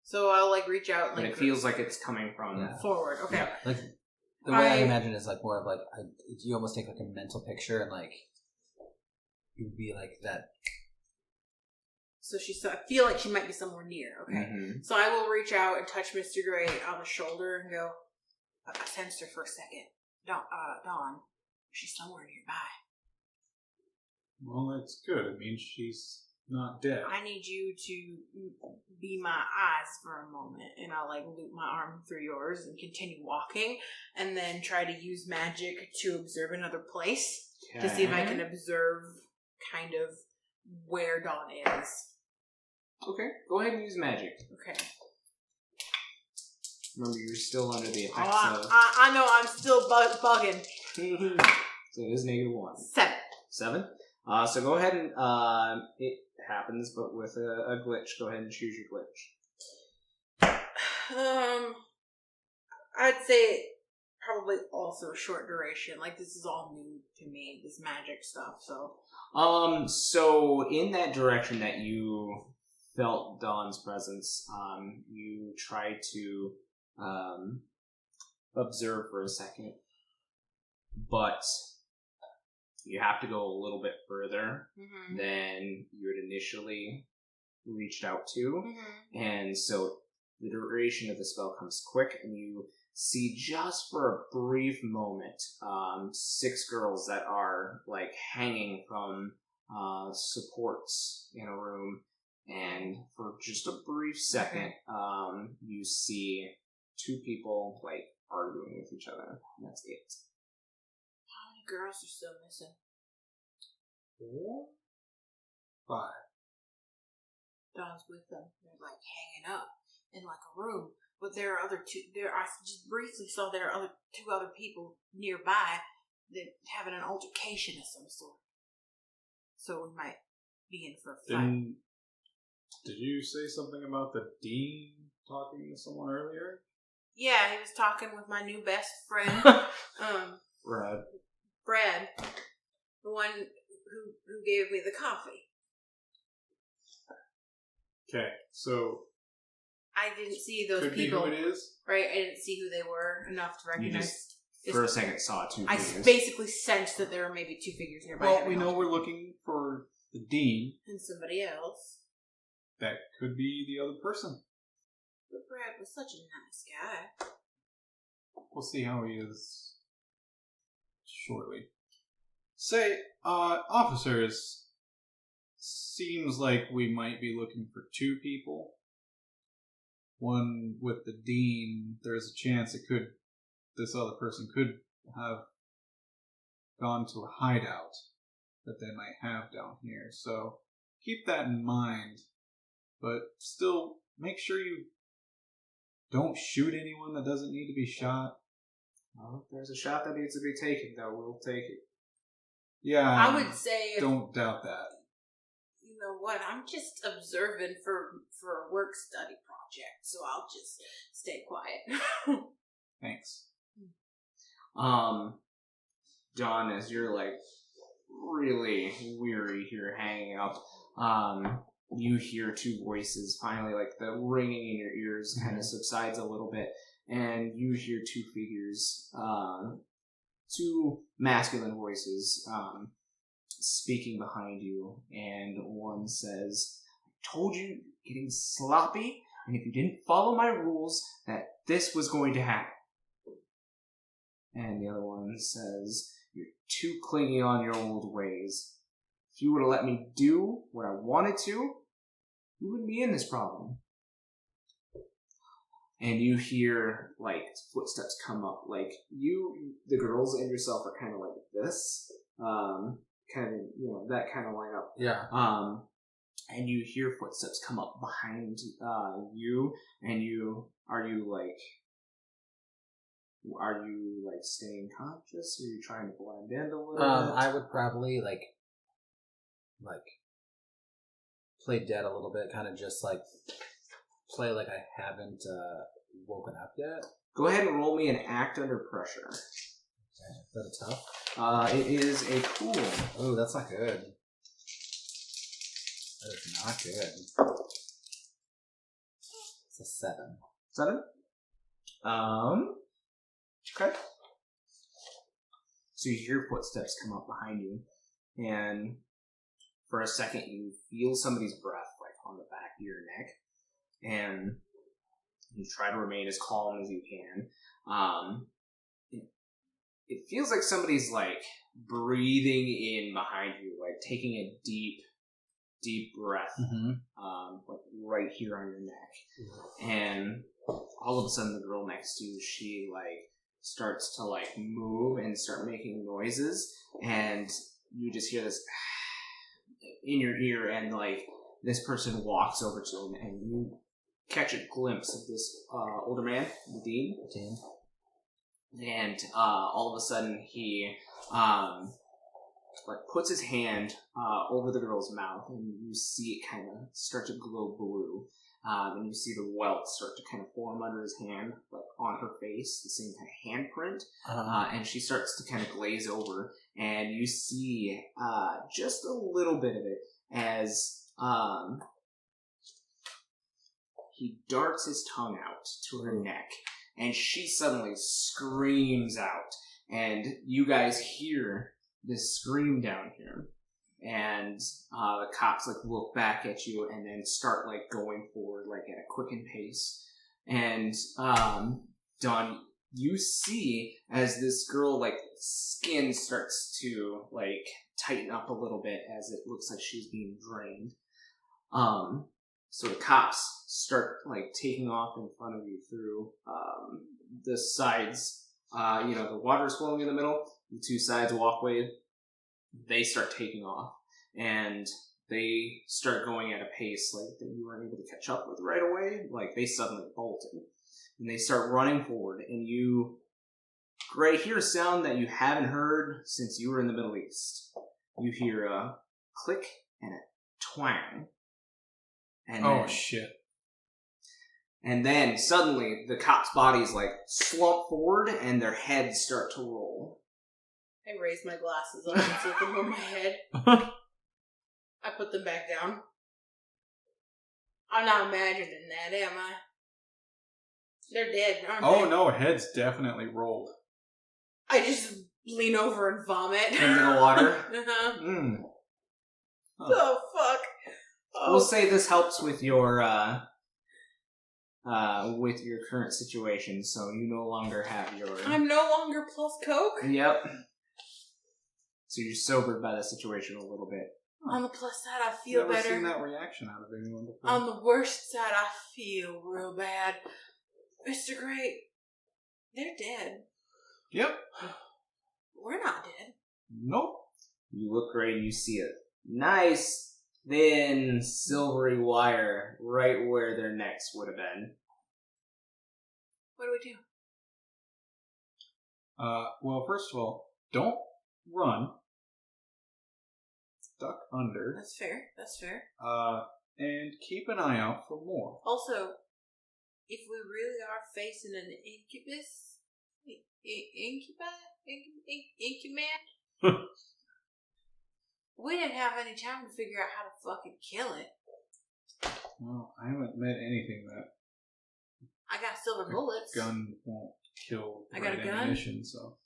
Speaker 3: So I'll like reach out and
Speaker 2: But
Speaker 3: like
Speaker 2: it feels like it's coming from
Speaker 3: forward. Okay.
Speaker 2: Yeah.
Speaker 4: Like the way I imagine is like more of like you almost take like a mental picture and like you would be like that.
Speaker 3: So I feel like she might be somewhere near. Okay.
Speaker 2: Mm-hmm.
Speaker 3: So I will reach out and touch Mr. Gray on the shoulder and go, I sensed her for a second. Dawn, she's somewhere nearby.
Speaker 5: Well, that's good. It means she's not dead.
Speaker 3: I need you to be my eyes for a moment, and I'll like loop my arm through yours and continue walking, and then try to use magic to observe another place to see if I can observe kind of where Dawn is.
Speaker 2: Okay, go ahead and use magic.
Speaker 3: Okay.
Speaker 2: Remember, you're still under the effects of...
Speaker 3: I know, I'm still bugging.
Speaker 2: So it is -1.
Speaker 3: 7.
Speaker 2: 7? So go ahead and... it happens, but with a glitch. Go ahead and choose your glitch.
Speaker 3: I'd say probably also short duration. Like, this is all new to me, this magic stuff, so...
Speaker 2: So in that direction that you felt Dawn's presence, you tried to observe for a second, but you have to go a little bit further than you had initially reached out to, and so the duration of the spell comes quick, and you see just for a brief moment 6 girls that are like hanging from supports in a room, and for just a brief second you see 2 people like arguing with each other, and that's it.
Speaker 3: How many girls are still missing?
Speaker 5: 4? 5.
Speaker 3: Dawn's with them. They're like hanging up in like a room. But there are other 2. I just briefly saw there are 2 other people nearby that having an altercation of some sort. So we might be in for a fight.
Speaker 5: Did you say something about the dean talking to someone earlier?
Speaker 3: Yeah, he was talking with my new best friend, Brad, the one who gave me the coffee.
Speaker 5: Okay, so
Speaker 3: I didn't see those
Speaker 5: could
Speaker 3: people.
Speaker 5: Be who it is?
Speaker 3: Right, I didn't see who they were enough to recognize.
Speaker 2: You just for a second saw 2 figures.
Speaker 3: I basically sensed that there were maybe 2 figures nearby.
Speaker 5: Well, we know we're looking for the dean.
Speaker 3: And somebody else.
Speaker 5: That could be the other person.
Speaker 3: But Brad was such a nice guy.
Speaker 5: We'll see how he is shortly. Say, officers, seems like we might be looking for 2 people. One with the dean, there's a chance this other person could have gone to a hideout that they might have down here. So keep that in mind, but still make sure you don't shoot anyone that doesn't need to be shot.
Speaker 2: Well, if there's a shot that needs to be taken, though, we'll take it.
Speaker 5: Yeah,
Speaker 3: I would say...
Speaker 5: Don't doubt that.
Speaker 3: You know what? I'm just observing for a work-study project, so I'll just stay quiet.
Speaker 5: Thanks.
Speaker 2: Dawn, as you're like really weary here hanging up, you hear 2 voices. Finally, like the ringing in your ears kind of subsides a little bit, and you hear 2 figures, 2 masculine voices speaking behind you, and one says, "I told you, you're getting sloppy, and if you didn't follow my rules, that this was going to happen." And the other one says, "You're too clingy on your old ways. If you would have let me do what I wanted to, we wouldn't be in this problem." And you hear, like, footsteps come up. Like, the girls and yourself are kind of like this. Kind of, that kind of lineup.
Speaker 4: Yeah.
Speaker 2: And you hear footsteps come up behind you, and are you, like, Are you like staying conscious? Or are you trying to blend in a little bit?
Speaker 4: I would probably like play dead a little bit, kind of just like play like I haven't woken up yet.
Speaker 2: Go ahead and roll me an act under pressure.
Speaker 4: Okay, is that a tough?
Speaker 2: It is a cool.
Speaker 4: Oh, that's not good. That is not good. It's a 7.
Speaker 2: 7? Okay. So you hear footsteps come up behind you, and for a second you feel somebody's breath like on the back of your neck, and you try to remain as calm as you can. It feels like somebody's like breathing in behind you, like taking a deep breath, like right here on your neck. And all of a sudden the girl next to you, she like starts to like move and start making noises, and you just hear this in your ear, and like this person walks over to him, and you catch a glimpse of this older man, the dean. And all of a sudden he like puts his hand over the girl's mouth, and you see it kind of start to glow blue, and you see the welts start to kind of form under his hand, like on her face, the same kind of handprint, and she starts to kind of glaze over, and you see just a little bit of it as he darts his tongue out to her neck, and she suddenly screams out, and you guys hear this scream down here, and the cops like look back at you and then start like going forward like at a quickened pace. And Dawn, you see as this girl like skin starts to like tighten up a little bit as it looks like she's being drained. So the cops start like taking off in front of you through the sides. The water is flowing in the middle. The two sides walkway, they start taking off, and they start going at a pace like that you weren't able to catch up with right away. Like they suddenly bolted, and they start running forward, and you, Gray, hear a sound that you haven't heard since you were in the Middle East. You hear a click and a twang. And
Speaker 5: shit.
Speaker 2: And then suddenly the cops' bodies like slump forward and their heads start to roll.
Speaker 3: I raise my glasses up and flip them on my head. I put them back down. I'm not imagining that, am I? They're dead, aren't they?
Speaker 5: Oh no, heads definitely rolled.
Speaker 3: I just lean over and vomit.
Speaker 2: Into the water?
Speaker 3: Uh-huh.
Speaker 2: Huh.
Speaker 3: Oh, fuck. Oh.
Speaker 2: We'll say this helps with your current situation, so you no longer have your...
Speaker 3: I'm no longer plus Coke?
Speaker 2: Yep. So you're sobered by the situation a little bit.
Speaker 3: On the plus side, I feel
Speaker 5: Never
Speaker 3: better.
Speaker 5: seen that reaction out of anyone before.
Speaker 3: On the worst side, I feel real bad. Mr. Gray, they're dead.
Speaker 5: Yep.
Speaker 3: We're not dead.
Speaker 5: Nope.
Speaker 2: You look great and you see a nice, thin, silvery wire right where their necks would have been.
Speaker 3: What do we do?
Speaker 5: Well, first of all, don't run. Duck under.
Speaker 3: That's fair. That's fair.
Speaker 5: And keep an eye out for more.
Speaker 3: Also, if we really are facing an incubus, incubat, we didn't have any time to figure out how to fucking kill it.
Speaker 5: Well, I haven't met anything that
Speaker 3: I got silver bullets.
Speaker 5: gun won't kill
Speaker 3: I got a gun?
Speaker 5: ammunition, so.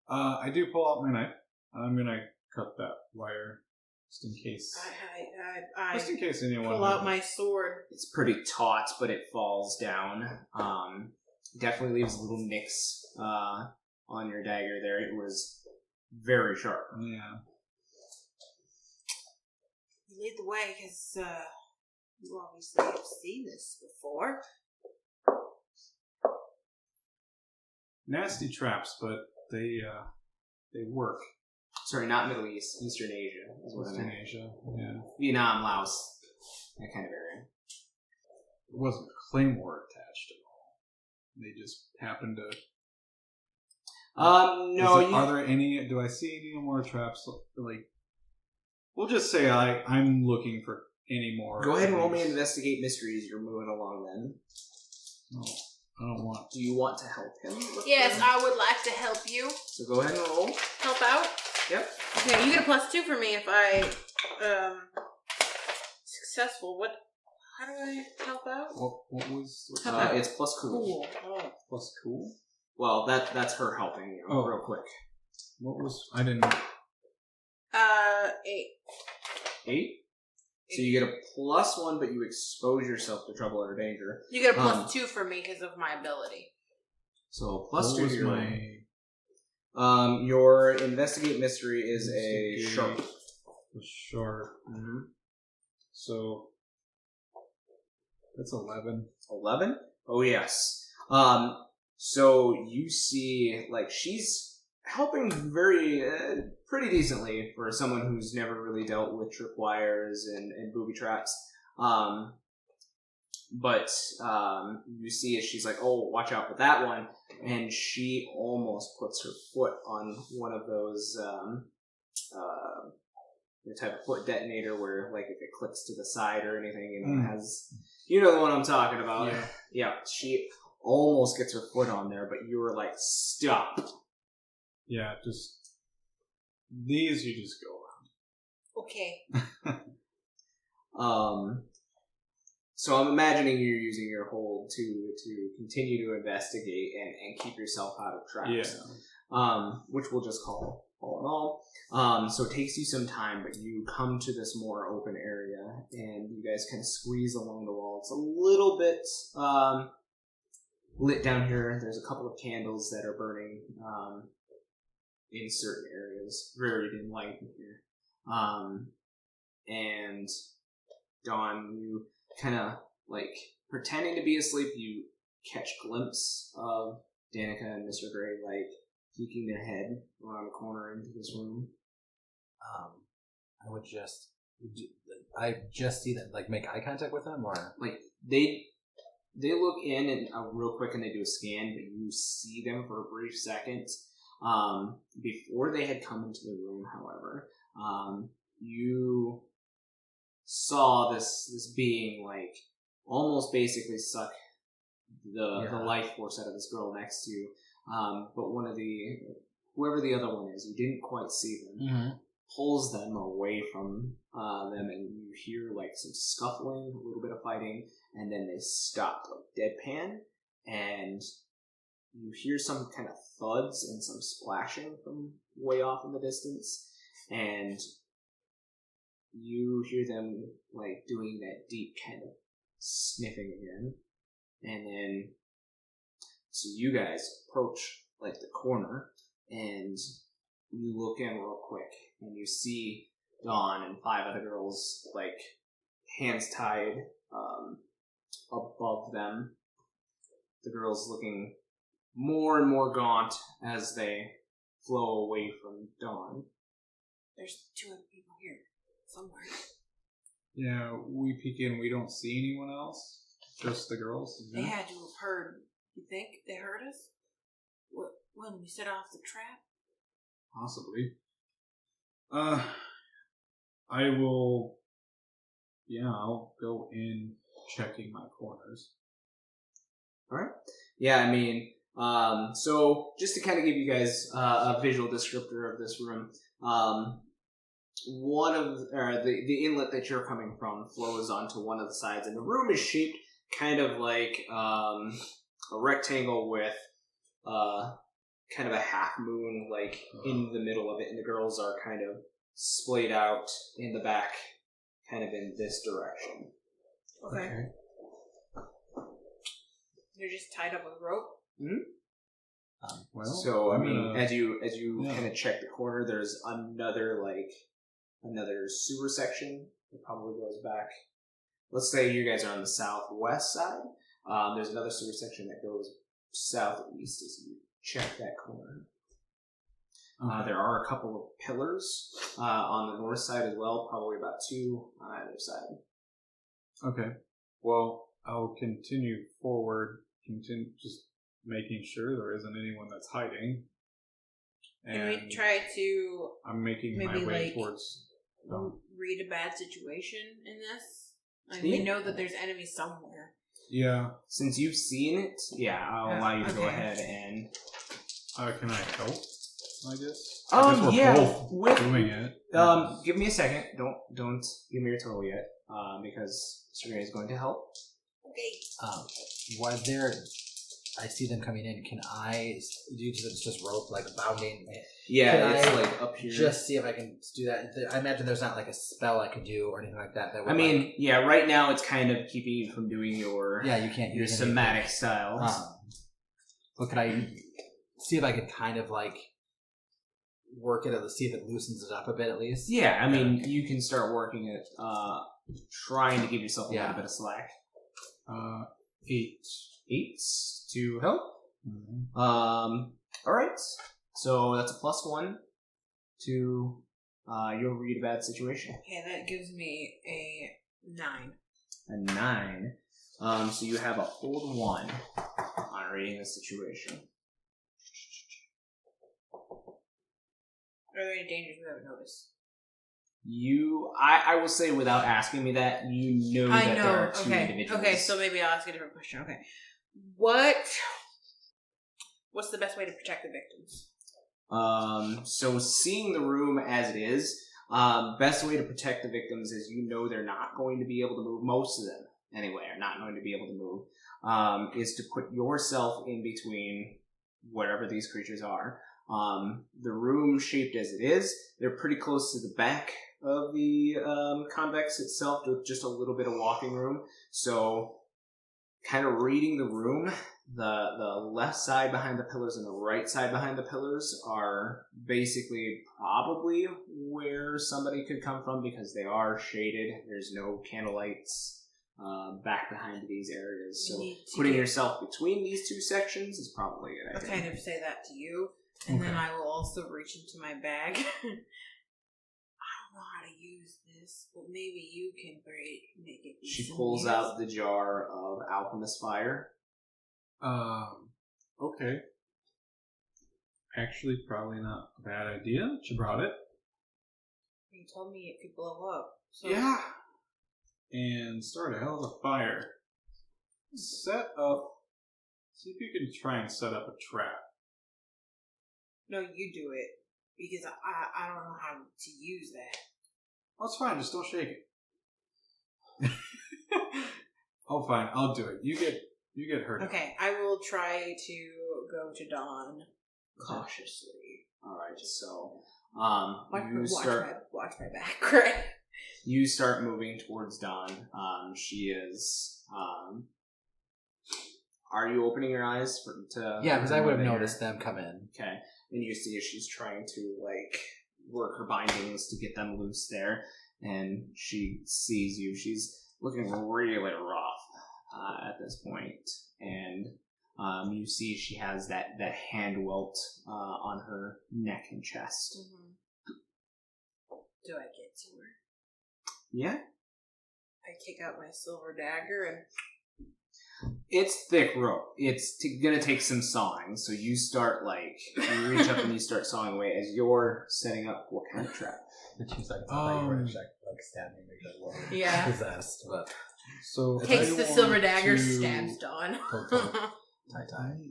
Speaker 5: I do pull out my knife. I'm gonna cut that wire just in case.
Speaker 3: I
Speaker 5: Just in case anyone
Speaker 3: pull out my sword.
Speaker 2: It's pretty taut, but it falls down. Definitely leaves little nicks on your dagger there. It was very sharp.
Speaker 5: Yeah.
Speaker 3: You lead the way, because you obviously have seen this before.
Speaker 5: Nasty traps, but they work.
Speaker 2: Sorry, not Middle East, Eastern Asia is what I
Speaker 5: Eastern
Speaker 2: meant.
Speaker 5: Asia, yeah.
Speaker 2: Vietnam, Laos, that kind of area.
Speaker 5: It wasn't a claymore attached at all. They just happened to
Speaker 2: No.
Speaker 5: Are there any? Do I see any more traps? Like, we'll just say I'm looking for any more.
Speaker 2: Go ahead and roll me investigate mysteries. You're moving along then.
Speaker 5: No, I don't want.
Speaker 2: Do you want to help him?
Speaker 3: Yes, I would like to help you.
Speaker 2: So go ahead and roll.
Speaker 3: Help out?
Speaker 2: Yep.
Speaker 3: Okay, you get a +2 for me if I successful. What? How do I help out?
Speaker 5: What was?
Speaker 2: It's plus cool.
Speaker 3: Oh.
Speaker 5: Plus cool.
Speaker 2: Well, that's her helping you real quick.
Speaker 5: What was? I didn't.
Speaker 3: 8.
Speaker 2: 8? So you get a +1, but you expose yourself to trouble or danger.
Speaker 3: You get a +2 for me because of my ability.
Speaker 2: So +2
Speaker 5: was
Speaker 2: to your
Speaker 5: my
Speaker 2: your investigate mystery is a sharp.
Speaker 5: The sharp.
Speaker 2: Mm-hmm.
Speaker 5: So that's 11.
Speaker 2: 11? Oh yes. So you see, like, she's helping very pretty decently for someone who's never really dealt with tripwires and booby traps. But you see as she's like, oh, watch out for that one, and she almost puts her foot on one of those the type of foot detonator where, like, if it clicks to the side or anything, you know, it has, you know, the one I'm talking about. Yeah, she almost gets her foot on there, but you were like, stop.
Speaker 5: Yeah, just these you just go
Speaker 3: Okay.
Speaker 2: around. So I'm imagining you're using your hold to continue to investigate and keep yourself out of traps.
Speaker 5: Yeah.
Speaker 2: Which we'll just call all in all. So it takes you some time, but you come to this more open area, and you guys kind of squeeze along the wall. It's a little bit lit down here. There's a couple of candles that are burning in certain areas, very dim light in here. And Dawn, you kind of, like, pretending to be asleep, you catch a glimpse of Danica and Mr. Gray, like, peeking their head around the corner into this room.
Speaker 4: I just see that, like, make eye contact with them, or
Speaker 2: like they look in and real quick, and they do a scan, but you see them for a brief second. Before they had come into the room, however, you saw this being, like, almost basically suck the life force out of this girl next to you. But whoever the other one is, you didn't quite see them, pulls them away from them, and you hear, like, some scuffling, a little bit of fighting, and then they stop, like, deadpan, and you hear some kind of thuds and some splashing from way off in the distance, and you hear them, like, doing that deep kind of sniffing again, and then so you guys approach, like, the corner, and you look in real quick, and you see Dawn and 5 other girls, like, hands tied above them. The girls looking more and more gaunt as they flow away from Dawn.
Speaker 3: There's 2 other people here somewhere.
Speaker 5: Yeah, we peek in. We don't see anyone else. Just the girls.
Speaker 3: They had to have heard. You think they heard us? When we set off the trap?
Speaker 5: Possibly. I will. Yeah, I'll go in checking my corners.
Speaker 2: All right. Yeah, I mean, so just to kind of give you guys a visual descriptor of this room, one of the inlet that you're coming from flows onto one of the sides, and the room is shaped kind of like a rectangle with kind of a half moon, like, in the middle of it, and the girls are kind of splayed out in the back, kind of in this direction.
Speaker 3: Okay. You're just tied up with rope?
Speaker 2: Mm-hmm.
Speaker 5: Well,
Speaker 2: so, I mean, as you kind of check the corner, there's another sewer section that probably goes back. Let's say you guys are on the southwest side. There's another sewer section that goes southeast as you check that corner. There are a couple of pillars on the north side as well, probably about 2 on either side.
Speaker 5: Okay. Well, I'll continue forward, just making sure there isn't anyone that's hiding.
Speaker 3: Can we try to
Speaker 5: I'm making my
Speaker 3: maybe,
Speaker 5: way
Speaker 3: like,
Speaker 5: towards.
Speaker 3: read a bad situation in this? Like, we know that there's enemies somewhere.
Speaker 5: Yeah.
Speaker 2: Since you've seen it, I'll allow you to go
Speaker 3: okay.
Speaker 2: ahead and.
Speaker 5: Can I help? I guess. I guess we're
Speaker 2: Yeah.
Speaker 5: both doing it.
Speaker 2: Give me a second. Don't give me your total yet. Because Serena is going to help.
Speaker 3: Okay.
Speaker 4: While they're, I see them coming in. Can I do just rope like bounding?
Speaker 2: Yeah,
Speaker 4: Can
Speaker 2: it's
Speaker 4: I
Speaker 2: like up here.
Speaker 4: Just see if I can do that. I imagine there's not like a spell I could do or anything like that. That would,
Speaker 2: I mean, right now it's kind of keeping you from doing your
Speaker 4: you can't
Speaker 2: your
Speaker 4: use
Speaker 2: somatic styles.
Speaker 4: But could I see if I could kind of like work it to see if it loosens it up a bit at least?
Speaker 2: Yeah, I mean, you can start working it, trying to give yourself a little bit of slack.
Speaker 5: 8.
Speaker 2: 8 to help.
Speaker 5: Mm-hmm.
Speaker 2: All right. So that's a +1 to your read a bad situation.
Speaker 3: Okay, that gives me a 9.
Speaker 2: A 9. So you have a hold 1 on reading the situation.
Speaker 3: Are there any dangers we haven't noticed?
Speaker 2: I will say without asking me that, you know that there are two individuals.
Speaker 3: Okay, so maybe I'll ask a different question. Okay. What's the best way to protect the victims?
Speaker 2: So seeing the room as it is, best way to protect the victims is they're not going to be able to move. Most of them, anyway, are not going to be able to move. Is to put yourself in between whatever these creatures are. The room shaped as it is, they're pretty close to the back of the convex itself, with just a little bit of walking room. So, kind of reading the room, the left side behind the pillars and the right side behind the pillars are basically probably where somebody could come from because they are shaded. There's no candlelights back behind these areas. So, putting yourself between these two sections is probably a good idea.
Speaker 3: I'll kind of say that to you. And then I will also reach into my bag. I don't know how to use this, but maybe you can make it.
Speaker 2: She pulls out the jar of alchemist fire.
Speaker 5: Okay. Actually, probably not a bad idea. She brought it.
Speaker 3: You told me it could blow up. So
Speaker 5: Yeah. And start a hell of a fire. See if you can try and set up a trap.
Speaker 3: No, you do it. Because I don't know how to use that.
Speaker 5: Oh, it's fine. Just don't shake it. Oh, fine. I'll do it. You get hurt.
Speaker 3: Okay, I will try to go to Dawn cautiously.
Speaker 2: All right. So,
Speaker 3: watch my back, right?
Speaker 2: You start moving towards Dawn. She is. Are you opening your eyes
Speaker 4: Yeah, because I would have noticed them come in.
Speaker 2: Okay. And you see she's trying to, work her bindings to get them loose there. And she sees you. She's looking really rough at this point. And you see she has that hand welt on her neck and chest.
Speaker 3: Mm-hmm. Do I get to her?
Speaker 2: Yeah.
Speaker 3: I take out my silver dagger and...
Speaker 2: It's thick rope. It's gonna take some sawing. So you start you reach up and you start sawing away as you're setting up what kind of trap.
Speaker 4: The 2 seconds I thought you were going to check, stab me, make sure I
Speaker 3: Yeah.
Speaker 4: possessed, but...
Speaker 5: So
Speaker 3: Takes the silver dagger, stabs Dawn.
Speaker 4: Tie.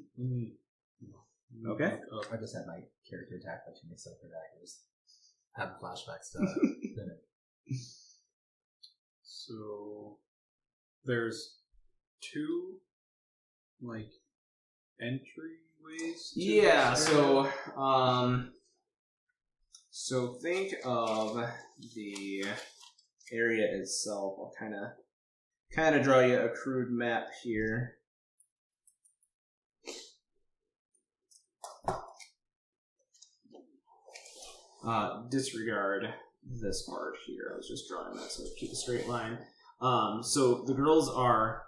Speaker 2: Okay.
Speaker 4: I just had my character attack by 2 silver daggers. Having flashbacks to Mimic.
Speaker 5: So there's 2 entryways to
Speaker 2: Yeah,
Speaker 5: this
Speaker 2: so so think of the area itself. I'll kind of draw you a crude map here. Disregard this part here. I was just drawing that so keep a straight line. So the girls are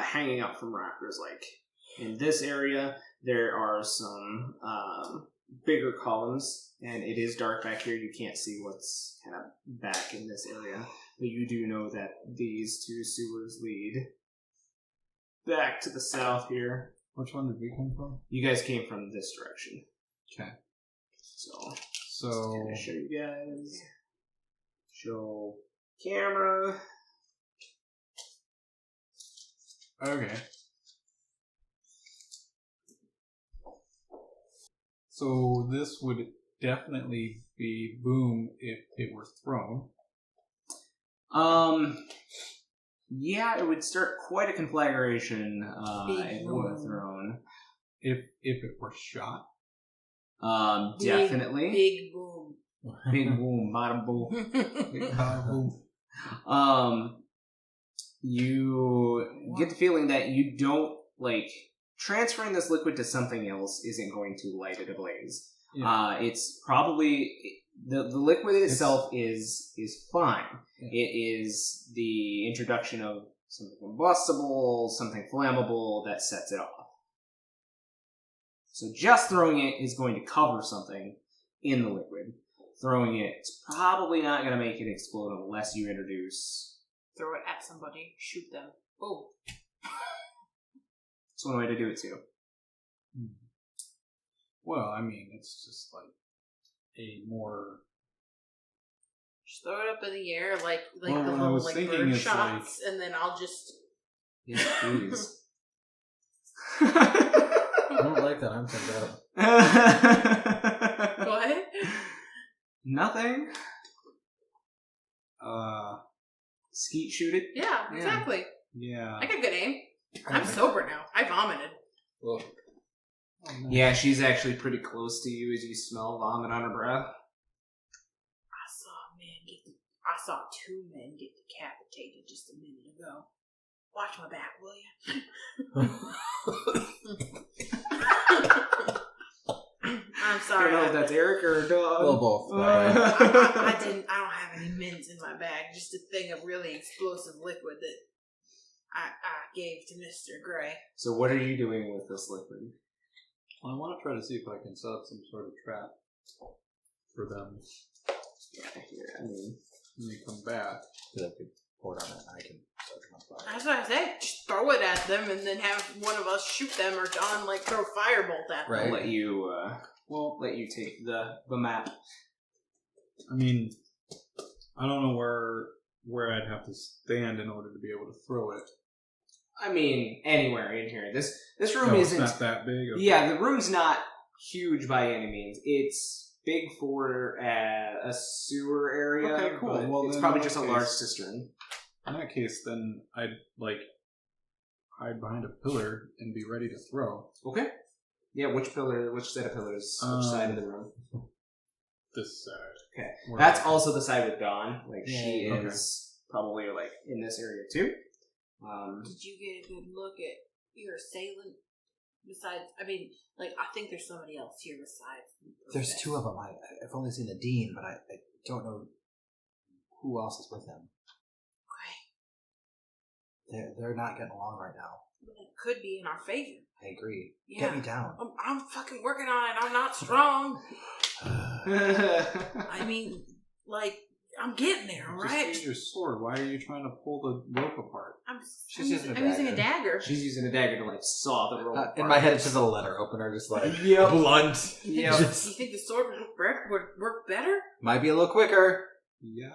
Speaker 2: hanging out from rafters. In this area, there are some bigger columns, and it is dark back here. You can't see what's kind of back in this area, but you do know that these 2 sewers lead back to the south here.
Speaker 5: Which one did we come from?
Speaker 2: You guys came from this direction.
Speaker 5: Okay.
Speaker 2: So
Speaker 5: So
Speaker 2: show you guys. Show camera.
Speaker 5: okay. So this would definitely be boom if it were thrown.
Speaker 2: Yeah, it would start quite a conflagration
Speaker 3: Big
Speaker 2: if it were
Speaker 3: boom.
Speaker 2: thrown.
Speaker 5: If it were shot.
Speaker 2: Definitely.
Speaker 3: Big boom.
Speaker 2: Big boom, bada boom.
Speaker 5: Boom.
Speaker 2: You get the feeling that you don't, like, transferring this liquid to something else isn't going to light it ablaze.
Speaker 5: Yeah.
Speaker 2: It's probably, the liquid itself is fine.
Speaker 5: Yeah.
Speaker 2: It is the introduction of something combustible, something flammable that sets it off. So just throwing it is going to cover something in the liquid. Throwing it is probably not going to make it explode unless you introduce...
Speaker 3: Throw it at somebody. Shoot them. Boom.
Speaker 2: That's one way to do it too.
Speaker 5: Well, I mean, it's just like a more.
Speaker 3: Just throw it up in the air like
Speaker 5: Well,
Speaker 3: the
Speaker 5: what I
Speaker 3: whole
Speaker 5: was
Speaker 3: like
Speaker 5: thinking
Speaker 3: bird
Speaker 5: is,
Speaker 3: shots, and then I'll just.
Speaker 2: Yes, please.
Speaker 4: I don't like that. I'm thinking about.
Speaker 3: What?
Speaker 2: Nothing. Skeet shoot it.
Speaker 3: Yeah,
Speaker 2: Yeah.
Speaker 3: exactly.
Speaker 5: Yeah.
Speaker 3: I got good aim. I'm sober now. I vomited.
Speaker 4: Well,
Speaker 2: Yeah, she's actually pretty close to you as you smell vomit on her breath.
Speaker 3: I saw two men get decapitated just a minute ago. Watch my back, will you? I'm
Speaker 2: I
Speaker 3: sorry.
Speaker 2: don't know if that's Eric or Dog.
Speaker 4: well, both.
Speaker 3: I don't have any mints in my bag. Just a thing of really explosive liquid that I gave to Mr. Gray.
Speaker 2: So what are you doing with this liquid?
Speaker 5: Well, I want to try to see if I can set up some sort of trap for them
Speaker 2: Yeah, here. I mean,
Speaker 5: when they come back.
Speaker 4: Because I could pour it on it and I can start them on fire.
Speaker 3: That's what I said. Just throw it at them and then have one of us shoot them, or John like throw firebolt at them.
Speaker 4: Right.
Speaker 2: I'll let you.
Speaker 5: Well,
Speaker 2: Let you take the map.
Speaker 5: I mean, I don't know where I'd have to stand in order to be able to throw it.
Speaker 2: I mean, anywhere in here. This room
Speaker 5: No, it's
Speaker 2: isn't.
Speaker 5: not that big. Okay.
Speaker 2: Yeah, the room's not huge by any means. It's big for a sewer area.
Speaker 5: Okay, cool.
Speaker 2: but
Speaker 5: Well,
Speaker 2: it's
Speaker 5: then
Speaker 2: probably
Speaker 5: in
Speaker 2: just a
Speaker 5: that
Speaker 2: large
Speaker 5: case-
Speaker 2: cistern.
Speaker 5: In that case, then I'd hide behind a pillar and be ready to throw.
Speaker 2: Okay. Yeah, which pillar? Which set of pillars? Which side of the room?
Speaker 5: This side.
Speaker 2: Okay.
Speaker 5: Where-
Speaker 2: That's also the side with Dawn. Like
Speaker 4: Yeah,
Speaker 2: she
Speaker 5: okay.
Speaker 2: is probably like in this area too.
Speaker 3: Did you get a good look at your assailant? Besides, I mean, like, I think there's somebody else here besides.
Speaker 4: There's two of them. I've only seen the dean, but I don't know who else is with him. They're not getting along right now.
Speaker 3: It could be in our favor.
Speaker 4: I agree.
Speaker 3: Yeah.
Speaker 4: Get me down.
Speaker 3: I'm fucking working on it. I'm not strong. I mean, like, I'm getting there, all
Speaker 5: Just
Speaker 3: right?
Speaker 5: use your sword. Why are you trying to pull the rope apart?
Speaker 3: I'm
Speaker 4: using a
Speaker 3: using a dagger.
Speaker 2: She's using a dagger to like saw the rope.
Speaker 4: In my head, it's just a letter opener, just like
Speaker 2: Yep.
Speaker 4: blunt.
Speaker 2: Yep.
Speaker 3: You
Speaker 4: Just-
Speaker 3: think the sword would work better?
Speaker 4: might be a little quicker.
Speaker 5: Yeah.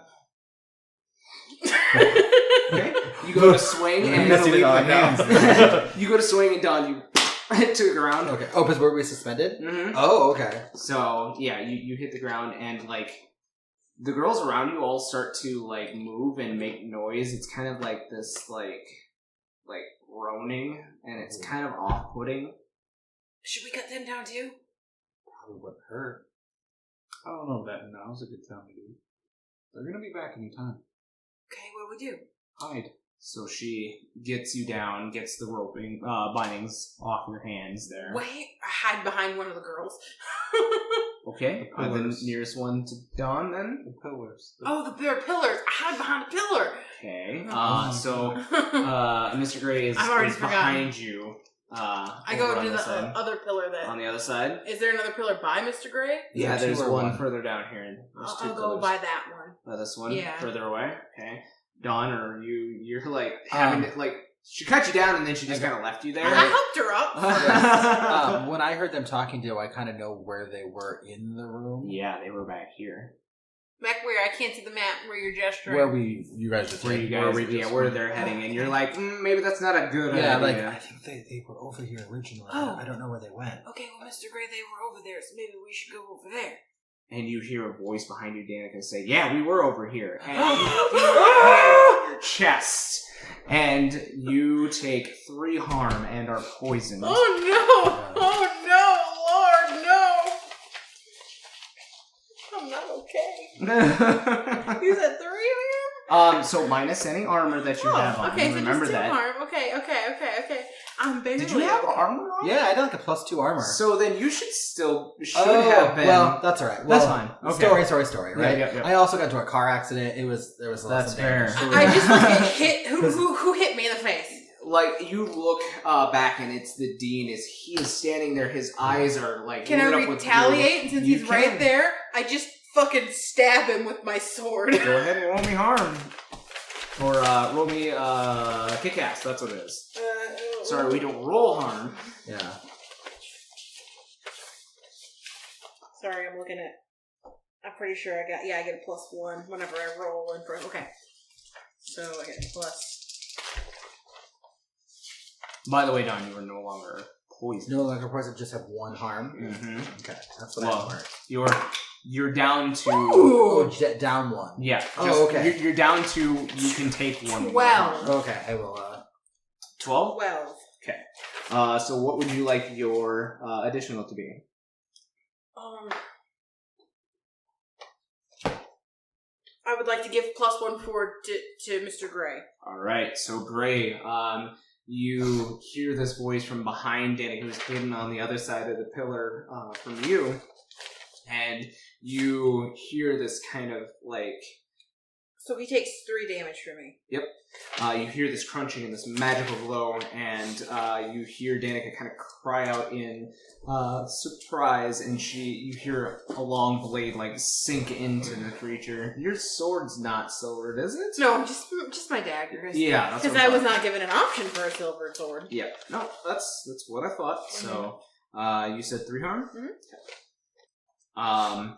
Speaker 2: Okay. You go to swing and
Speaker 4: I'm
Speaker 2: then
Speaker 4: missing
Speaker 2: leave
Speaker 4: it on
Speaker 2: the
Speaker 4: hands.
Speaker 2: hand. You go to swing and Dawn, you to the ground.
Speaker 4: Okay. Oh, because were we suspended?
Speaker 2: Mm-hmm.
Speaker 4: Oh, okay.
Speaker 2: So yeah, you hit the ground and like the girls around you all start to like move and make noise. It's kind of like this like groaning, and it's kind of off-putting.
Speaker 3: Should we cut them down too?
Speaker 4: Probably wouldn't hurt.
Speaker 5: I don't know if that now's a good time to do it. They're gonna be back any time.
Speaker 3: Okay, what do we do?
Speaker 5: Hide.
Speaker 2: So she gets you down, gets the roping bindings off your hands there.
Speaker 3: Wait, I hide behind one of the girls.
Speaker 2: Okay,
Speaker 5: The
Speaker 2: the
Speaker 5: pillars.
Speaker 2: nearest one to Dawn then.
Speaker 5: The pillars.
Speaker 3: There are pillars. I hide behind a pillar.
Speaker 2: Okay,
Speaker 3: Oh.
Speaker 2: so Mr. Gray is,
Speaker 3: I've already
Speaker 2: is
Speaker 3: forgotten.
Speaker 2: behind you.
Speaker 3: I
Speaker 2: over
Speaker 3: go
Speaker 2: on
Speaker 3: to
Speaker 2: this
Speaker 3: the
Speaker 2: side.
Speaker 3: other pillar that.
Speaker 2: On the other side.
Speaker 3: Is there another pillar by Mr. Gray?
Speaker 2: Yeah,
Speaker 4: two
Speaker 2: there's
Speaker 4: or
Speaker 2: one further down here. There's two
Speaker 3: I'll go
Speaker 2: pillars.
Speaker 3: by that one.
Speaker 2: This one
Speaker 3: Yeah.
Speaker 2: further away. Okay, Dawn, or you're like having to like She cut you down and then she just kind of left you there.
Speaker 3: I helped her up.
Speaker 4: When I heard them talking, do I kind of know where they were in the room?
Speaker 2: Yeah, they were back here.
Speaker 3: Back where? I can't see the map where you're gesturing.
Speaker 4: You guys just
Speaker 2: Where you guys, where they're heading, and you're like, maybe that's not a good idea.
Speaker 4: Yeah, like, I think they were over here originally.
Speaker 3: Oh.
Speaker 4: I don't know where they went.
Speaker 3: Okay, well, Mr. Gray, they were over there, so maybe we should go over there.
Speaker 2: And you hear a voice behind you, Danica, say, yeah, we were over here. And you feel your hand on your chest. And you take 3 harm and are poisoned.
Speaker 3: Oh, no! Oh, no! Lord, no! I'm not okay. You said 3 again?
Speaker 2: So minus any armor that you have on.
Speaker 3: Okay, so
Speaker 2: remember
Speaker 3: just 2
Speaker 2: that.
Speaker 3: harm. Okay. I'm barely.
Speaker 2: Did you have armor on?
Speaker 4: Yeah, I did like a +2 armor.
Speaker 2: So then you should have been.
Speaker 4: Well, that's all right.
Speaker 2: That's fine. Okay.
Speaker 4: Story, right?
Speaker 2: Yeah.
Speaker 4: I also got into a car accident. There was
Speaker 2: That's fair.
Speaker 3: I just fucking hit. Who hit me in the face?
Speaker 2: Like, you look back and it's the Dean. He is standing there. His eyes are like.
Speaker 3: Can I
Speaker 2: lit up with
Speaker 3: retaliate? And since
Speaker 2: You
Speaker 3: he's
Speaker 2: can.
Speaker 3: right there, I just fucking stab him with my sword.
Speaker 2: Go ahead and roll me harm. Or roll me kick-ass. That's what it is. Sorry, we don't roll harm.
Speaker 4: Yeah.
Speaker 3: Sorry, I'm looking at. I'm pretty sure I get a +1 whenever I roll in front. Okay. So I get a plus.
Speaker 2: By the way, Don, you are no longer poisoned.
Speaker 4: No longer poison, just have 1 harm.
Speaker 2: Mm-hmm.
Speaker 4: Okay, that's what I learned.
Speaker 2: You're down to
Speaker 4: Down 1.
Speaker 2: yeah.
Speaker 4: Okay.
Speaker 2: You're down to you can take 1.
Speaker 3: 12.
Speaker 4: Okay, I will.
Speaker 2: 12.
Speaker 3: 12.
Speaker 2: Okay. So what would you like your additional to be?
Speaker 3: I would like to give +1 forward to Mr. Gray.
Speaker 2: All right. So Gray, you hear this voice from behind Danny, who's hidden on the other side of the pillar from you, and you hear this kind of like.
Speaker 3: So he takes 3 damage from me.
Speaker 2: Yep. You hear this crunching and this magical glow, and you hear Danica kind of cry out in surprise, and you hear a long blade like sink into the creature. Your sword's not silvered, is it?
Speaker 3: No, just my dagger.
Speaker 2: Yeah, that's
Speaker 3: because
Speaker 2: what
Speaker 3: I was not given an option for a silver sword.
Speaker 2: Yeah, no, that's what I thought. So, you said 3 harm.
Speaker 3: Mm-hmm.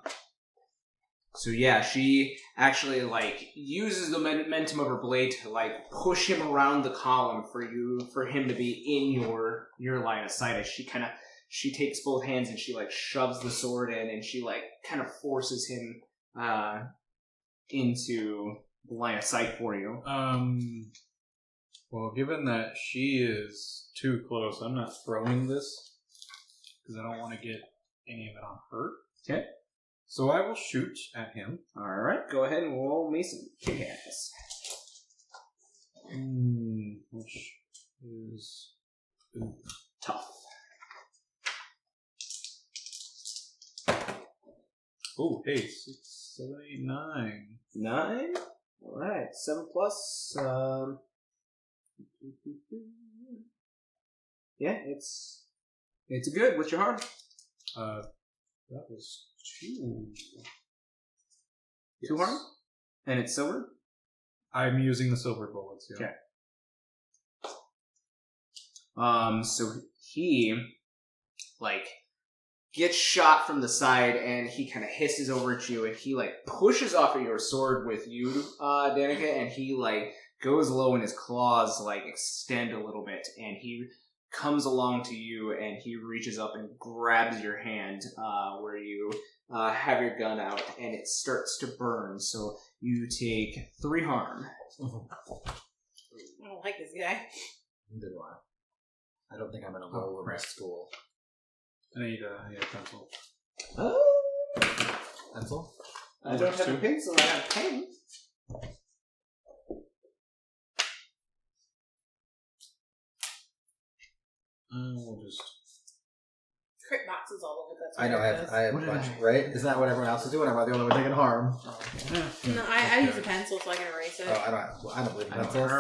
Speaker 2: So yeah, she actually like uses the momentum of her blade to like push him around the column for him to be in your line of sight. As she takes both hands and she like shoves the sword in, and she like kind of forces him into the line of sight for you.
Speaker 5: Well, given that she is too close, I'm not throwing this because I don't want to get any of it on her.
Speaker 2: Okay.
Speaker 5: So I will shoot at him.
Speaker 2: All right, go ahead and roll me some kick-ass.
Speaker 5: Which is
Speaker 2: Tough.
Speaker 5: Oh, hey, 6, 7, 8, 9.
Speaker 2: 9. All right, 7 plus. Yeah, it's a good. What's your harm?
Speaker 5: That was 2.
Speaker 2: 2 harm, and it's silver.
Speaker 5: I'm using the silver bullets. Yeah.
Speaker 2: Okay. So he like gets shot from the side, and he kind of hisses over at you, and he like pushes off of your sword with you, Danica, and he like goes low, and his claws like extend a little bit, and he comes along to you, and he reaches up and grabs your hand where you have your gun out, and it starts to burn. So you take 3 harm.
Speaker 3: I don't like this guy.
Speaker 4: Neither do I. I don't think I'm going to lower my school.
Speaker 5: I need a pencil.
Speaker 2: Oh.
Speaker 4: Pencil?
Speaker 2: I don't have a pencil, I have a pen.
Speaker 5: We'll just...
Speaker 3: Crit boxes all over. That's
Speaker 4: I know, I have a bunch, right? Isn't that what everyone else is doing? Am I the only one taking harm?
Speaker 3: No, I use a pencil so I can erase it.
Speaker 4: Oh, I don't believe in pencils.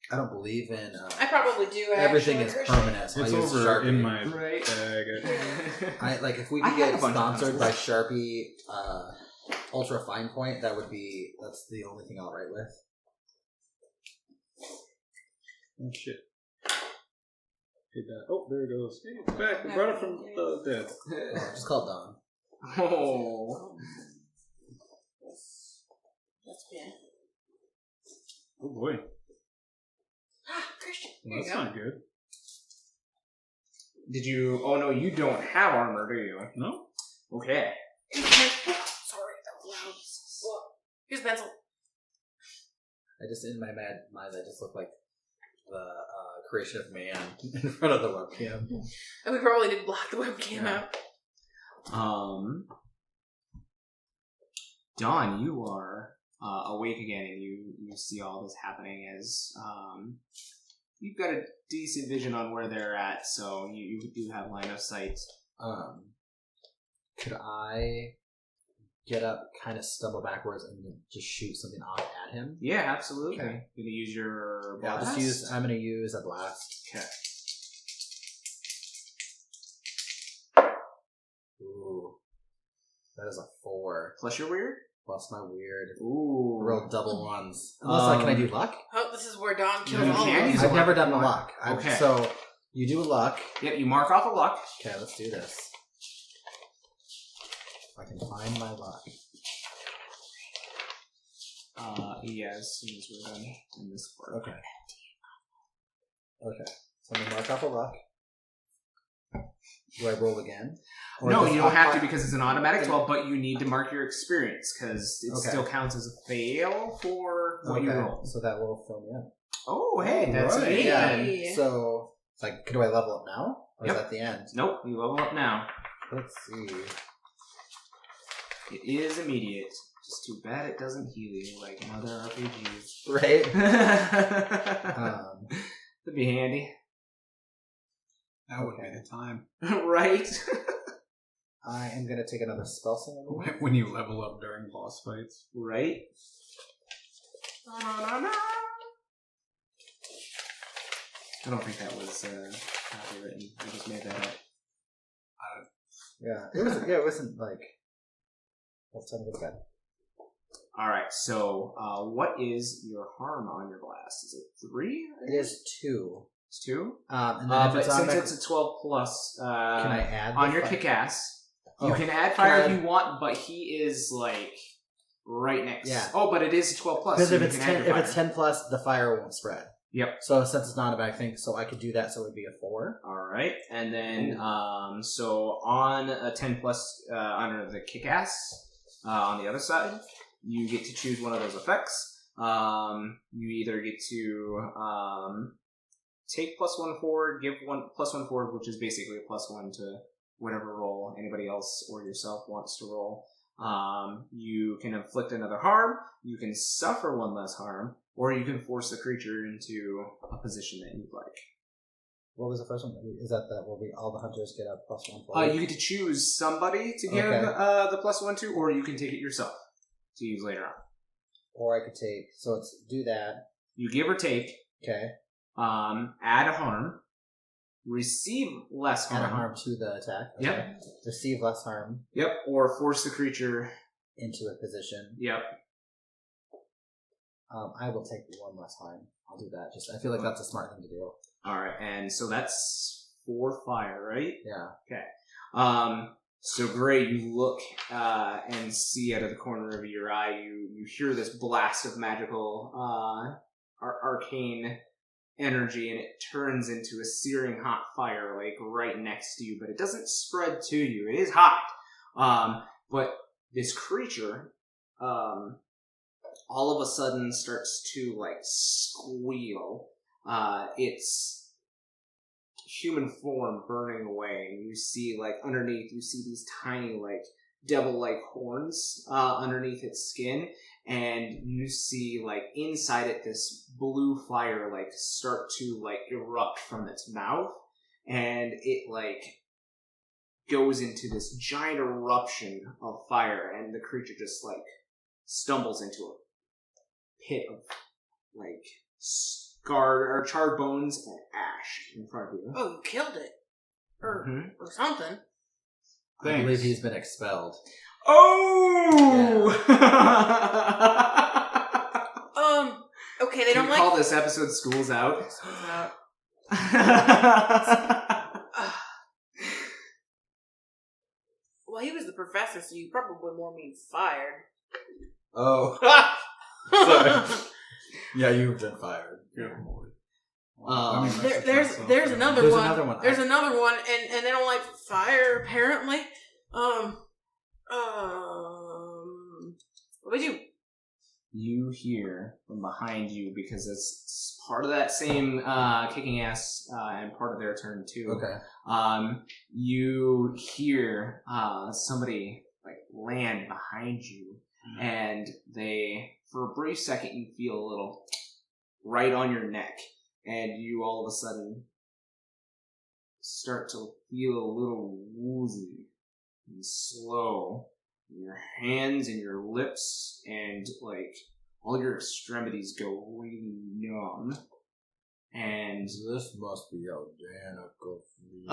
Speaker 4: I don't believe in...
Speaker 3: I probably do.
Speaker 4: Everything
Speaker 3: actually.
Speaker 4: is permanent. So
Speaker 5: It's
Speaker 4: I use
Speaker 5: over
Speaker 4: Sharpie.
Speaker 5: in my
Speaker 2: Right.
Speaker 5: bag.
Speaker 4: If we
Speaker 2: I
Speaker 4: could
Speaker 2: have
Speaker 4: get
Speaker 2: a bunch of
Speaker 4: sponsored by
Speaker 2: pencils.
Speaker 4: Sharpie Ultra Fine Point, that's the only thing I'll write with.
Speaker 5: Oh shit. Hey, oh, there it goes. Hey, it's back. We brought it from the dead.
Speaker 4: Oh, just call it Dawn.
Speaker 2: Oh.
Speaker 3: That's bad.
Speaker 5: Oh boy.
Speaker 3: Christian.
Speaker 5: Well, that's not good.
Speaker 2: Did you... Oh, no, you don't have armor, do you?
Speaker 5: No?
Speaker 2: Okay.
Speaker 3: Sorry, that was loud. Here's a pencil.
Speaker 4: I just, in my mind, I just look like the creation of man in front of the webcam.
Speaker 3: And we probably did block the webcam out.
Speaker 2: Dawn, you are awake again, and you see all this happening as you've got a decent vision on where they're at, so you do have line of sight.
Speaker 4: Could I get up, kind of stumble backwards, and just shoot something off at him?
Speaker 2: Yeah, absolutely.
Speaker 4: Okay.
Speaker 2: You gonna use your
Speaker 4: Yeah,
Speaker 2: blast?
Speaker 4: I'm gonna use a blast.
Speaker 2: Okay.
Speaker 4: Ooh. That is a 4.
Speaker 2: Plus your weird?
Speaker 4: Plus my weird.
Speaker 2: Ooh.
Speaker 4: Roll double ones. Unless can I do luck?
Speaker 3: Oh, this is where Dawn kills
Speaker 2: You
Speaker 3: all
Speaker 2: can
Speaker 3: of
Speaker 2: use
Speaker 3: us.
Speaker 2: a
Speaker 4: I've never done the
Speaker 2: luck.
Speaker 4: luck.
Speaker 2: Okay.
Speaker 4: So you do luck.
Speaker 2: Yep, you mark off a luck.
Speaker 4: Okay, let's do this. If I can find my luck.
Speaker 2: Yeah, as soon as we're done in this part.
Speaker 4: Okay. Okay. So I'm gonna mark off a luck. Do I roll again? Or
Speaker 2: No,
Speaker 4: does
Speaker 2: you don't have to
Speaker 4: I-
Speaker 2: because it's an automatic 12, but you need to mark your experience because it
Speaker 4: Okay.
Speaker 2: still counts as a fail for what you roll.
Speaker 4: So that will fill me up.
Speaker 2: Oh, hey, that's
Speaker 4: Right.
Speaker 2: amazing.
Speaker 3: Yeah.
Speaker 4: So it's like, do I level up now? Or
Speaker 2: Yep.
Speaker 4: is that the end?
Speaker 2: Nope, you level up now.
Speaker 4: Let's see.
Speaker 2: It is immediate. Just too bad it doesn't heal you like in other RPGs.
Speaker 4: Right?
Speaker 2: That'd be handy.
Speaker 5: That would
Speaker 4: Okay.
Speaker 5: be the time.
Speaker 2: Right?
Speaker 4: I am going to take another spell slot.
Speaker 5: When you level up during boss fights.
Speaker 2: Right? I don't think that was copywritten. I just made that up.
Speaker 4: Yeah. It wasn't like... Let's time to go to bed.
Speaker 2: Alright, so what is your harm on your blast? Is it 3?
Speaker 4: It is 2.
Speaker 2: It's 2?
Speaker 4: And then if
Speaker 2: But
Speaker 4: it's
Speaker 2: since
Speaker 4: on
Speaker 2: it's a 12 plus,
Speaker 4: can I add
Speaker 2: on
Speaker 4: the
Speaker 2: your
Speaker 4: fi-
Speaker 2: kick-ass,
Speaker 4: Oh,
Speaker 2: you can add
Speaker 4: can
Speaker 2: fire
Speaker 4: I-
Speaker 2: if you want, but he is like right next.
Speaker 4: Yeah.
Speaker 2: Oh, but it is a 12 plus.
Speaker 4: Because
Speaker 2: so
Speaker 4: if
Speaker 2: you
Speaker 4: it's
Speaker 2: can
Speaker 4: 10,
Speaker 2: add
Speaker 4: if
Speaker 2: your
Speaker 4: it's
Speaker 2: fire.
Speaker 4: 10 plus, the fire won't spread.
Speaker 2: Yep.
Speaker 4: So since it's not a bad thing, so I could do that, so it would be a 4.
Speaker 2: Alright, and then, so on a 10 plus, under the kick-ass, on the other side, you get to choose one of those effects. You either get to, take +1 forward, give +1 forward, which is basically a +1 to whatever roll anybody else or yourself wants to roll. You can inflict another harm, you can suffer 1 less harm, or you can force the creature into a position that you'd like.
Speaker 4: What was the first one? Is that where all the hunters get a +1 forward?
Speaker 2: You get to choose somebody to give
Speaker 4: Okay.
Speaker 2: the +1 to, or you can take it yourself to use later on.
Speaker 4: Or I could take... So let's do that.
Speaker 2: You give or take,
Speaker 4: Okay.
Speaker 2: add a harm, receive less harm.
Speaker 4: Add a harm to the attack. Okay.
Speaker 2: Yep.
Speaker 4: Receive less harm
Speaker 2: Yep, or force the creature.
Speaker 4: into a position.
Speaker 2: Yep.
Speaker 4: I will take 1 less harm. I'll do that. I feel like that's a smart thing to do.
Speaker 2: Alright, and so that's 4 fire, right?
Speaker 4: Yeah.
Speaker 2: So Gray, you look and see out of the corner of your eye, you hear this blast of magical arcane energy, and it turns into a searing hot fire, like right next to you, but it doesn't spread to you. It is hot. But this creature, all of a sudden starts to like squeal. It's human form burning away, and you see like underneath, you see these tiny like devil-like horns underneath its skin, and you see like inside it this blue fire like start to like erupt from its mouth, and it like goes into this giant eruption of fire, and the creature just like stumbles into a pit of like scarred or charred bones and ash in front of you.
Speaker 3: Oh, you killed it. Or something.
Speaker 4: I believe he's been expelled.
Speaker 2: Oh!
Speaker 3: Okay, they
Speaker 2: Can
Speaker 3: don't
Speaker 2: we call
Speaker 3: like...
Speaker 2: this episode School's Out?
Speaker 3: Well, he was the professor, so you probably more mean fired.
Speaker 4: Oh. Sorry. Yeah, you've been fired.
Speaker 5: Good lord.
Speaker 3: There's another
Speaker 4: There's
Speaker 3: one.
Speaker 4: another one.
Speaker 3: There's another one, and they don't like fire, apparently. What did you...
Speaker 2: You hear from behind you, because it's part of that same kicking ass and part of their turn too.
Speaker 4: Okay.
Speaker 2: You hear somebody like land behind you, and they, for a brief second, you feel a little right on your neck, and you all of a sudden start to feel a little woozy and slow. Your hands and your lips and like all your extremities go really numb. And
Speaker 4: this must be how Danica feels.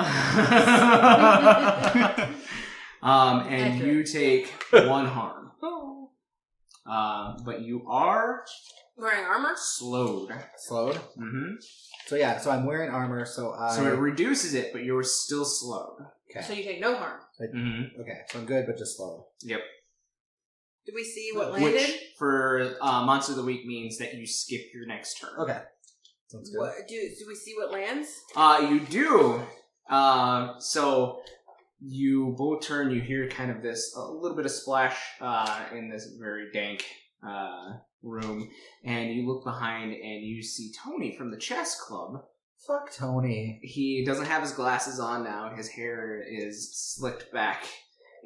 Speaker 2: and you take 1 harm. But you are
Speaker 3: Wearing armor?
Speaker 2: slowed.
Speaker 4: Slowed?
Speaker 2: Mm-hmm.
Speaker 4: So yeah, so I'm wearing armor, so
Speaker 2: it reduces it, but you're still slowed.
Speaker 4: Okay.
Speaker 3: So you take no harm.
Speaker 2: Mm-hmm.
Speaker 4: Okay, so I'm good, but just slow.
Speaker 2: Yep.
Speaker 3: Did we see what landed?
Speaker 2: Which for Monster of the Week means that you skip your next turn.
Speaker 4: Okay. Sounds good.
Speaker 3: Do we see what lands?
Speaker 2: You do. So you both turn. You hear kind of a little bit of splash in this very dank room, and you look behind and you see Tony from the chess club.
Speaker 4: Fuck Tony.
Speaker 2: He doesn't have his glasses on now. His hair is slicked back,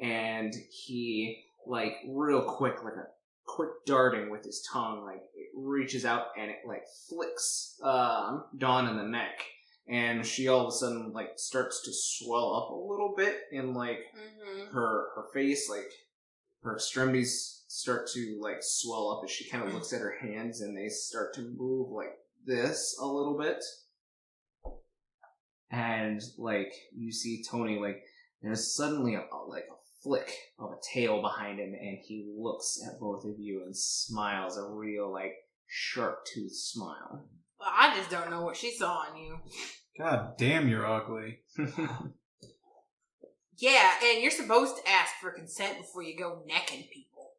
Speaker 2: and he, like, real quick, like a quick darting with his tongue, like, it reaches out and it, like, flicks Dawn in the neck. And she all of a sudden, like, starts to swell up a little bit in, like, her face, like, her extremities start to, like, swell up as she kind of looks at her hands, and they start to move like this a little bit. And, like, you see Tony, like, there's suddenly a flick of a tail behind him, and he looks at both of you and smiles a real, like, sharp-toothed smile.
Speaker 3: Well, I just don't know what she saw in you.
Speaker 5: God damn, you're ugly.
Speaker 3: Yeah, and you're supposed to ask for consent before you go necking people.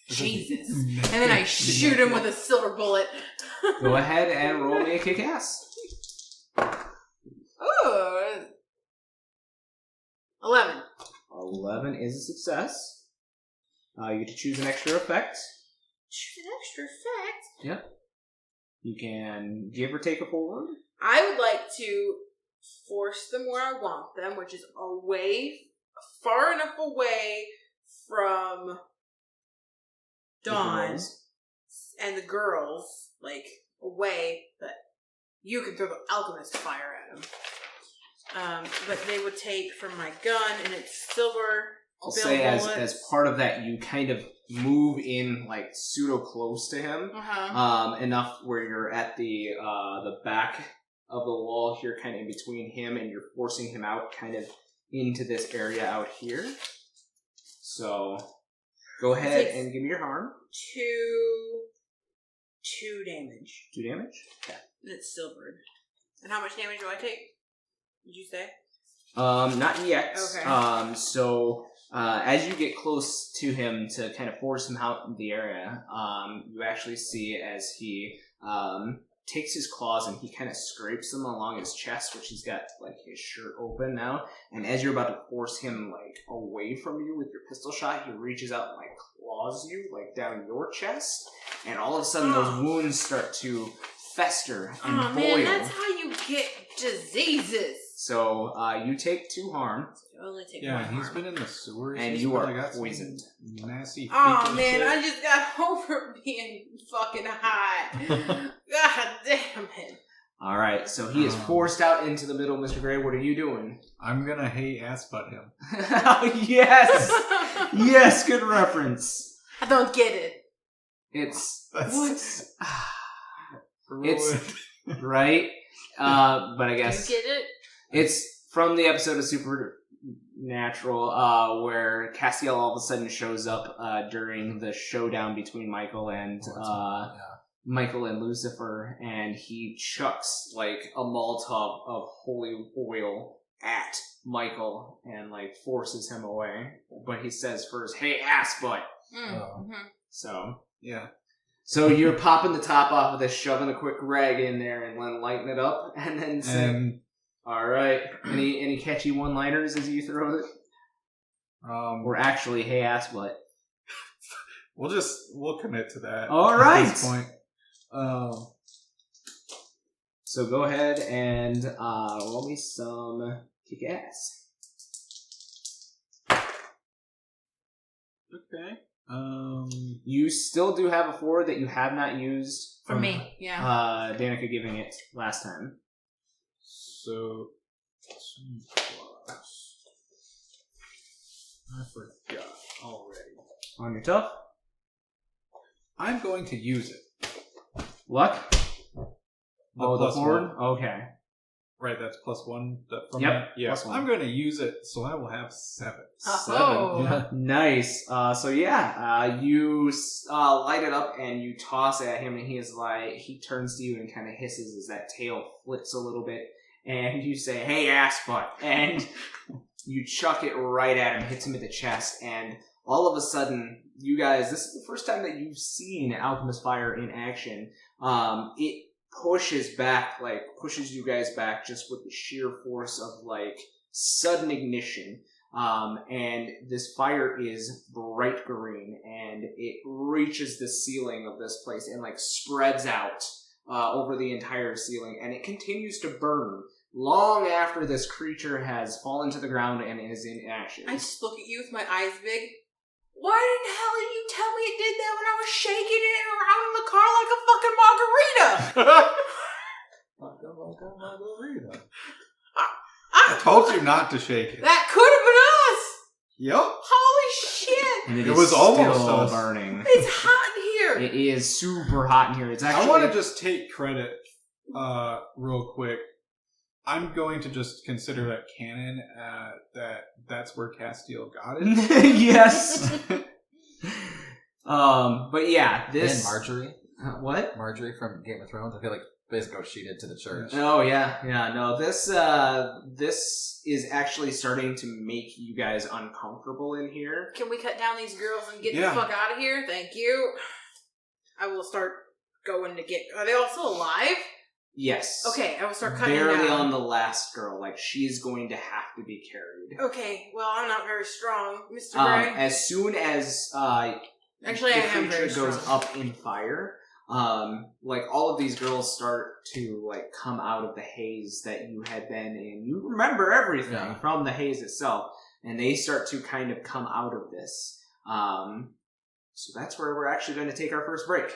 Speaker 3: Jesus. And then I shoot him with a silver bullet.
Speaker 2: Go ahead and roll me a kick-ass.
Speaker 3: Ooh. 11.
Speaker 2: 11 is a success. You get to choose an extra effect.
Speaker 3: Choose an extra effect?
Speaker 2: Yep. You can give or take a forward.
Speaker 3: I would like to force them where I want them, which is far enough away from Dawn and the girls, like, away that you can throw the alchemist fire at them. But they would take from my gun, and it's silver.
Speaker 2: I'll say as part of that, you kind of move in, like, pseudo close to him, enough where you're at the back of the wall here, kind of in between him, and you're forcing him out kind of into this area out here. So go ahead and give me your harm.
Speaker 3: 2 damage.
Speaker 2: 2 damage? Okay.
Speaker 3: And it's silvered. And how much damage do I take? Did you say?
Speaker 2: Not yet.
Speaker 3: Okay.
Speaker 2: So as you get close to him to kind of force him out in the area, you actually see as he takes his claws and he kind of scrapes them along his chest, which he's got, like, his shirt open now. And as you're about to force him, like, away from you with your pistol shot, he reaches out and, like, claws you, like, down your chest. And all of a sudden, those wounds start to fester and boil.
Speaker 3: Man, that's how you get diseases.
Speaker 2: So you take 2 harm.
Speaker 3: You only take 1
Speaker 5: Yeah,
Speaker 3: harm.
Speaker 5: he's been in the sewers.
Speaker 2: And
Speaker 5: He's
Speaker 2: you
Speaker 5: probably
Speaker 2: are
Speaker 5: got some
Speaker 2: poisoned.
Speaker 5: Nasty.
Speaker 3: Oh
Speaker 5: fecal
Speaker 3: man,
Speaker 5: shit.
Speaker 3: I just got over being fucking hot. God damn it.
Speaker 2: Alright, so he is forced out into the middle, Mr. Gray. What are you doing?
Speaker 5: I'm gonna hate ass butt him.
Speaker 2: Yes! Yes, good reference.
Speaker 3: I don't get it.
Speaker 2: It's...
Speaker 5: That's-
Speaker 2: It's... Right? But I guess...
Speaker 3: You get it?
Speaker 2: It's from the episode of Supernatural, where Castiel all of a sudden shows up during the showdown between Michael and Michael and Lucifer, and he chucks like a Molotov of holy oil at Michael and like forces him away. But he says first, "Hey, ass butt." So
Speaker 5: Yeah.
Speaker 2: So you're popping the top off of this, shoving a quick rag in there, and then lighting it up, and then saying, "All right." Any catchy one-liners as you throw it? Or actually, "Hey, ass butt."
Speaker 5: We'll commit to that.
Speaker 2: All right.
Speaker 5: At this point.
Speaker 2: So go ahead and roll me some kick ass.
Speaker 5: Okay.
Speaker 2: You still do have a 4 that you have not used
Speaker 3: For me, yeah.
Speaker 2: Danica giving it last time.
Speaker 5: So 2 plus. I forgot already.
Speaker 2: On your tough.
Speaker 5: I'm going to use it.
Speaker 2: Luck? Oh, the
Speaker 5: plus
Speaker 2: forward?
Speaker 5: 1.
Speaker 2: Okay.
Speaker 5: Right, that's +1. From
Speaker 2: Yep,
Speaker 5: that? Yeah.
Speaker 2: plus 1.
Speaker 5: I'm going to use it, so I will have 7.
Speaker 3: Oh.
Speaker 5: Yeah.
Speaker 2: Nice. You light it up and you toss at him, and he turns to you and kind of hisses as that tail flips a little bit, and you say, "Hey, ass butt," and you chuck it right at him, hits him in the chest, and all of a sudden, you guys, this is the first time that you've seen Alchemist Fire in action. It pushes you guys back just with the sheer force of like sudden ignition. And this fire is bright green, and it reaches the ceiling of this place and like spreads out over the entire ceiling, and it continues to burn long after this creature has fallen to the ground and is in ashes.
Speaker 3: I just look at you with my eyes big. Why in the hell did you tell me it did that when I was shaking it around in the car like a fucking margarita?
Speaker 5: Margarita. I told you not to shake it.
Speaker 3: That could have been us!
Speaker 5: Yep.
Speaker 3: Holy shit!
Speaker 2: And
Speaker 5: It was almost
Speaker 2: still
Speaker 5: us.
Speaker 2: burning.
Speaker 3: It's hot in here!
Speaker 2: It is super hot in here. It's actually.
Speaker 5: I want to just take credit real quick. I'm going to just consider that canon that's where Castiel got it.
Speaker 2: Yes. But yeah, this.
Speaker 4: And Marjorie.
Speaker 2: What?
Speaker 4: Marjorie from Game of Thrones. I feel like basically what she did to the church.
Speaker 2: Oh yeah. No, this is actually starting to make you guys uncomfortable in here.
Speaker 3: Can we cut down these girls and get
Speaker 5: Yeah.
Speaker 3: the fuck out of here? Thank you. I will start going to get... Are they all still alive?
Speaker 2: Yes.
Speaker 3: Okay, I will start cutting
Speaker 2: Barely
Speaker 3: down.
Speaker 2: on the last girl. Like she's going to have to be carried.
Speaker 3: Okay, well, I'm not very strong, Mr. Gray.
Speaker 2: As soon as
Speaker 3: Actually,
Speaker 2: the
Speaker 3: I am very
Speaker 2: creature goes
Speaker 3: strong.
Speaker 2: up in fire, like all of these girls start to like come out of the haze that you had been in. You remember everything from the haze itself, and they start to kind of come out of this. So that's where we're actually going to take our first break.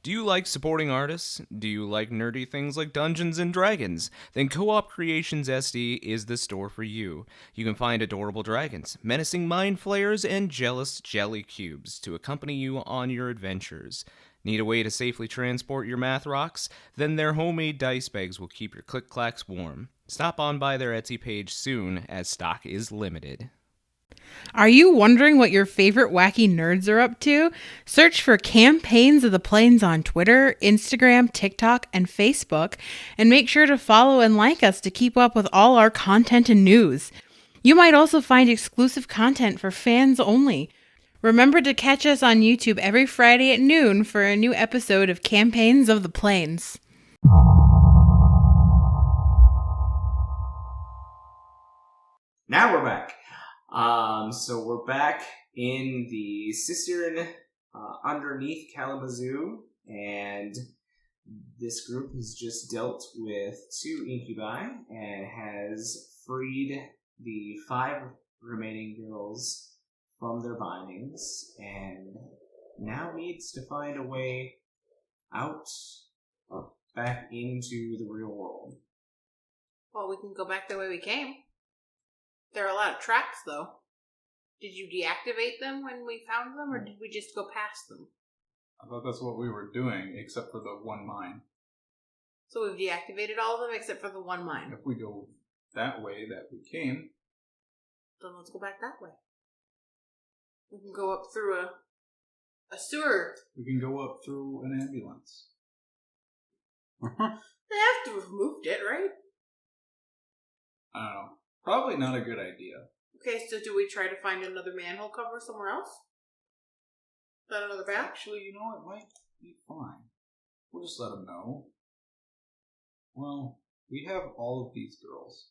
Speaker 6: Do you like supporting artists? Do you like nerdy things like Dungeons and Dragons? Then Co-op Creations SD is the store for you. You can find adorable dragons, menacing mind flayers, and jealous jelly cubes to accompany you on your adventures. Need a way to safely transport your math rocks? Then their homemade dice bags will keep your click-clacks warm. Stop on by their Etsy page soon, as stock is limited.
Speaker 7: Are you wondering what your favorite wacky nerds are up to? Search for Campaigns of the Plains on Twitter, Instagram, TikTok, and Facebook, and make sure to follow and like us to keep up with all our content and news. You might also find exclusive content for fans only. Remember to catch us on YouTube every Friday at noon for a new episode of Campaigns of the Plains.
Speaker 2: Now we're back. So we're back in the cistern underneath Kalamazoo, and this group has just dealt with 2 incubi and has freed the 5 remaining girls from their bindings, and now needs to find a way out back into the real world.
Speaker 3: Well, we can go back the way we came. There are a lot of tracks, though. Did you deactivate them when we found them, or did we just go past them?
Speaker 5: I thought that's what we were doing, except for the one mine.
Speaker 3: So we've deactivated all of them except for the one mine.
Speaker 5: If we go that way that we came,
Speaker 3: Then let's go back that way. We can go up through a sewer.
Speaker 5: We can go up through an ambulance.
Speaker 3: They have to have moved it, right?
Speaker 5: I don't know. Probably not a good idea.
Speaker 3: Okay, so do we try to find another manhole cover somewhere else? Is that another bath?
Speaker 5: Actually, you know, it might be fine. We'll just let them know. Well, we have all of these girls.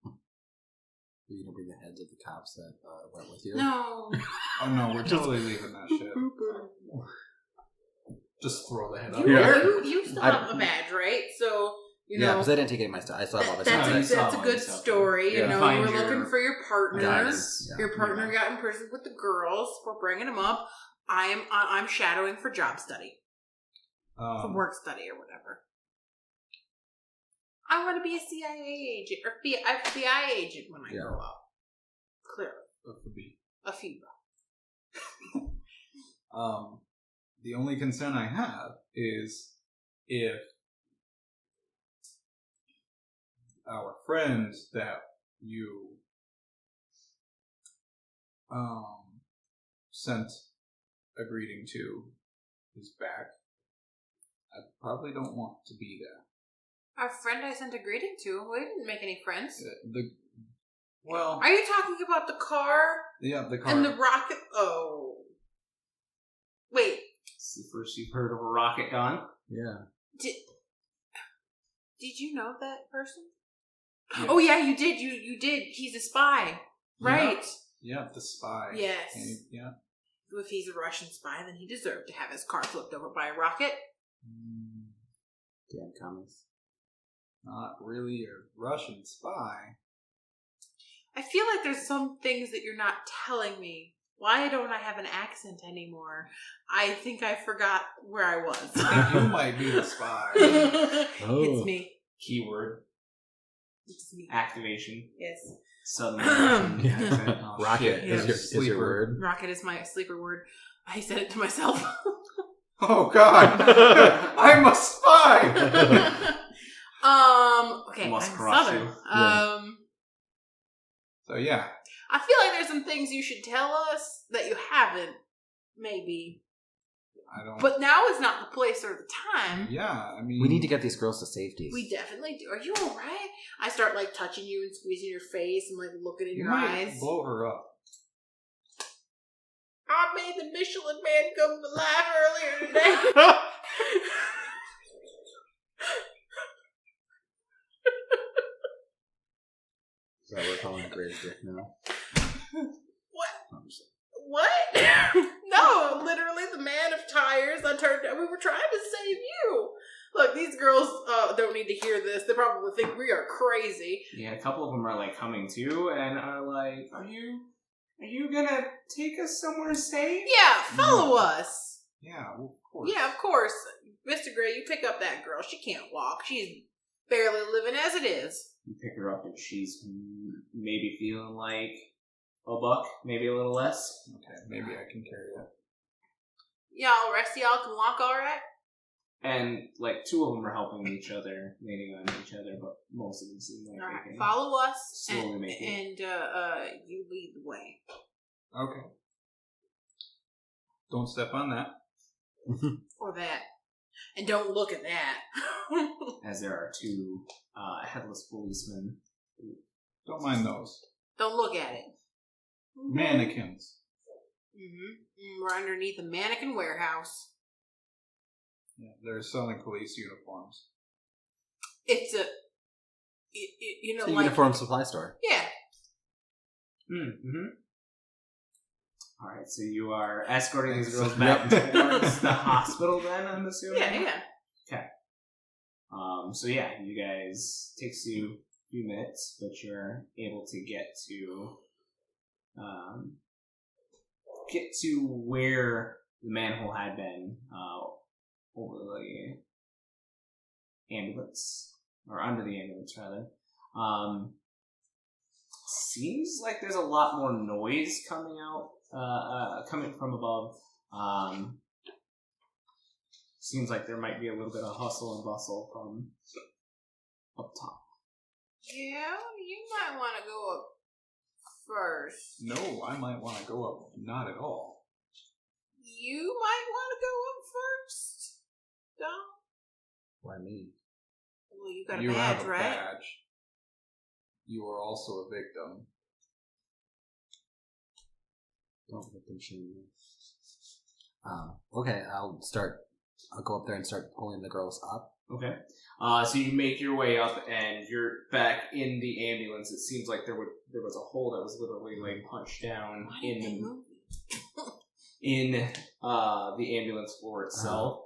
Speaker 4: Are you gonna bring the heads of the cops that went with you?
Speaker 3: No.
Speaker 5: Oh no, we're totally leaving that shit. Just throw the head up.
Speaker 3: You still have a badge, right? So, you know.
Speaker 4: Yeah, because I didn't take any of my stuff. I still have all my stuff.
Speaker 3: That's a good story.
Speaker 2: Yeah.
Speaker 3: You know,
Speaker 2: Find
Speaker 3: you were
Speaker 2: your
Speaker 3: looking for your partner.
Speaker 2: guidance.
Speaker 4: Yeah.
Speaker 3: Your partner got in prison with the girls. We're bringing them up. I'm shadowing for job study, for work study or whatever. I want to be a CIA agent or FBI agent when I grow up. Clearly, a FIBA.
Speaker 5: The only concern I have is if our friend that you sent a greeting to is back. I probably don't want to be there.
Speaker 3: Our friend I sent a greeting to. We didn't make any friends.
Speaker 5: Well,
Speaker 3: Are you talking about the car?
Speaker 5: Yeah, the car.
Speaker 3: And the rocket? Oh. Wait.
Speaker 2: It's the first you've heard of a rocket gone.
Speaker 4: Yeah.
Speaker 3: Did you know that person?
Speaker 5: Yeah.
Speaker 3: Oh yeah, you did. You did. He's a spy. Right.
Speaker 5: Yeah, the spy.
Speaker 3: Yes.
Speaker 5: Yeah.
Speaker 3: If he's a Russian spy, then he deserved to have his car flipped over by a rocket.
Speaker 4: Damn commies.
Speaker 5: Not really a Russian spy.
Speaker 3: I feel like there's some things that you're not telling me. Why don't I have an accent anymore? I think I forgot where I was.
Speaker 5: You might be the spy.
Speaker 3: It's me.
Speaker 2: Keyword.
Speaker 3: It's me.
Speaker 2: Activation.
Speaker 3: Yes.
Speaker 2: Suddenly.
Speaker 5: Oh,
Speaker 4: Rocket
Speaker 5: shit.
Speaker 4: is your word.
Speaker 3: Rocket is my sleeper word. I said it to myself.
Speaker 5: Oh God! I'm a spy.
Speaker 3: Okay,
Speaker 2: Must
Speaker 3: I'm
Speaker 2: crush
Speaker 3: Southern.
Speaker 2: you.
Speaker 4: Yeah.
Speaker 5: So yeah.
Speaker 3: I feel like there's some things you should tell us that you haven't, maybe.
Speaker 5: I don't.
Speaker 3: But now is not the place or the time.
Speaker 5: Yeah, I mean,
Speaker 4: We need to get these girls to safety.
Speaker 3: We definitely do. Are you alright? I start like touching you and squeezing your face and like looking in
Speaker 5: You
Speaker 3: your
Speaker 5: might
Speaker 3: eyes.
Speaker 5: blow her up.
Speaker 3: I made the Michelin Man come to life earlier today.
Speaker 4: So we're calling it Gray's dick now.
Speaker 3: What? No, literally the man of tires. We were trying to save you. Look, these girls don't need to hear this. They probably think we are crazy.
Speaker 2: Yeah, a couple of them are like coming to and are like, Are you gonna take us somewhere safe?
Speaker 3: Yeah, follow us.
Speaker 5: Yeah, well, of course.
Speaker 3: Yeah, of course. Mr. Gray, you pick up that girl. She can't walk. She's barely living as it is.
Speaker 2: You pick her up and she's maybe feeling like $1, maybe a little less.
Speaker 5: Okay, maybe I can carry that.
Speaker 3: Y'all, rest of y'all can walk all right?
Speaker 2: And like 2 of them are helping each other, leaning on each other, but most of them seem like
Speaker 3: All
Speaker 2: they
Speaker 3: right,
Speaker 2: can
Speaker 3: follow us
Speaker 2: slowly
Speaker 3: and
Speaker 2: make it.
Speaker 3: you lead the way.
Speaker 5: Okay. Don't step on that.
Speaker 3: Or that. And don't look at that.
Speaker 2: As there are 2 headless policemen.
Speaker 5: Don't mind those.
Speaker 3: Don't look at it.
Speaker 5: Mannequins.
Speaker 3: Mm-hmm. We're underneath a mannequin warehouse.
Speaker 5: Yeah, they're selling police uniforms.
Speaker 3: It's a, you know,
Speaker 4: It's a
Speaker 3: like
Speaker 4: uniform supply store.
Speaker 3: yeah.
Speaker 2: Mm-hmm. All right, so you are escorting these girls back towards the hospital. Then I'm assuming.
Speaker 3: Yeah.
Speaker 2: Okay. So yeah, you guys takes you a few minutes, but you're able to get to where the manhole had been over the ambulance, or under the ambulance rather. Seems like there's a lot more noise coming out, coming from above. Seems like there might be a little bit of hustle and bustle from up top.
Speaker 3: Yeah, you might want to go up first.
Speaker 5: No, I might want to go up. Not at all.
Speaker 3: You might want to go up first, Dom.
Speaker 4: Why me?
Speaker 3: Well, you got a
Speaker 5: You
Speaker 3: badge,
Speaker 5: have a
Speaker 3: right?
Speaker 5: badge. You are also a victim.
Speaker 4: Don't victim shame me. Okay, I'll go up there and start pulling the girls up.
Speaker 2: Okay. So you make your way up, and you're back in the ambulance. It seems like there was a hole that was literally like punched down in the ambulance floor itself.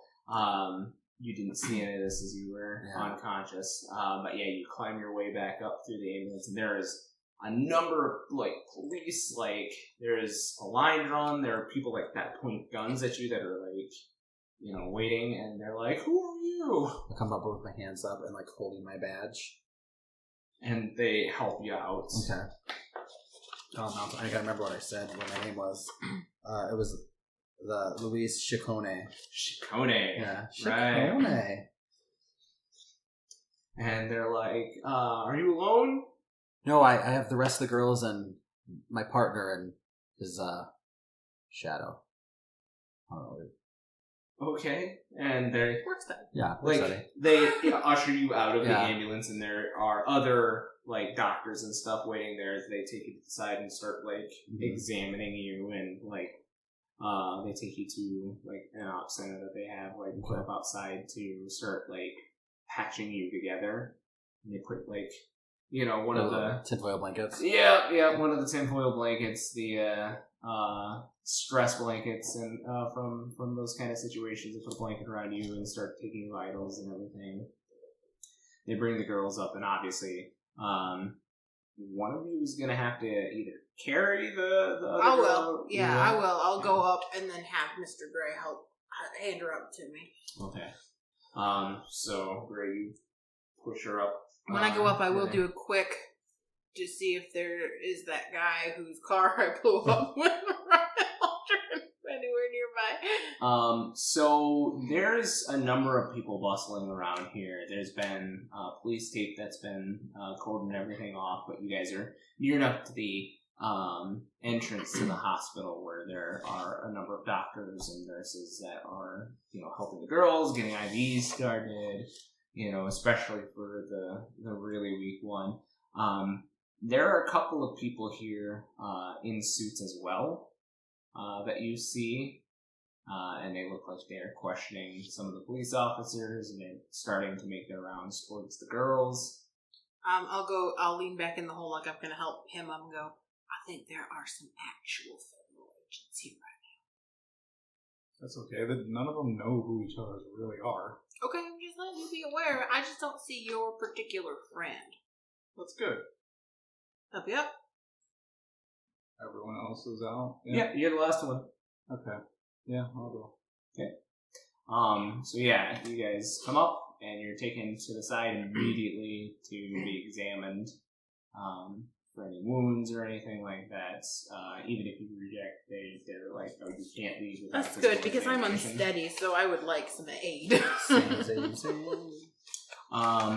Speaker 2: You didn't see any of this as you were unconscious. But yeah, you climb your way back up through the ambulance, and there is a number of like police. Like there's a line drawn. There are people like that point guns at you that are like, you know, waiting, and they're like, "Who are you?"
Speaker 4: I come up with my hands up and like holding my badge,
Speaker 2: and they help you out.
Speaker 4: Okay. I gotta remember what I said. What my name was. It was the Luis Chicone.
Speaker 2: Chicone.
Speaker 4: Yeah.
Speaker 2: Right.
Speaker 4: Chicone.
Speaker 2: And they're like, "Are you alone?"
Speaker 4: No, I have the rest of the girls and my partner and his shadow. I don't know.
Speaker 2: Okay, and they
Speaker 3: Works then.
Speaker 4: Yeah,
Speaker 2: like they usher you out of the ambulance, and there are other like doctors and stuff waiting there as they take you to the side and start like examining you, and like they take you to like an op center that they have like put up outside to start like patching you together. And they put like, you know, one of the
Speaker 4: tinfoil blankets.
Speaker 2: Yeah, one of the tinfoil blankets, the stress blankets, and from those kind of situations, they put a blanket around you and start taking vitals and everything. They bring the girls up, and obviously, one of you is gonna have to either carry the other
Speaker 3: I will.
Speaker 2: girl.
Speaker 3: Yeah, I will. I'll go up and then have Mr. Gray help hand her up to me.
Speaker 2: Okay. So Gray, you push her up.
Speaker 3: When I go up, I will do a quick to see if there is that guy whose car I blew up with anywhere nearby.
Speaker 2: So there's a number of people bustling around here. There's been police tape that's been cordoned everything off, but you guys are near enough to the entrance to the hospital where there are a number of doctors and nurses that are, you know, helping the girls, getting IVs started, you know, especially for the really weak one. There are a couple of people here in suits as well that you see, and they look like they're questioning some of the police officers, and they're starting to make their rounds towards the girls.
Speaker 3: I'll lean back in the hole like I'm going to help him up and go, I think there are some actual federal agents here right now.
Speaker 5: That's okay. None of them know who each other really are.
Speaker 3: Okay, I'm just letting you be aware. I just don't see your particular friend.
Speaker 5: That's good.
Speaker 3: Yep.
Speaker 5: Everyone else is out?
Speaker 2: Yeah, you're the last one.
Speaker 5: Okay. Yeah, I'll go.
Speaker 2: Okay. So yeah, you guys come up, and you're taken to the side immediately to be examined for any wounds or anything like that. Even if you reject, they're like, "Oh, you can't leave." Without
Speaker 3: That's good, because I'm
Speaker 2: examination.
Speaker 3: unsteady, so I would like some aid.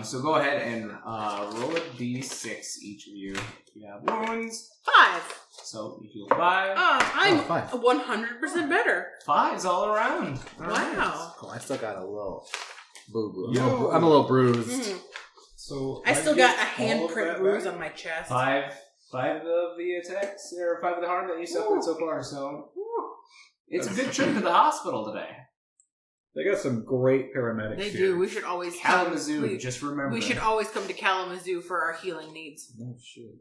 Speaker 2: So go ahead and roll a d6, each of you. You have wounds.
Speaker 3: 5.
Speaker 2: So you heal 5.
Speaker 3: I'm
Speaker 4: 5.
Speaker 3: 100% better.
Speaker 2: 5s all around. All right.
Speaker 3: Wow.
Speaker 4: Cool. I still got a little boo-boo.
Speaker 5: Yo.
Speaker 4: I'm a little bruised.
Speaker 3: Mm.
Speaker 5: So
Speaker 3: I still got a
Speaker 5: all of
Speaker 3: handprint
Speaker 5: that
Speaker 3: bruise
Speaker 5: back?
Speaker 3: on my chest.
Speaker 2: 5 of the attacks, or 5 of the harm that you suffered so far. So it's a good trip to the hospital today.
Speaker 5: They got some great paramedics
Speaker 3: They
Speaker 5: here.
Speaker 3: do. We should always
Speaker 2: Kalamazoo, just remember.
Speaker 3: We should always come to Kalamazoo for our healing needs.
Speaker 5: Oh, shit.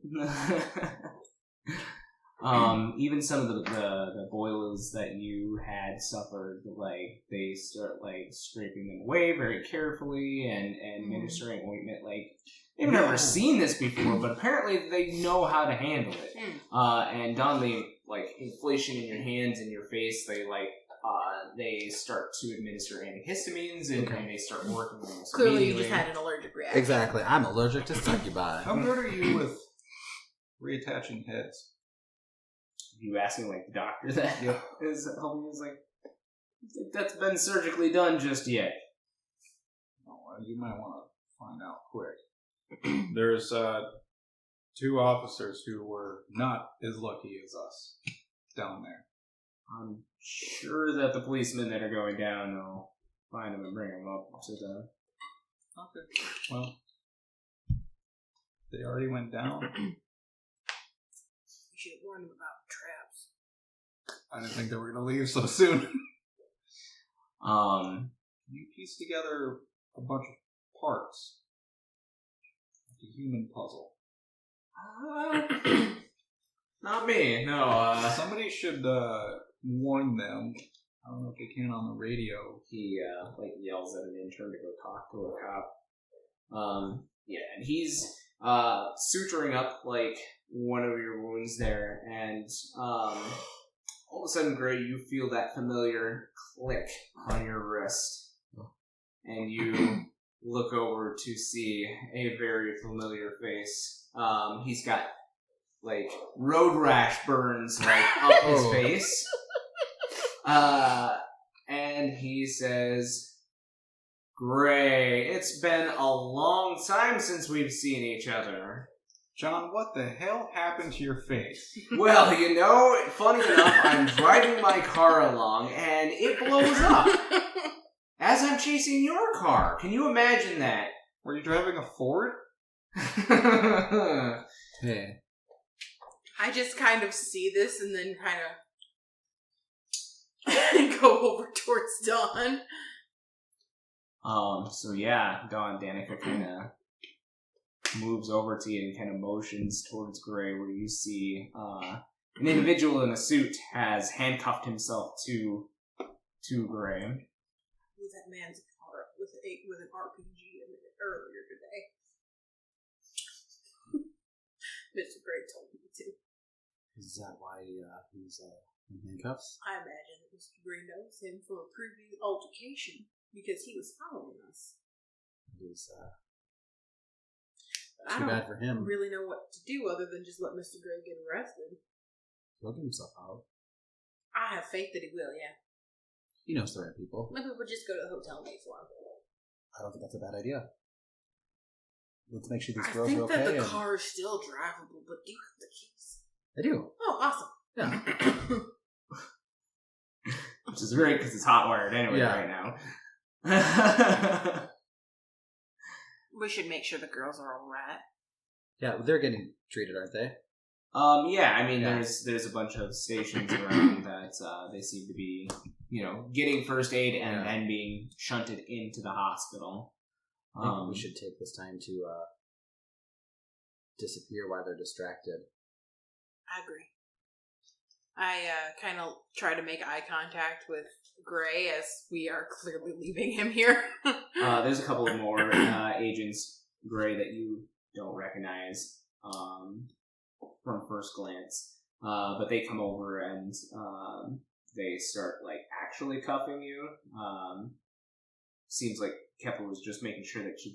Speaker 2: Even some of the boils that you had suffered, like they start like scraping them away very carefully and administering ointment. Like they've never seen this before, but apparently they know how to handle it. And on the like inflation in your hands and your face, they start to administer antihistamines and they start working almost
Speaker 3: Clearly, you
Speaker 2: immediately.
Speaker 3: just had an allergic reaction.
Speaker 4: Exactly. I'm allergic to succubi.
Speaker 5: How good are you with reattaching heads?
Speaker 2: You asking like the doctor that is helping is like, that's been surgically done just yet.
Speaker 5: Oh, you might want to find out quick. There's 2 officers who were not as lucky as us down there.
Speaker 2: I'm sure that the policemen that are going down will find them and bring them up to the...
Speaker 5: Okay. Well, they already went down.
Speaker 3: You should have warned them about traps.
Speaker 5: I didn't think they were going to leave so soon. You piece together a bunch of parts. Like a human puzzle.
Speaker 2: Not me, no.
Speaker 5: Somebody should warn them. I don't know if they can on the radio.
Speaker 2: He yells at an intern to go talk to a cop. And he's suturing up like one of your wounds there, and all of a sudden, Gray, you feel that familiar click on your wrist, and you look over to see a very familiar face. He's got like road rash burns like up his face. And he says, Gray, it's been a long time since we've seen each other.
Speaker 5: John, what the hell happened to your face?
Speaker 2: Well, funny enough, I'm driving my car along and it blows up as I'm chasing your car. Can you imagine that?
Speaker 5: Were you driving a Ford?
Speaker 4: Yeah.
Speaker 3: I just kind of see this and then kind of go over towards Dawn.
Speaker 2: Dawn Danica kind of moves over to you and kind of motions towards Gray, where you see an individual in a suit has handcuffed himself to Gray.
Speaker 3: Was that man's car with an RPG in it earlier today? Mr. Gray told me to.
Speaker 4: Is that why he's in handcuffs?
Speaker 3: I imagine that Mr. Gray knows him from a previous altercation because he was following us.
Speaker 4: It is
Speaker 3: But
Speaker 4: too bad for
Speaker 3: I
Speaker 4: him.
Speaker 3: don't really know what to do other than just let Mr. Gray get arrested.
Speaker 4: He'll get himself out.
Speaker 3: I have faith that he will, yeah.
Speaker 4: He knows the right people.
Speaker 3: Maybe we'll just go to the hotel and wait for him.
Speaker 4: I don't think that's a bad idea. Let's make sure these
Speaker 3: I
Speaker 4: girls
Speaker 3: think
Speaker 4: are okay.
Speaker 3: that the car is still drivable, but do you have the keys?
Speaker 4: I do.
Speaker 3: Oh, awesome.
Speaker 4: Yeah.
Speaker 2: Which is great because it's hot wired anyway right now.
Speaker 3: We should make sure the girls are all right.
Speaker 4: Yeah, they're getting treated, aren't they?
Speaker 2: There's a bunch of stations around that they seem to be, getting first aid and then being shunted into the hospital.
Speaker 4: I think we should take this time to disappear while they're distracted.
Speaker 3: I agree. I kind of try to make eye contact with Gray as we are clearly leaving him here.
Speaker 2: There's a couple of more agents, Gray, that you don't recognize from first glance. But they come over and they start actually cuffing you. Seems like Kepler was just making sure that she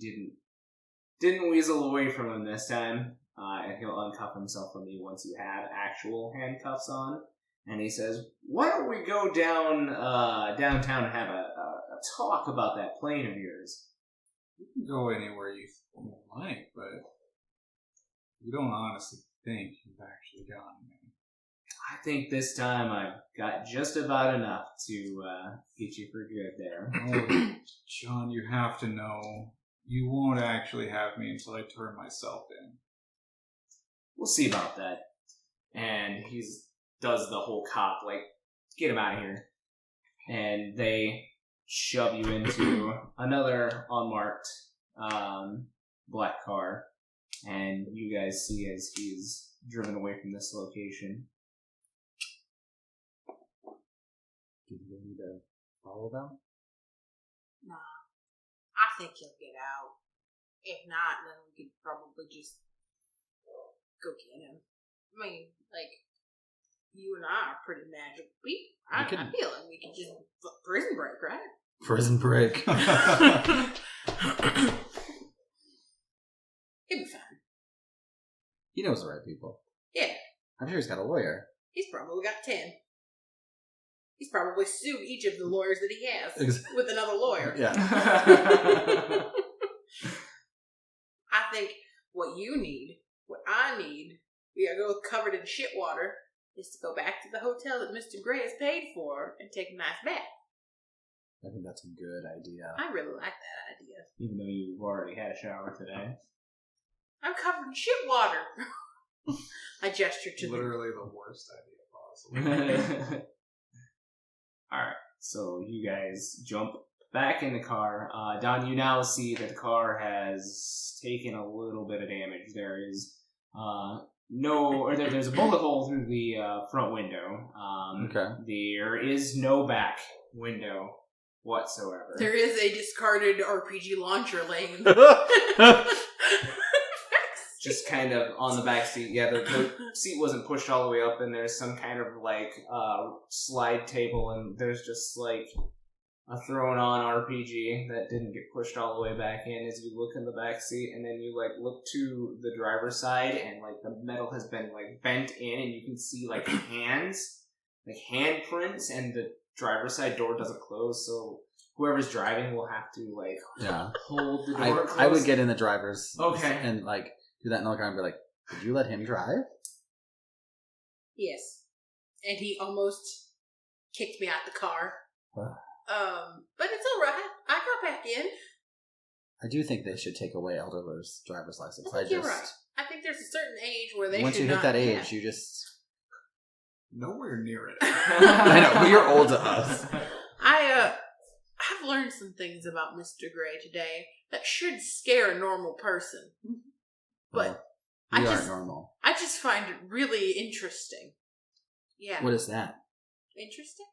Speaker 2: didn't weasel away from him this time. And he'll uncuff himself from you once you have actual handcuffs on. And he says, why don't we go downtown and have a talk about that plane of yours?
Speaker 5: You can go anywhere you like, but you don't honestly think you've actually gone there.
Speaker 2: I think this time I've got just about enough to get you for good there.
Speaker 5: Oh, John, you have to know, you won't actually have me until I turn myself in.
Speaker 2: We'll see about that. And he does the whole cop, get him out of here. And they shove you into another unmarked black car. And you guys see as he's driven away from this location.
Speaker 4: Do you need to follow them?
Speaker 3: Nah. I think he'll get out. If not, then we could probably just go get him. I mean, you and I are pretty magical people. I feel like we could just prison break, right?
Speaker 4: Prison break.
Speaker 3: He'll be fine.
Speaker 4: He knows the right people.
Speaker 3: Yeah.
Speaker 4: I'm sure he's got a lawyer.
Speaker 3: He's probably got 10. He's probably sued each of the lawyers that he has with another lawyer.
Speaker 4: Yeah.
Speaker 3: I think what you need what I need, we gotta go covered in shit water, is to go back to the hotel that Mr. Gray has paid for and take a nice bath.
Speaker 4: I think that's a good idea.
Speaker 3: I really like that idea.
Speaker 2: Even though you've already had a shower today.
Speaker 3: I'm covered in shit water. I gesture to
Speaker 5: Literally the worst idea possible.
Speaker 2: Alright, so you guys jump back in the car. Don, you now see that the car has taken a little bit of damage. There is there's a bullet hole through the front window.
Speaker 4: Okay.
Speaker 2: There is no back window whatsoever.
Speaker 3: There is a discarded RPG launcher laying.
Speaker 2: Just kind of on the back seat. Yeah, the seat wasn't pushed all the way up, and there's some kind of like slide table, and there's just like a thrown on RPG that didn't get pushed all the way back in as you look in the back seat, and then you like look to the driver's side, and like the metal has been like bent in, and you can see like hands, like handprints, and the driver's side door doesn't close, so whoever's driving will have to like hold the door closed.
Speaker 4: I would get in the driver's
Speaker 2: and
Speaker 4: like do that in the car and be like, did you let him drive?
Speaker 3: Yes. And he almost kicked me out the car.
Speaker 4: Huh.
Speaker 3: But it's alright. I got back in.
Speaker 4: I do think they should take away elder's driver's license.
Speaker 3: I think you're right. I think there's a certain age where they
Speaker 4: once
Speaker 3: should
Speaker 4: you hit
Speaker 3: not,
Speaker 4: that age, you just
Speaker 5: Nowhere near it.
Speaker 4: I know, but you're old to us.
Speaker 3: I've learned some things about Mr. Gray today that should scare a normal person. But
Speaker 4: we aren't normal.
Speaker 3: I just find it really interesting. Yeah.
Speaker 4: What is that?
Speaker 3: Interesting?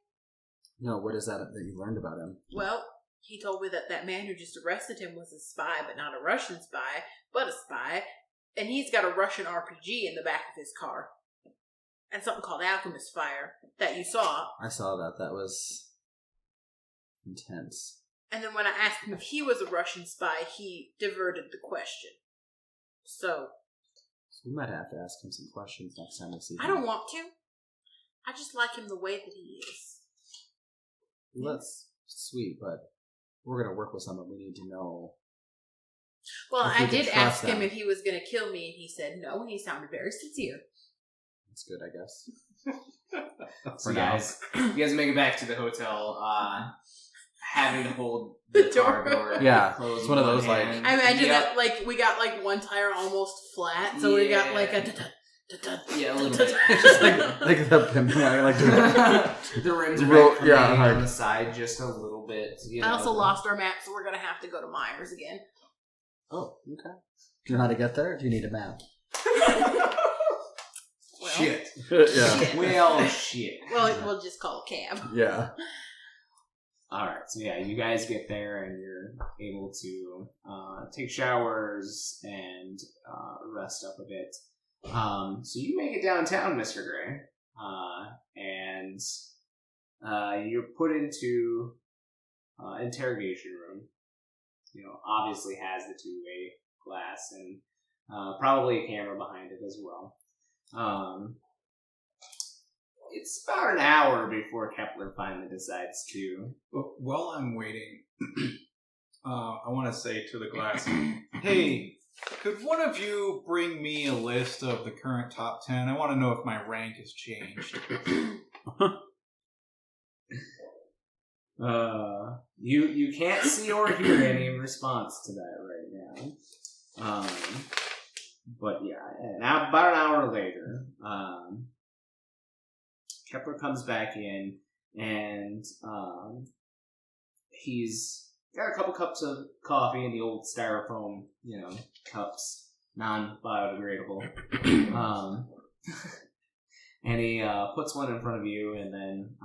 Speaker 4: No, what is that you learned about him?
Speaker 3: Well, he told me that man who just arrested him was a spy, but not a Russian spy, but a spy. And he's got a Russian RPG in the back of his car. And something called Alchemist Fire that you saw.
Speaker 4: I saw that. That was intense.
Speaker 3: And then when I asked him if he was a Russian spy, he diverted the question. So
Speaker 4: we might have to ask him some questions next time we see him.
Speaker 3: I don't want to. I just like him the way that he is.
Speaker 4: Well, that's sweet, but we're going to work with someone. We need to know.
Speaker 3: Well, I did ask him
Speaker 4: them.
Speaker 3: if he was going to kill me, and he said no, and he sounded very sincere.
Speaker 4: That's good, I guess.
Speaker 2: So you guys make it back to the hotel, having to hold the car door.
Speaker 4: Yeah,
Speaker 2: closed
Speaker 4: it's one of those like.
Speaker 3: I imagine that like we got like one tire almost flat, so we got like a.
Speaker 2: Yeah, a little bit.
Speaker 4: Just like the pimp, like
Speaker 2: the rims are
Speaker 4: on
Speaker 2: the side just a little bit.
Speaker 3: I also lost our map, so we're gonna have to go to Myers again.
Speaker 4: Oh, okay. Do you know how to get there? Or do you need a map?
Speaker 5: Shit.
Speaker 4: Yeah.
Speaker 2: Well, shit.
Speaker 3: Well, we'll just call a cab.
Speaker 4: Yeah.
Speaker 2: Alright, so yeah, you guys get there and you're able to take showers and rest up a bit. So you make it downtown, Mr. Gray, and you're put into interrogation room. You know, obviously has the two-way glass and probably a camera behind it as well. It's about an hour before Kepler finally decides to.
Speaker 5: While I'm waiting, I want to say to the glass, hey, could one of you bring me a list of the current top 10? I want to know if my rank has changed.
Speaker 2: You can't see or hear any response to that right now. But yeah, now about an hour later, Kepler comes back in, and he's got a couple cups of coffee in the old styrofoam, cups, non-biodegradable. And he puts one in front of you, and then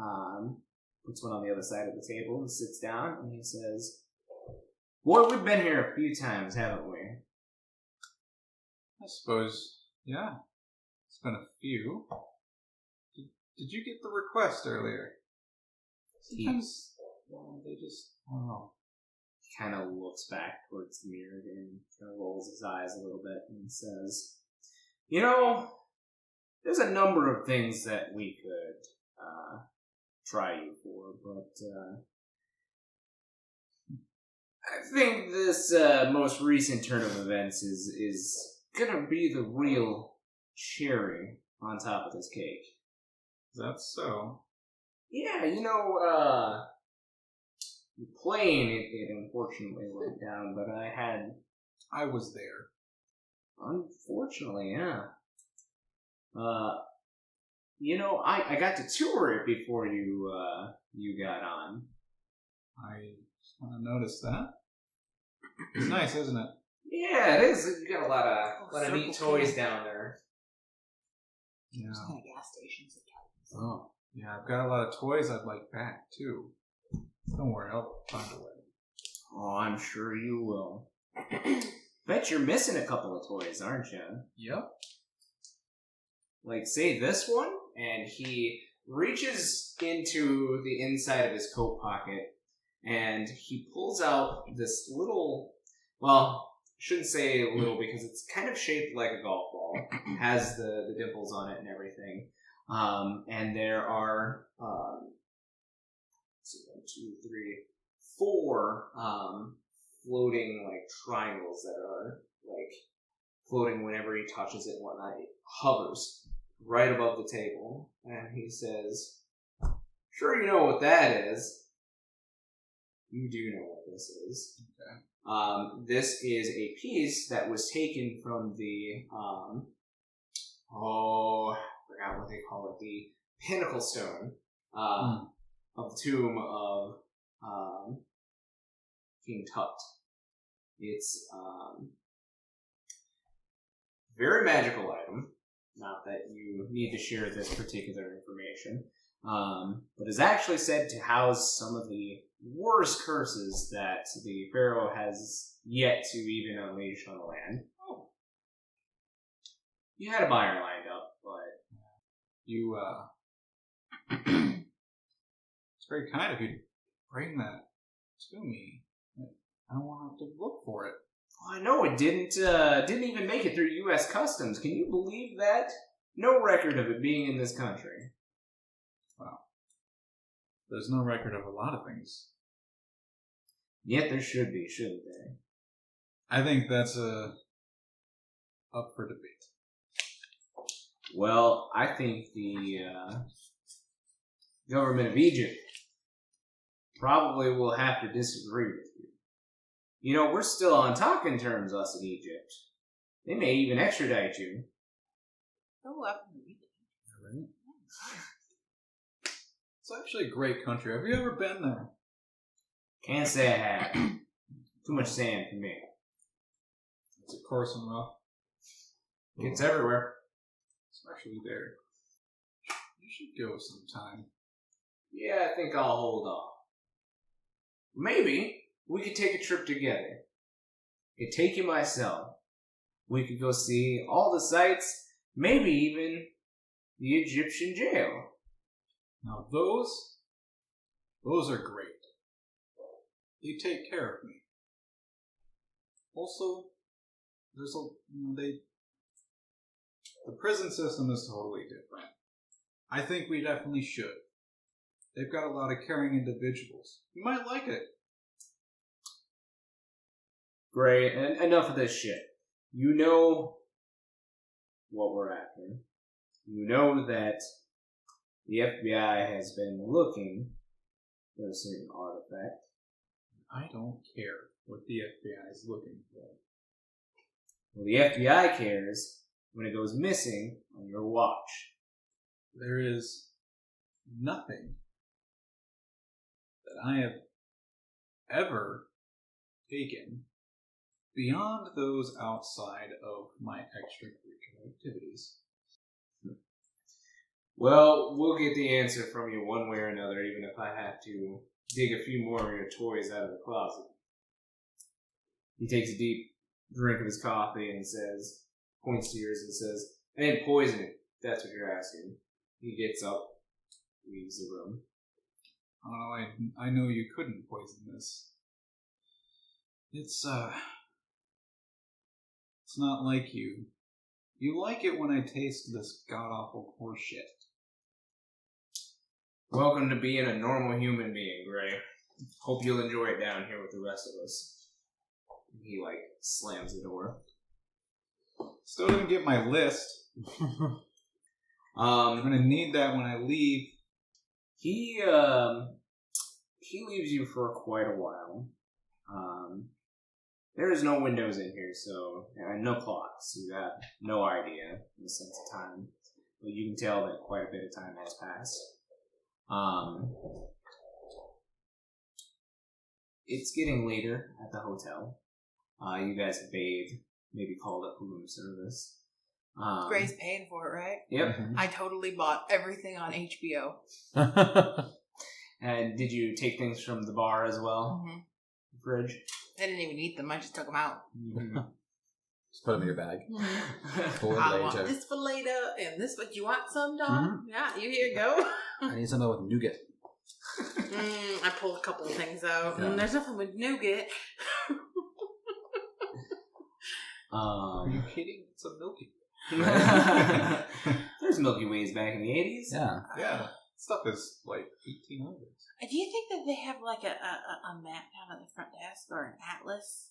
Speaker 2: puts one on the other side of the table, and sits down, and he says, "Boy, we've been here a few times, haven't we?"
Speaker 5: I suppose, yeah. It's been a few. Did you get the request earlier? Sometimes they just, I don't know.
Speaker 2: He kind of looks back towards the mirror and kind of rolls his eyes a little bit and says, there's a number of things that we could try you for, but I think this most recent turn of events is gonna be the real cherry on top of this cake.
Speaker 5: That's so.
Speaker 2: Yeah, the plane, it unfortunately went down, but
Speaker 5: I was there.
Speaker 2: Unfortunately, yeah. I got to tour it before you got on.
Speaker 5: I just want to notice that. It's nice, isn't it?
Speaker 2: Yeah, it is. You got a lot of neat toys down there.
Speaker 5: Yeah.
Speaker 3: There's kind of gas stations at Kalamazoo.
Speaker 5: Oh, yeah. I've got a lot of toys I'd like back too. Don't worry, I'll find a way.
Speaker 2: Oh, I'm sure you will. Bet you're missing a couple of toys, aren't you?
Speaker 5: Yep.
Speaker 2: Like, say this one, and he reaches into the inside of his coat pocket, and he pulls out this little, well, I shouldn't say little because it's kind of shaped like a golf ball. Has the dimples on it and everything. And there are, 4 floating, like, triangles that are, like, floating whenever he touches it and whatnot. It hovers right above the table. And he says, sure you know what that is. You do know what this is.
Speaker 5: Okay.
Speaker 2: This is a piece that was taken from the, I forgot what they call it, the Pinnacle Stone, of the tomb of, King Tut. It's, very magical item. Not that you need to share this particular information. But is actually said to house some of the worst curses that the Pharaoh has yet to even unleash on the land. Oh. You had a buyer lined up, but
Speaker 5: You, it's very kind of you to bring that to me. I don't want to have to look for it.
Speaker 2: oh, I know it didn't even make it through U.S. Customs. Can you believe that? No record of it being in this country.
Speaker 5: Wow. There's no record of a lot of things.
Speaker 2: Yet there should be, shouldn't there?
Speaker 5: I think that's up for debate.
Speaker 2: Well, I think the government of Egypt probably will have to disagree with you. You know, we're still on talking terms, us in Egypt. They may even extradite you.
Speaker 3: Oh, up in the
Speaker 5: Right? It's actually a great country. Have you ever been there?
Speaker 2: Can't say I have. Too much sand for me.
Speaker 5: It's coarse and rough.
Speaker 2: It's everywhere.
Speaker 5: Especially there. You should go sometime.
Speaker 2: Yeah, I think I'll hold off. Maybe we could take a trip together. Could take you myself. We could go see all the sights, maybe even the Egyptian jail.
Speaker 5: Now those are great. They take care of me. Also, there's the prison system is totally different. I think we definitely should. They've got a lot of caring individuals. You might like it.
Speaker 2: Great, and enough of this shit. You know what we're after. You know that the FBI has been looking for a certain artifact.
Speaker 5: I don't care what the FBI is looking for.
Speaker 2: Well, the FBI cares when it goes missing on your watch.
Speaker 5: There is nothing that I have ever taken beyond those outside of my extracurricular activities.
Speaker 2: Well, we'll get the answer from you one way or another, even if I have to dig a few more of your toys out of the closet. He takes a deep drink of his coffee and says, points to yours and says, I didn't poison it, if that's what you're asking. He gets up, leaves the room.
Speaker 5: Oh, I know you couldn't poison this. It's not like you. You like it when I taste this god-awful horse shit.
Speaker 2: Welcome to being a normal human being, Gray. Hope you'll enjoy it down here with the rest of us. He, slams the door.
Speaker 5: Still didn't get my list. I'm gonna need that when I leave.
Speaker 2: He leaves you for quite a while. There is no windows in here, so and no clocks. So you have no idea in the sense of time, but you can tell that quite a bit of time has passed. It's getting later at the hotel. You guys have bathed, maybe called up room service.
Speaker 3: Gray's paying for it, right?
Speaker 2: Yep.
Speaker 3: I totally bought everything on HBO.
Speaker 2: And did you take things from the bar as well?
Speaker 3: Mm-hmm.
Speaker 2: Fridge?
Speaker 3: I didn't even eat them. I just took them out.
Speaker 2: Mm-hmm.
Speaker 4: Just put them in your bag. For
Speaker 3: I
Speaker 4: later.
Speaker 3: want this for later, and this. But you want some, dog?
Speaker 4: Mhm.
Speaker 3: Yeah, you here you go.
Speaker 4: I need something with nougat.
Speaker 3: I pulled a couple of things out.
Speaker 4: Yeah.
Speaker 3: There's nothing with nougat.
Speaker 5: Are you kidding? It's a Milky.
Speaker 2: There's Milky Ways back in the 80s.
Speaker 4: Yeah.
Speaker 5: Yeah. Stuff is like 1800s.
Speaker 3: Do you think that they have like a map down at the front desk or an atlas?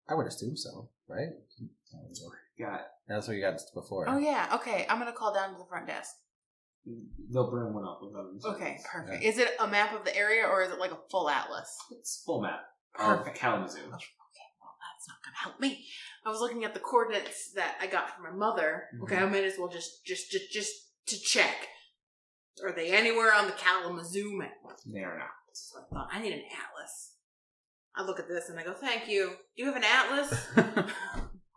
Speaker 4: I would assume so, right?
Speaker 2: Got
Speaker 4: That's what you got before.
Speaker 3: Oh yeah. Okay, I'm gonna call down to the front desk.
Speaker 2: They'll bring one up with them.
Speaker 3: Okay, perfect. Is it a map of the area or is it like a full atlas?
Speaker 2: It's full map.
Speaker 3: Perfect.
Speaker 2: Kalamazoo.
Speaker 3: Okay, well that's not gonna help me. I was looking at the coordinates that I got from my mother. Okay, I might as well just to check. Are they anywhere on the Kalamazoo map?
Speaker 2: They are not.
Speaker 3: So I thought, I need an atlas. I look at this and I go, thank you. Do you have an atlas?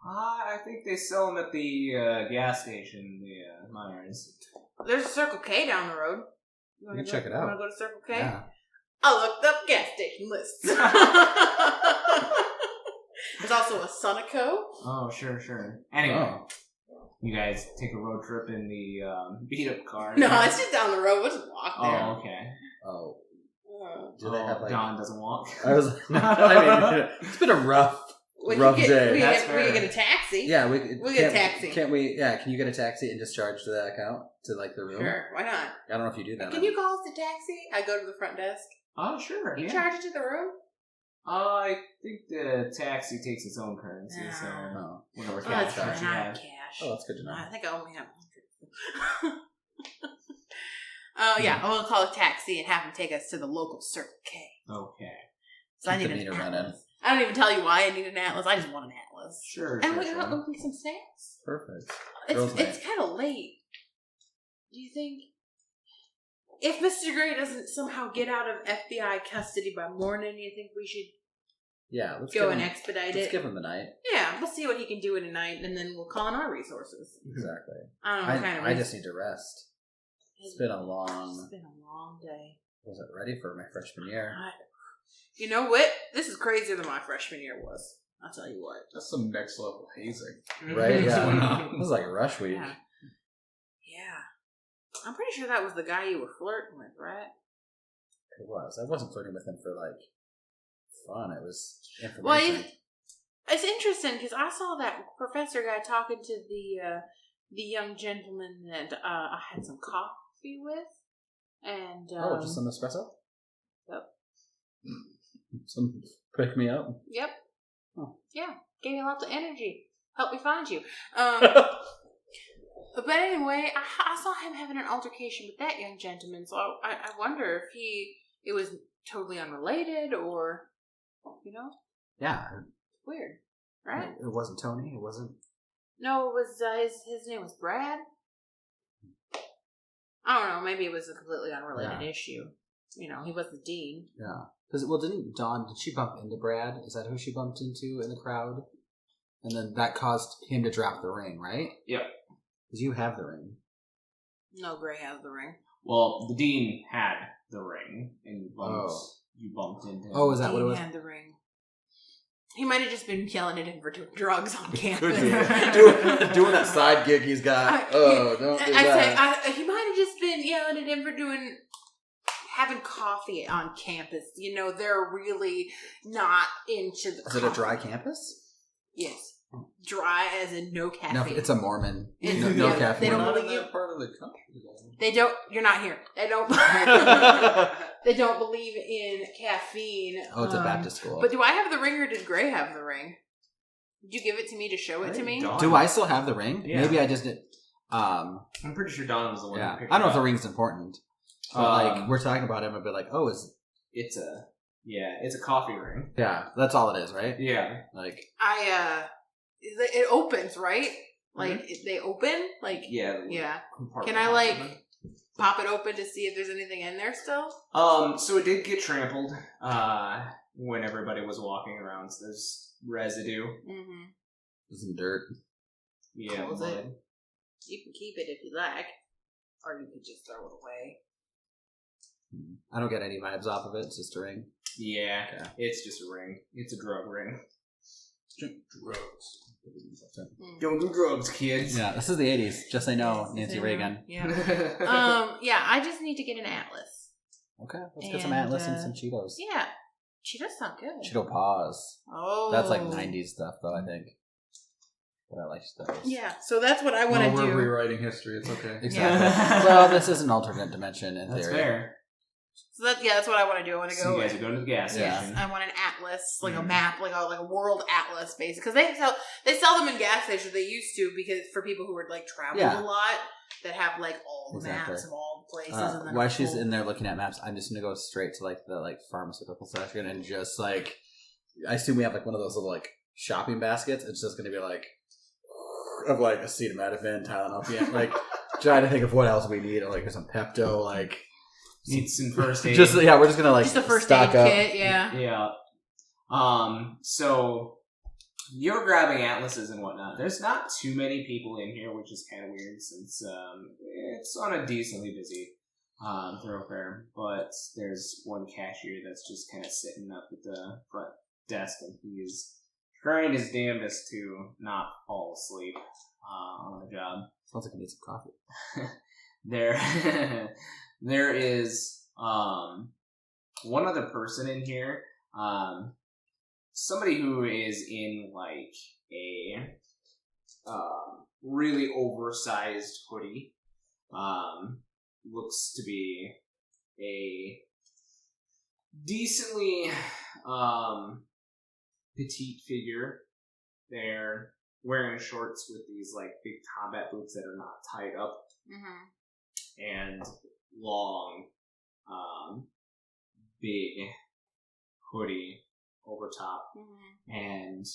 Speaker 2: I think they sell them at the gas station, the Myers.
Speaker 3: There's a Circle K down the road.
Speaker 4: You can check it
Speaker 3: You
Speaker 4: out.
Speaker 3: want to go to Circle K?
Speaker 4: Yeah.
Speaker 3: I looked up gas station lists. There's also a Sunoco.
Speaker 2: Oh, sure. Anyway, you guys take a road trip in the beat-up car.
Speaker 3: No, it's just down the road. We'll just walk there.
Speaker 2: Oh, okay.
Speaker 4: Oh. Do they have like...
Speaker 2: Don doesn't walk.
Speaker 4: I mean, it's been a rough day.
Speaker 3: We
Speaker 2: That's
Speaker 3: can
Speaker 2: fair.
Speaker 3: get a taxi.
Speaker 4: Yeah, we
Speaker 3: get a taxi.
Speaker 4: Can't we? Yeah, can you get a taxi and just charge to that account to like the room?
Speaker 3: Sure, why not?
Speaker 4: I don't know if you do that.
Speaker 3: Can you call us the taxi? I go to the front desk.
Speaker 2: Oh, sure.
Speaker 3: You
Speaker 2: Yeah.
Speaker 3: charge it to the room?
Speaker 2: I think the taxi takes its own currency, so
Speaker 4: Oh.
Speaker 2: whatever
Speaker 3: Oh,
Speaker 2: cash
Speaker 3: that's
Speaker 2: card
Speaker 3: fine.
Speaker 2: you
Speaker 3: I
Speaker 2: have.
Speaker 3: have cash.
Speaker 4: Oh, that's good to know.
Speaker 3: I think I only have 100. Oh, yeah. I'm going to call a taxi and have him take us to the local Circle K.
Speaker 2: Okay.
Speaker 3: So I
Speaker 4: Keep
Speaker 3: need
Speaker 4: the
Speaker 3: an
Speaker 4: meter running.
Speaker 3: atlas. I don't even tell you why I need an atlas. I just want an atlas.
Speaker 2: Sure.
Speaker 3: And we
Speaker 2: sure.
Speaker 3: got looking some snacks.
Speaker 4: Perfect. Girls'
Speaker 3: It's kind of late. Do you think if Mr. Gray doesn't somehow get out of FBI custody by morning, you think we should
Speaker 4: Yeah, let's
Speaker 3: go
Speaker 4: give
Speaker 3: and
Speaker 4: him,
Speaker 3: expedite
Speaker 4: let's
Speaker 3: it?
Speaker 4: give him the night.
Speaker 3: Yeah, we'll see what he can do in a night, and then we'll call on our resources.
Speaker 4: Exactly.
Speaker 3: I don't know what kind of
Speaker 4: I just need to rest.
Speaker 3: It's
Speaker 4: been a long-
Speaker 3: It's been a long day.
Speaker 4: Wasn't ready for my freshman year.
Speaker 3: You know what? This is crazier than my freshman year was. I'll tell you what.
Speaker 5: That's some next level hazing.
Speaker 4: Right?
Speaker 5: What's going
Speaker 4: Yeah.
Speaker 5: on?
Speaker 4: It was like a rush week.
Speaker 3: Yeah. Yeah. I'm pretty sure that was the guy you were flirting with, right?
Speaker 4: It was. I wasn't flirting with him for like fun. It was information.
Speaker 3: Well, it's interesting because I saw that professor guy talking to the young gentleman that I had some coffee with, and
Speaker 4: just some espresso.
Speaker 3: Yep.
Speaker 4: Some pick me up.
Speaker 3: Yep.
Speaker 4: Oh.
Speaker 3: Yeah. Gave me lots of energy. Helped me find you. But anyway, I saw him having an altercation with that young gentleman, so I wonder if it was totally unrelated or, you know?
Speaker 4: Yeah.
Speaker 3: Weird. Right?
Speaker 4: It wasn't Tony. It wasn't.
Speaker 3: No, it was, his name was Brad. I don't know, maybe it was a completely unrelated issue. You know, he was the dean.
Speaker 4: Yeah. Because, did she bump into Brad? Is that who she bumped into in the crowd? And then that caused him to drop the ring, right?
Speaker 2: Yep.
Speaker 4: Because you have the ring.
Speaker 3: No, Gray has the ring.
Speaker 2: Well, the dean had the ring, and you bumped into him.
Speaker 4: Oh, is that what it
Speaker 3: Dean
Speaker 4: was?
Speaker 3: had the ring. He might have just been yelling at him for doing drugs on campus.
Speaker 4: doing that side gig he's got. Don't do that.
Speaker 3: He might have just been yelling at him for having coffee on campus. You know, they're really not into the
Speaker 4: Is it a dry campus?
Speaker 3: Yes. Dry as in no caffeine.
Speaker 4: No, it's a Mormon.
Speaker 3: It's-
Speaker 4: No
Speaker 3: yeah,
Speaker 4: caffeine.
Speaker 3: they don't
Speaker 5: Not in
Speaker 3: believe
Speaker 5: that part of the country, though.
Speaker 3: They don't. You're not here. They don't. They don't believe in caffeine.
Speaker 4: Oh, it's a Baptist school.
Speaker 3: But do I have the ring or did Gray have the ring? Did you give it to me to show it to me?
Speaker 2: Dawn-
Speaker 4: Do I still have the ring?
Speaker 2: Yeah.
Speaker 4: Maybe I just did.
Speaker 2: I'm pretty sure Don was the one.
Speaker 4: Yeah.
Speaker 2: Who picked
Speaker 4: I don't know
Speaker 2: it
Speaker 4: if the
Speaker 2: up.
Speaker 4: ring's important. But like we're talking about him, I'd be like, oh,
Speaker 2: It's a coffee ring.
Speaker 4: yeah, that's all it is, right?
Speaker 2: Yeah.
Speaker 4: Like,
Speaker 3: It opens, right? Like, they open? Like,
Speaker 2: Yeah.
Speaker 3: yeah.
Speaker 2: Compartment.
Speaker 3: Can I, like, pop it open to see if there's anything in there still?
Speaker 2: So it did get trampled when everybody was walking around. So there's residue.
Speaker 3: Mm-hmm.
Speaker 4: some dirt.
Speaker 2: Yeah.
Speaker 3: Close
Speaker 2: blood.
Speaker 3: it. You can keep it if you like. Or you could just throw it away.
Speaker 4: I don't get any vibes off of it. It's just a ring.
Speaker 2: Yeah.
Speaker 4: Okay.
Speaker 2: It's just a ring. It's a drug ring.
Speaker 5: Drugs.
Speaker 2: Don't do drugs, kids.
Speaker 4: Yeah, this is the 80s. Just say no, Nancy
Speaker 3: Yeah.
Speaker 4: Reagan.
Speaker 3: Yeah. Yeah, I just need to get an atlas.
Speaker 4: Okay, let's get some
Speaker 3: And,
Speaker 4: Atlas and some Cheetos.
Speaker 3: Yeah. Cheetos sound good.
Speaker 4: Cheeto Paws.
Speaker 3: Oh.
Speaker 4: That's like 90s stuff, though, I think. But I like stuff.
Speaker 3: Yeah, so that's what I want to
Speaker 5: We're
Speaker 3: do.
Speaker 5: rewriting history. It's okay.
Speaker 4: Exactly.
Speaker 2: Yeah.
Speaker 4: Well, this is an alternate dimension in
Speaker 2: That's
Speaker 4: theory.
Speaker 2: fair.
Speaker 3: So that's what I want to do. I want to
Speaker 2: So
Speaker 3: go.
Speaker 2: you guys are going to the gas
Speaker 4: Yeah.
Speaker 2: station.
Speaker 3: I want an atlas, like a
Speaker 2: Mhm.
Speaker 3: map, like a world atlas, basically. Because they sell them in gas stations. They used to because for people who are like traveled
Speaker 4: Yeah.
Speaker 3: a lot that have like all the
Speaker 4: Exactly.
Speaker 3: maps of all the places. And then
Speaker 4: While
Speaker 3: a
Speaker 4: she's
Speaker 3: full-
Speaker 4: in there looking at maps, I'm just gonna go straight to like the pharmaceutical section and just like, I assume we have like one of those little like shopping baskets. It's just gonna be like of like acetaminophen, Tylenol, like trying to think of what else we need, or like some Pepto, like
Speaker 2: Need some first aid.
Speaker 4: just we're just gonna like
Speaker 3: just a first
Speaker 4: stock
Speaker 3: aid
Speaker 4: up.
Speaker 3: kit, yeah.
Speaker 2: Yeah. So you're grabbing atlases and whatnot. There's not too many people in here, which is kind of weird since it's on a decently busy thoroughfare. But there's one cashier that's just kind of sitting up at the front desk, and he's trying his damnedest to not fall asleep on the job.
Speaker 4: Sounds like I need some coffee.
Speaker 2: There is one other person in here, somebody who is in like a really oversized hoodie. Looks to be a decently petite figure. They're wearing shorts with these like big combat boots that are not tied up, and long, big hoodie over top. And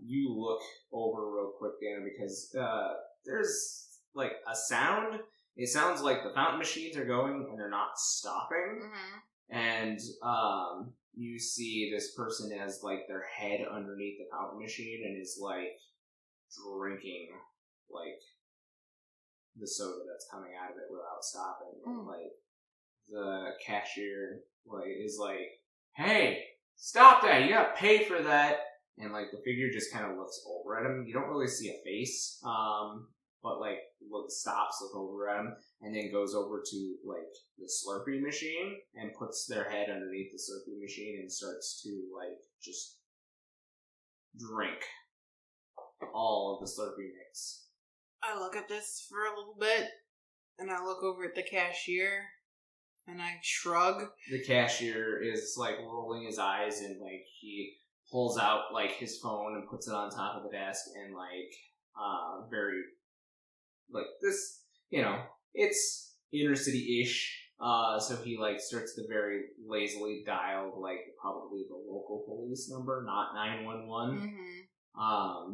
Speaker 2: you look over real quick, Dana, because there's like a sound. It sounds like the fountain machines are going and they're not stopping. And you see this person has like their head underneath the fountain machine and is like drinking like the soda that's coming out of it without stopping. And like the cashier like is like, "Hey, stop that! You gotta pay for that." And like the figure just kind of looks over at him. You don't really see a face, but like stops, look over at him, and then goes over to like the Slurpee machine and puts their head underneath the Slurpee machine and starts to like just drink all of the Slurpee mix.
Speaker 3: I look at this for a little bit, and I look over at the cashier, and I shrug.
Speaker 2: The cashier is like rolling his eyes, and like he pulls out like his phone and puts it on top of the desk, and like very like this, you know, it's inner city-ish. So he like starts to very lazily dial like probably the local police number, not 911.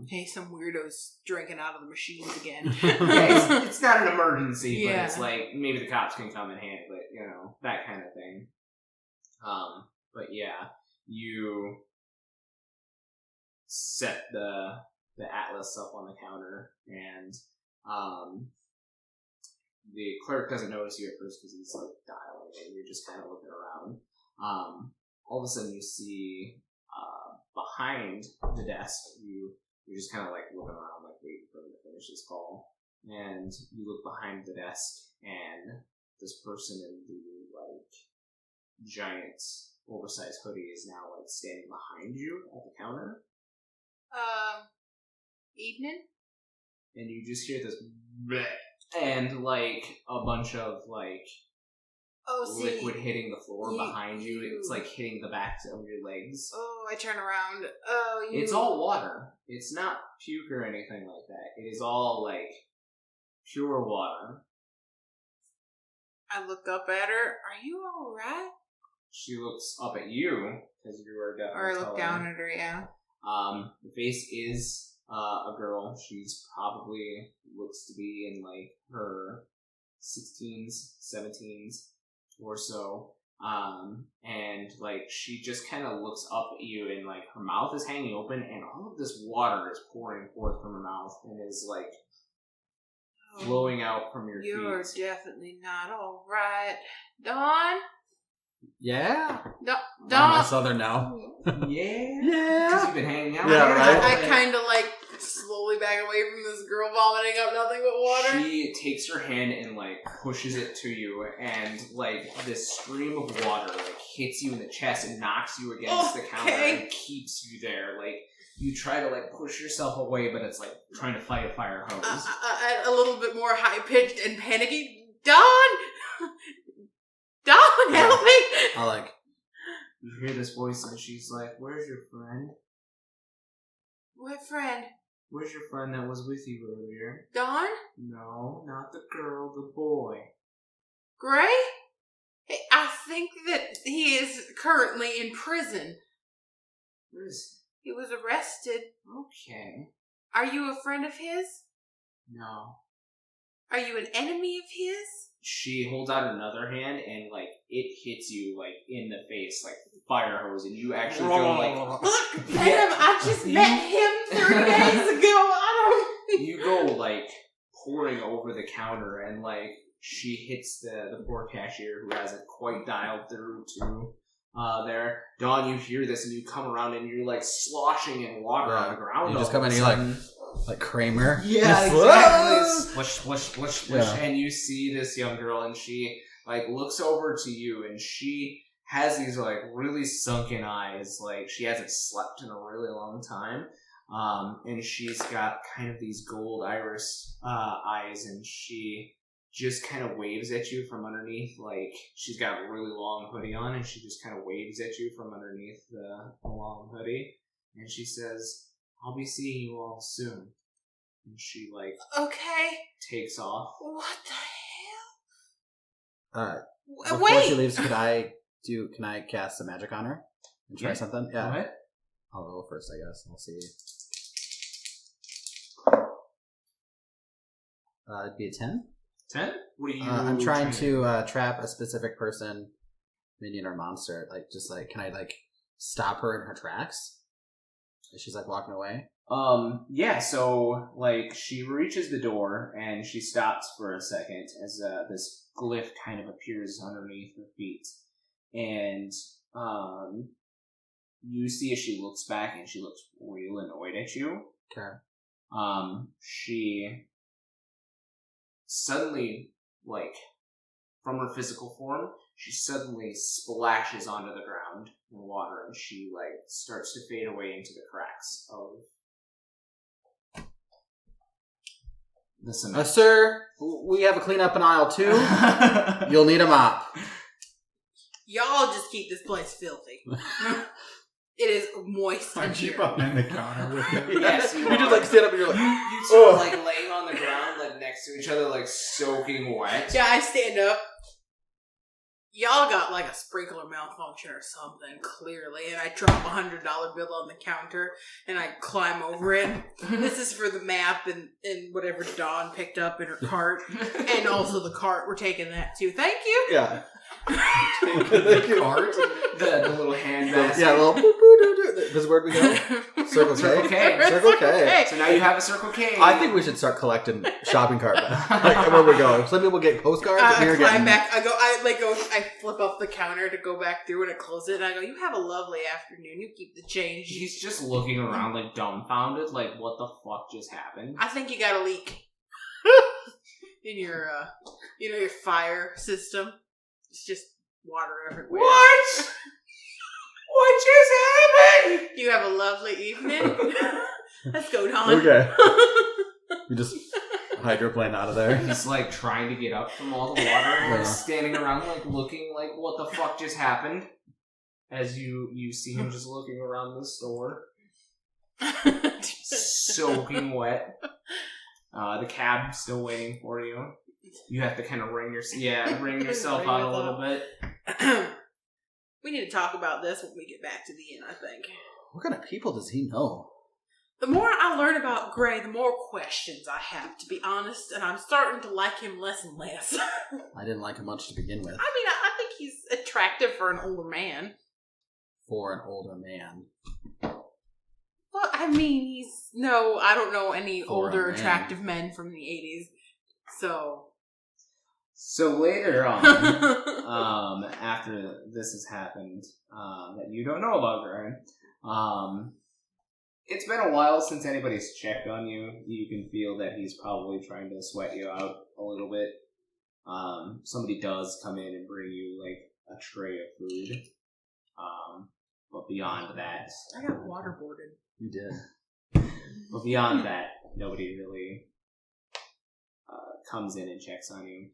Speaker 3: Hey, some weirdos drinking out of the machines again.
Speaker 2: Yeah, it's not an emergency, but
Speaker 3: Yeah.
Speaker 2: it's like maybe the cops can come and handle it, you know, that kind of thing. But yeah, you set the atlas up on the counter, and the clerk doesn't notice you at first because he's like dialing, and you're just kind of looking around. All of a sudden, you see behind the desk, you're just kind of like looking around, like waiting for him to finish his call. And you look behind the desk, and this person in the like giant oversized hoodie is now like standing behind you at the counter,
Speaker 3: Evening?
Speaker 2: and you just hear this bleh, and like a bunch of like liquid hitting the floor behind you. It's like hitting the backs of your legs.
Speaker 3: Oh, I turn around.
Speaker 2: It's all water. It's not puke or anything like that. It is all like pure water.
Speaker 3: I look up at her. Are you alright?
Speaker 2: She looks up at you because you are down.
Speaker 3: Or I look down at her, yeah.
Speaker 2: The face is a girl. She's probably looks to be in like her 16s, 17s or so. And like she just kind of looks up at you, and like her mouth is hanging open, and all of this water is pouring forth from her mouth and is like flowing out from your feet.
Speaker 3: You're definitely not alright. Dawn?
Speaker 4: Yeah?
Speaker 3: Dawn?
Speaker 4: Am I Southern now?
Speaker 2: Yeah.
Speaker 4: Yeah.
Speaker 2: You've been hanging out.
Speaker 4: Yeah, right.
Speaker 3: I kind of like slowly back away from this girl vomiting up nothing but water.
Speaker 2: She takes her hand and like pushes it to you, and like this stream of water like hits you in the chest and knocks you against the counter and keeps you there. Like you try to like push yourself away, but it's like trying to fight a fire hose.
Speaker 3: A little bit more high pitched and panicky. Dawn, help me!
Speaker 4: I like.
Speaker 2: You hear this voice, and she's like, "Where's your friend?
Speaker 3: What friend?
Speaker 2: Where's your friend that was with you earlier?"
Speaker 3: Dawn?
Speaker 2: No, not the girl, the boy.
Speaker 3: Gray? Hey, I think that he is currently in prison.
Speaker 2: Where is
Speaker 3: He was arrested.
Speaker 2: he? Okay.
Speaker 3: Are you a friend of his?
Speaker 2: No.
Speaker 3: Are you an enemy of his?
Speaker 2: She holds out another hand, and like it hits you like in the face, like fire hose, and you actually go like.
Speaker 3: Look, Pam, I just met him 3 days ago.
Speaker 2: You go like pouring over the counter, and like she hits the poor cashier who hasn't quite dialed through to there. Dawn, you hear this, and you come around, and you're like sloshing in water on the ground.
Speaker 4: You just come in, and you're like Kramer.
Speaker 2: Yeah, exactly. Splish, splish, splish, splish.
Speaker 4: Yeah.
Speaker 2: And you see this young girl, and she like looks over to you, and she has these like really sunken eyes, like she hasn't slept in a really long time. And she's got kind of these gold iris eyes, and she just kind of waves at you from underneath. Like she's got a really long hoodie on, and she just kind of waves at you from underneath the long hoodie, and she says, "I'll be seeing you all soon." And she like takes off.
Speaker 3: What the hell?
Speaker 4: Before
Speaker 3: Wait.
Speaker 4: she leaves, can I cast some magic on her and try something? Yeah.
Speaker 2: Go ahead.
Speaker 4: I'll go first, I guess. We'll see. It'd be a 10.
Speaker 2: 10? What are you?
Speaker 4: I'm trying to trap a specific person, minion or monster. Like, just like, can I like stop her in her tracks? She's like walking away.
Speaker 2: Yeah, so, like, she reaches the door, and she stops for a second as this glyph kind of appears underneath her feet. And, you see as she looks back, and she looks real annoyed at you.
Speaker 4: Okay.
Speaker 2: She suddenly, like, from her physical form, she suddenly splashes onto the ground in water, and she, like, starts to fade away into the cracks of the cement.
Speaker 4: Sir, we have a cleanup in aisle 2. You'll need a mop.
Speaker 3: Y'all just keep this place filthy. It is moist.
Speaker 5: Aren't you behind the counter with him?
Speaker 2: Yes,
Speaker 4: You just like stand up and you're like,
Speaker 2: you two are, like, laying on the ground, like, next to each other, like, soaking wet.
Speaker 3: Yeah, I stand up. Y'all got like a sprinkler malfunction or something, clearly, and I drop $100 bill on the counter, and I climb over it. This is for the map and whatever Dawn picked up in her cart, and also the cart. We're taking that too. Thank you.
Speaker 4: yeah.
Speaker 2: The cart? The little handbag.
Speaker 4: Yeah, a little boop, boop, doo, doo. This is where we go. Circle K.
Speaker 2: Circle K.
Speaker 4: Circle K.
Speaker 2: So now you have a Circle K.
Speaker 4: I think we should start collecting shopping cart back. Like, where we go. Some people get postcards. and
Speaker 3: I
Speaker 4: you're
Speaker 3: climb
Speaker 4: getting...
Speaker 3: back. I flip up the counter to go back through, and I close it. And I go, "You have a lovely afternoon. You keep the change."
Speaker 2: He's just looking around like dumbfounded, like what the fuck just happened?
Speaker 3: I think you got a leak in your, your fire system. It's just water everywhere.
Speaker 2: What? What just happened?
Speaker 3: You have a lovely evening. Let's go, Dawn.
Speaker 4: Okay. We just hydroplane out of there.
Speaker 2: He's like trying to get up from all the water, like standing around, like looking like what the fuck just happened. As you see him just looking around the store, soaking wet. The cab's still waiting for you. You have to kind of wring yourself out a little bit.
Speaker 3: We need to talk about this when we get back to the inn, I think.
Speaker 4: What kind of people does he know?
Speaker 3: The more I learn about Gray, the more questions I have, to be honest, and I'm starting to like him less and less.
Speaker 4: I didn't like him much to begin with.
Speaker 3: I mean, I think he's attractive for an older man.
Speaker 4: For an older man.
Speaker 3: Well, I mean, I don't know any
Speaker 4: For
Speaker 3: older
Speaker 4: a man.
Speaker 3: attractive men from the 80s, so...
Speaker 2: So later on, after this has happened, that you don't know about Gray, it's been a while since anybody's checked on you. You can feel that he's probably trying to sweat you out a little bit. Somebody does come in and bring you, like, a tray of food. But beyond that...
Speaker 3: I got waterboarded.
Speaker 4: You did.
Speaker 2: But beyond that, nobody really comes in and checks on you.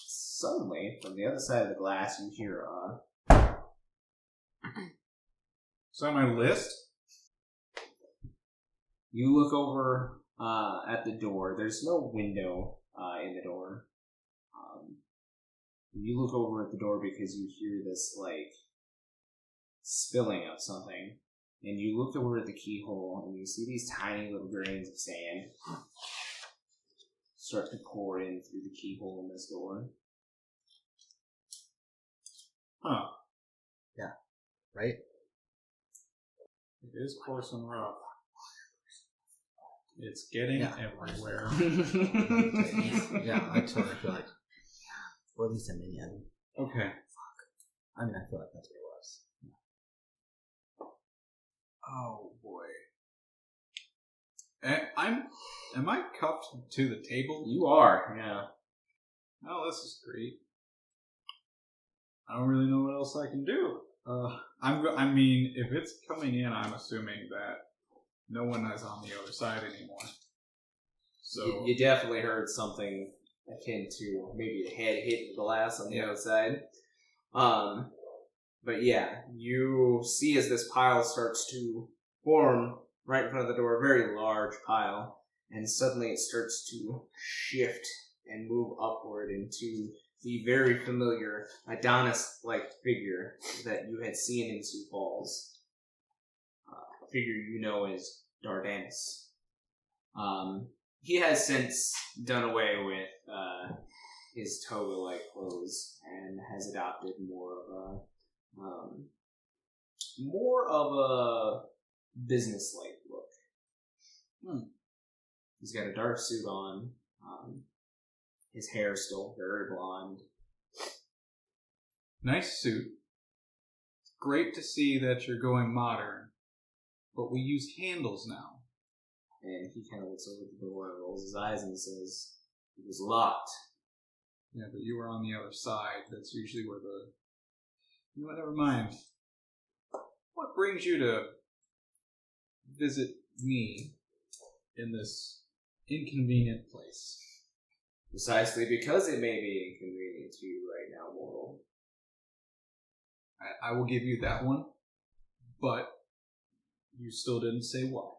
Speaker 2: Suddenly, from the other side of the glass, you hear
Speaker 5: Is that my list?
Speaker 2: You look over at the door. There's no window in the door. You look over at the door because you hear this, like, spilling of something. And you look over at the keyhole, and you see these tiny little grains of sand start to pour in through the keyhole in this door.
Speaker 5: Huh.
Speaker 4: Yeah. Right?
Speaker 5: It is coarse and rough. It's getting everywhere.
Speaker 4: Yeah, I totally feel like... Or at least a minion.
Speaker 5: Okay.
Speaker 4: I mean, I feel like that's what it was.
Speaker 5: Oh boy. Am I cuffed to the table?
Speaker 2: You are, yeah.
Speaker 5: Oh, this is great. I don't really know what else I can do. I mean, if it's coming in, I'm assuming that no one is on the other side anymore. So
Speaker 2: You definitely heard something akin to maybe a head hitting the glass on the outside. But yeah, you see as this pile starts to form right in front of the door, a very large pile, and suddenly it starts to shift and move upward into the very familiar Adonis-like figure that you had seen in Sioux Falls. A figure you know as Dardanus. He has since done away with his toga-like clothes and has adopted more of a business-like look. He's got a dark suit on. His hair is still very blonde.
Speaker 5: nice suit. Great to see that you're going modern, but we use handles now.
Speaker 2: And he kind of looks over at the door and rolls his eyes and says, "It was locked."
Speaker 5: Yeah, but you were on the other side. That's usually where the... You know what, never mind. What brings you to visit me in this inconvenient place?
Speaker 2: Precisely because it may be inconvenient to you right now, mortal.
Speaker 5: I will give you that one, but you still didn't say why.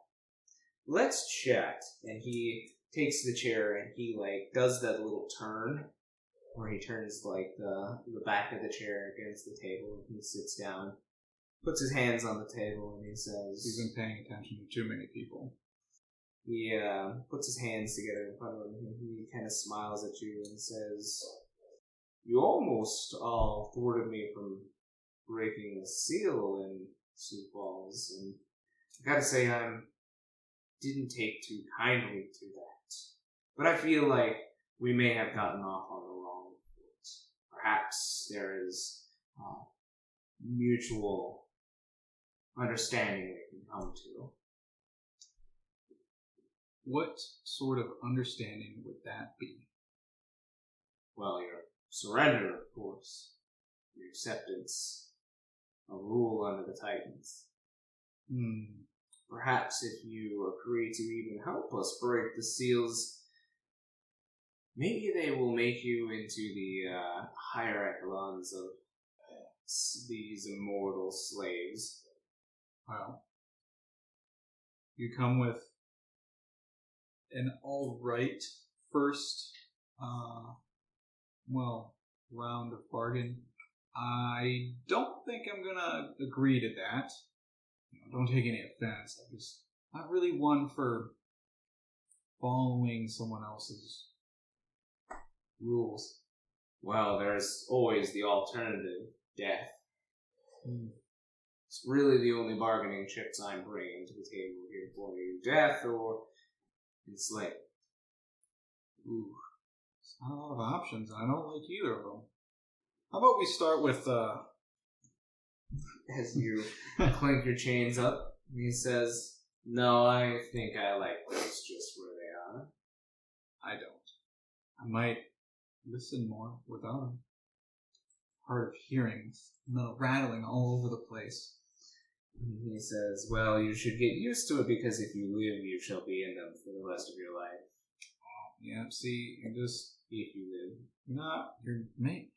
Speaker 2: Let's chat. And he takes the chair and he does that little turn where he turns the back of the chair against the table and he sits down, puts his hands on the table and he says,
Speaker 5: He's been paying attention to too many people.
Speaker 2: He puts his hands together in front of him and he kind of smiles at you and says, "You almost all thwarted me from breaking the seal in Sioux Falls, and I gotta say I didn't take too kindly to that. But I feel like we may have gotten off on the wrong foot. Perhaps there is mutual understanding we can come to."
Speaker 5: What sort of understanding would that be?
Speaker 2: Well, your surrender, of course. Your acceptance of rule under the Titans. perhaps if you agree to even help us break the seals, maybe they will make you into the higher echelons of these immortal slaves.
Speaker 5: Well, you come with an alright first, round of bargain. I don't think I'm gonna agree to that. Don't take any offense. I'm just not really one for following someone else's rules.
Speaker 2: Well, there's always the alternative, death. It's really the only bargaining chips I'm bringing to the table here for you. Death or enslavement.
Speaker 5: Ooh, it's not a lot of options, and I don't like either of them. How about we start with,
Speaker 2: As you clink your chains up, he says, no, I think I like those just where they are.
Speaker 5: I don't. I might listen more without them. Hard of hearing, and the rattling all over the place.
Speaker 2: He says, well, you should get used to it because if you live, you shall be in them for the rest of your life.
Speaker 5: Yeah, see, you're just,
Speaker 2: If you live.
Speaker 5: you're mate.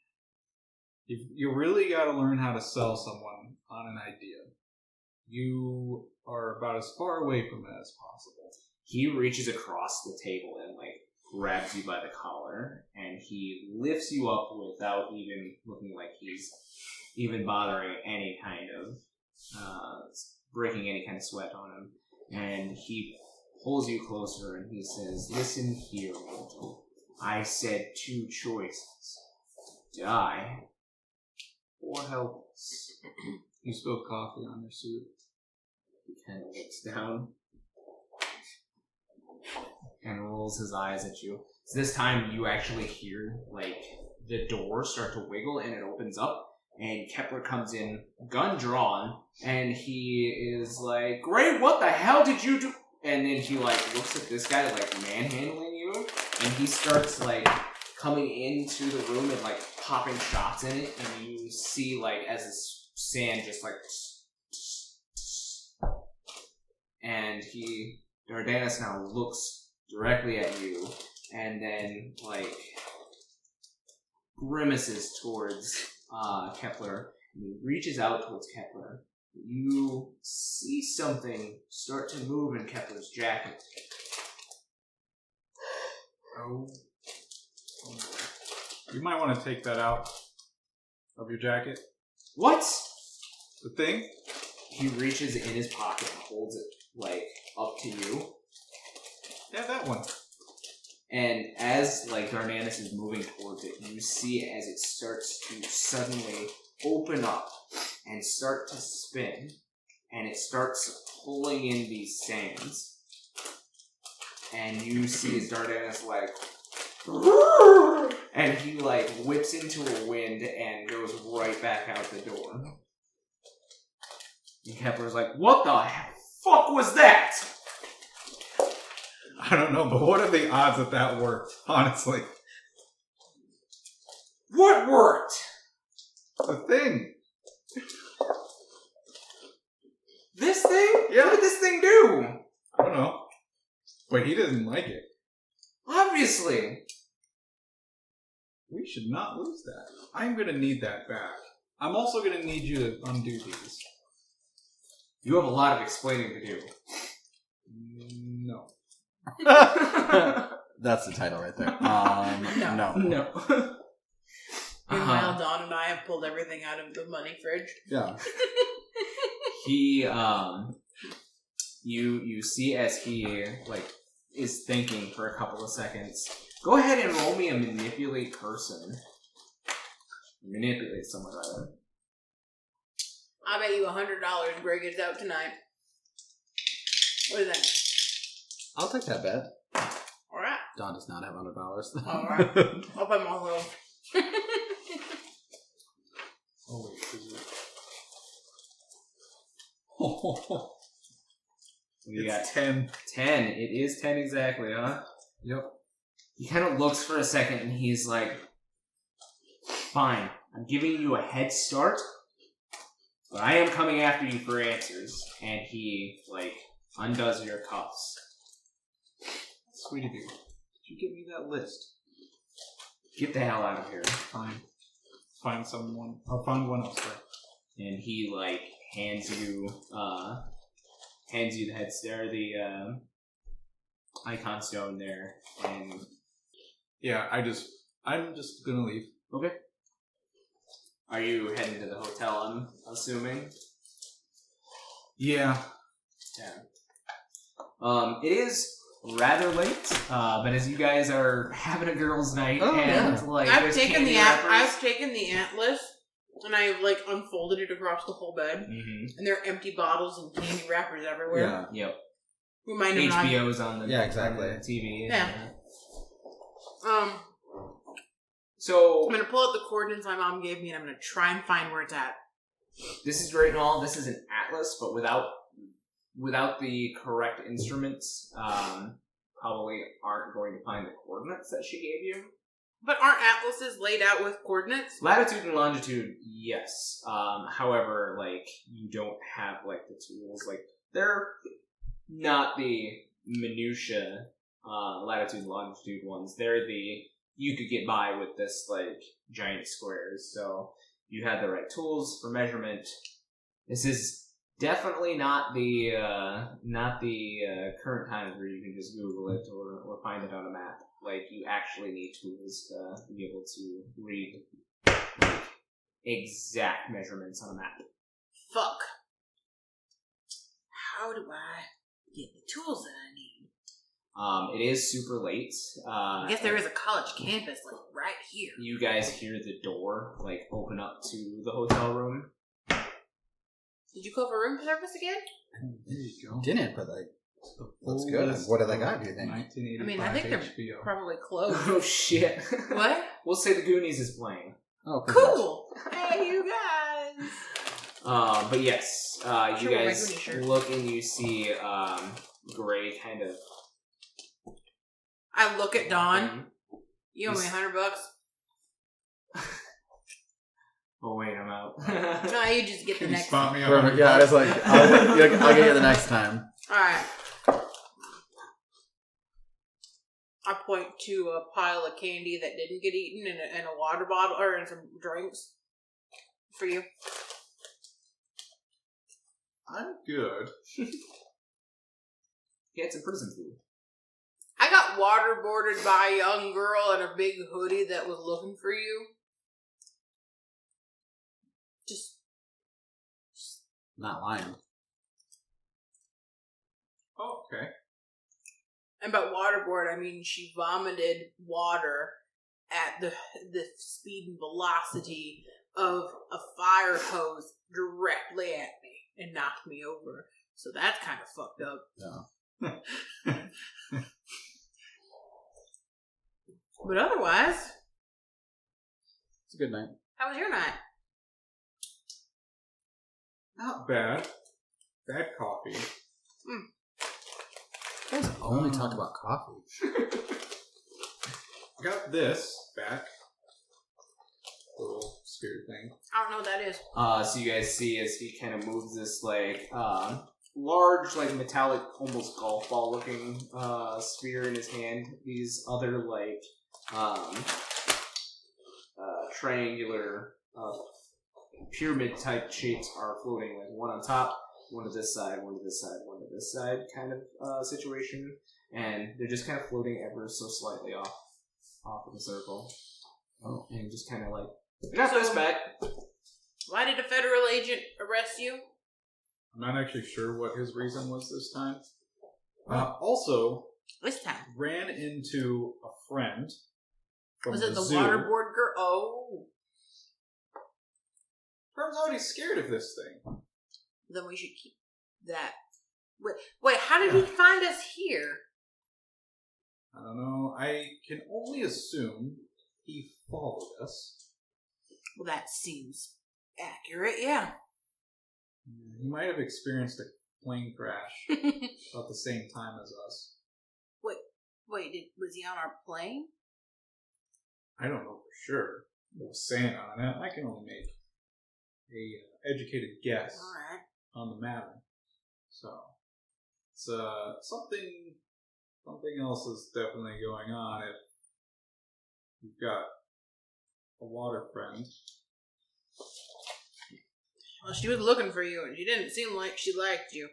Speaker 5: You really got to learn how to sell someone on an idea. You are about as far away from it as possible.
Speaker 2: He reaches across the table and, grabs you by the collar, and he lifts you up without even looking like he's even bothering any kind of, breaking any kind of sweat on him. And he pulls you closer and he says, listen here, mortal. I said 2 choices. Die or help us.
Speaker 5: You spilled coffee on your suit.
Speaker 2: He kind of looks down and rolls his eyes at you. So this time you actually hear, the door start to wiggle and it opens up, and Kepler comes in, gun drawn, and he is like, Gray, what the hell did you do? And then he, looks at this guy, manhandling you, and he starts, coming into the room and, popping shots in it, and you see, as the sand just, and Dardanus now looks directly at you, and then, grimaces towards Kepler, and he reaches out towards Kepler. You see something start to move in Kepler's jacket.
Speaker 5: Oh. You might want to take that out of your jacket.
Speaker 2: What?
Speaker 5: The thing?
Speaker 2: He reaches in his pocket and holds it, up to you.
Speaker 5: Yeah, that one.
Speaker 2: And as, Dardanus is moving towards it, you see as it starts to suddenly open up and start to spin, and it starts pulling in these sands. And you see as Dardanus, and he, whips into a wind and goes right back out the door. And Kepler's like, what the fuck was that?
Speaker 5: I don't know, but what are the odds that worked, honestly?
Speaker 2: What worked?
Speaker 5: The thing.
Speaker 2: This thing?
Speaker 5: Yeah.
Speaker 2: What did this thing do?
Speaker 5: I don't know. But he doesn't like it.
Speaker 2: Obviously.
Speaker 5: We should not lose that. I'm going to need that back. I'm also going to need you to undo these.
Speaker 2: You have a lot of explaining to do.
Speaker 5: No.
Speaker 4: That's the title right there. No.
Speaker 2: No.
Speaker 3: Meanwhile, Dawn and I have pulled everything out of the money fridge.
Speaker 4: Yeah.
Speaker 2: He, you see as he, is thinking for a couple of seconds. Go ahead and roll me a manipulate person. Manipulate someone, rather.
Speaker 3: I bet you $100 Gray gets out tonight. What is that?
Speaker 4: I'll take that bet.
Speaker 3: Alright.
Speaker 4: Don does not have $100.
Speaker 3: Alright. I'll buy my little.
Speaker 5: Oh, wait.
Speaker 2: You
Speaker 5: It's
Speaker 2: got
Speaker 5: 10.
Speaker 2: 10. It is 10 exactly, huh?
Speaker 5: Yep.
Speaker 2: He kind of looks for a second and he's like, fine, I'm giving you a head start, but I am coming after you for answers. And he, undoes your cuffs.
Speaker 5: Sweet of you. Did you give me that list?
Speaker 2: Get the hell out of here.
Speaker 5: Fine. Find someone. I'll find one elsewhere.
Speaker 2: And he like hands you the the icon stone there, and
Speaker 5: Yeah, I'm just gonna leave.
Speaker 2: okay. Are you heading to the hotel? I'm assuming.
Speaker 5: Yeah.
Speaker 2: Yeah. It is rather late, but as you guys are having a girls' night, like
Speaker 3: I've
Speaker 2: there's
Speaker 3: taken
Speaker 2: candy
Speaker 3: the
Speaker 2: wrappers.
Speaker 3: I've taken the atlas and I've like unfolded it across the whole bed,
Speaker 2: Mhm.
Speaker 3: and there are empty bottles and candy wrappers everywhere.
Speaker 4: Yeah.
Speaker 2: Yep.
Speaker 3: Remind him
Speaker 2: HBO's on the
Speaker 4: exactly.
Speaker 2: on the TV.
Speaker 3: Yeah.
Speaker 2: So
Speaker 3: I'm gonna pull out the coordinates my mom gave me, and I'm gonna try and find where it's at.
Speaker 2: this is great and all. This is an atlas, but without the correct instruments, probably aren't going to find the coordinates that she gave you.
Speaker 3: But aren't atlases laid out with coordinates?
Speaker 2: Latitude and longitude, yes. However, like you don't have like the tools. Like they're not the minutia latitude and longitude ones. They're the you could get by with this like giant squares. So you had the right tools for measurement. This is definitely not the current times where you can just Google it or find it on a map. Like you actually need tools to be able to read like, exact measurements on a map.
Speaker 3: Fuck. How do I get the tools that I need?
Speaker 2: It is super late.
Speaker 3: I guess there is a college campus like right here.
Speaker 2: You guys hear the door like open up to the hotel room.
Speaker 3: Did you call for room service again?
Speaker 5: There you go.
Speaker 4: Didn't, but like, that's
Speaker 5: Full
Speaker 4: good.
Speaker 5: list
Speaker 4: What did they
Speaker 5: of
Speaker 4: got, do you think?
Speaker 5: 1985
Speaker 3: I mean, I think they're
Speaker 5: HBO.
Speaker 3: probably closed.
Speaker 2: Oh shit!
Speaker 3: What?
Speaker 2: We'll say the Goonies is playing.
Speaker 4: Oh,
Speaker 3: Cool. Hey, you guys.
Speaker 2: But yes,
Speaker 3: Sure, we'll
Speaker 2: you
Speaker 3: make
Speaker 2: guys
Speaker 3: Goonie shirt.
Speaker 2: look and you see Gray kind of.
Speaker 3: I look at Dawn. You owe me $100.
Speaker 2: Oh wait, I'm out.
Speaker 3: No, you just get the
Speaker 5: Can you
Speaker 3: next
Speaker 5: spot
Speaker 3: one.
Speaker 5: me
Speaker 4: Perfect.
Speaker 5: on
Speaker 4: Yeah, I was like, I'll get you the next time.
Speaker 3: Alright. I point to a pile of candy that didn't get eaten and a water bottle, or and some drinks for you.
Speaker 5: I'm good.
Speaker 2: Yeah, it's in prison food.
Speaker 3: I got waterboarded by a young girl in a big hoodie that was looking for you. Just
Speaker 4: Not lying.
Speaker 5: Oh, okay.
Speaker 3: and by waterboard, I mean she vomited water at the speed and velocity of a fire hose directly at me and knocked me over. So that's kind of fucked up.
Speaker 4: Yeah.
Speaker 3: But otherwise,
Speaker 4: It's a good night.
Speaker 3: how was your night?
Speaker 5: Not bad. Bad coffee.
Speaker 4: You guys only talk about coffee.
Speaker 5: I got this back. Little spirit thing.
Speaker 3: I don't know what that is.
Speaker 2: So you guys see as he kind of moves this like large, like metallic, almost golf ball looking sphere in his hand. These other like triangular pyramid type shapes are floating, like one on top, one to this side, one to this side, one to this side kind of situation, and they're just kind of floating ever so slightly off of the circle. Oh, and just kind of like, I got this back.
Speaker 3: Why did a federal agent arrest you?
Speaker 5: I'm not actually sure what his reason was this time. Also,
Speaker 3: This time.
Speaker 5: ran into a friend from
Speaker 3: Was it the
Speaker 5: zoo.
Speaker 3: waterboard girl? Oh.
Speaker 5: Turns out he's scared of this thing.
Speaker 3: Then we should keep that. Wait, how did he find us here?
Speaker 5: I don't know. I can only assume he followed us.
Speaker 3: Well, that seems accurate, yeah.
Speaker 5: He might have experienced a plane crash about the same time as us.
Speaker 3: Wait, was he on our plane?
Speaker 5: I don't know for sure. What was saying on it. I can only make a educated guess
Speaker 3: Alright.
Speaker 5: on the matter. So, It's something else is definitely going on if you've got a water friend.
Speaker 3: Well, she was looking for you, and she didn't seem like she liked you.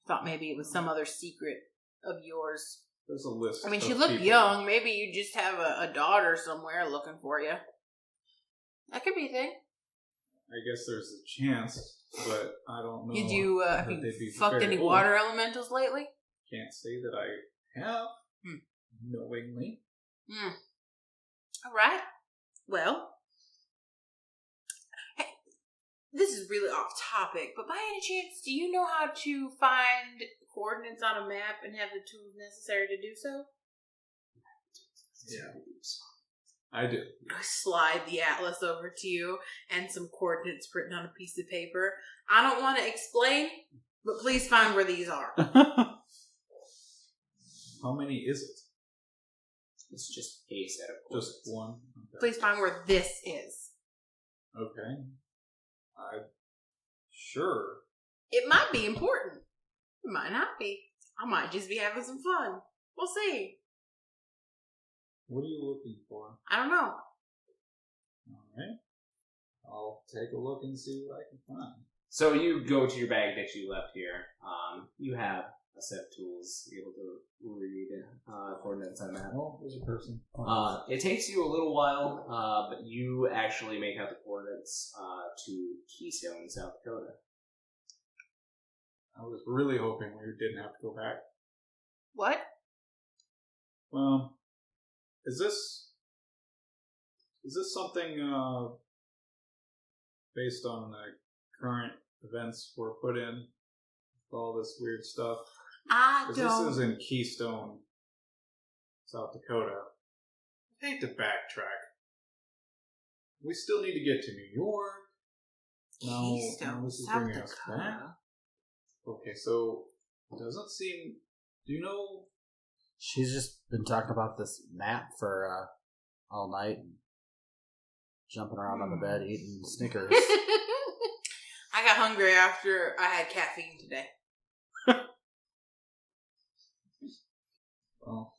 Speaker 3: Thought maybe it was some other secret of yours.
Speaker 5: There's a list.
Speaker 3: I mean,
Speaker 5: of
Speaker 3: she looked
Speaker 5: people.
Speaker 3: young. Maybe you just have a daughter somewhere looking for you. That could be a thing.
Speaker 5: I guess there's a chance, but I don't know.
Speaker 3: Did you have
Speaker 5: that
Speaker 3: you
Speaker 5: they'd be
Speaker 3: fucked
Speaker 5: very
Speaker 3: any
Speaker 5: old.
Speaker 3: water elementals lately?
Speaker 5: Can't say that I have, knowingly.
Speaker 3: All right. Well, hey, this is really off topic, but by any chance, do you know how to find coordinates on a map and have the tools necessary to do so?
Speaker 5: Yeah, I do.
Speaker 3: I slide the atlas over to you and some coordinates written on a piece of paper. I don't want to explain, but please find where these are.
Speaker 5: How many is it?
Speaker 2: It's just a set of coordinates.
Speaker 5: Just one? Okay.
Speaker 3: Please find where this is.
Speaker 5: Okay. Sure.
Speaker 3: It might be important. It might not be. I might just be having some fun. We'll see.
Speaker 5: What are you looking for?
Speaker 3: I don't know.
Speaker 5: Alright. I'll take a look and see what I can find.
Speaker 2: So you go to your bag that you left here. You have a set of tools. You're able to read coordinates on that.
Speaker 5: Oh, there's a person.
Speaker 2: It takes you a little while, but you actually make out the coordinates to Keystone, South Dakota.
Speaker 5: I was really hoping we didn't have to go back.
Speaker 3: What?
Speaker 5: Well, is this something based on the current events we're put in? All this weird stuff.
Speaker 3: I
Speaker 5: 'Cause
Speaker 3: don't.
Speaker 5: this is in Keystone, South Dakota. I hate to backtrack. We still need to get to New York. Now this is
Speaker 3: South
Speaker 5: bringing us back.
Speaker 3: Dakota.
Speaker 5: Okay, so it doesn't seem. Do you know?
Speaker 4: She's just been talking about this map for all night, and jumping around on the bed, eating Snickers.
Speaker 3: I got hungry after I had caffeine today.
Speaker 5: Well,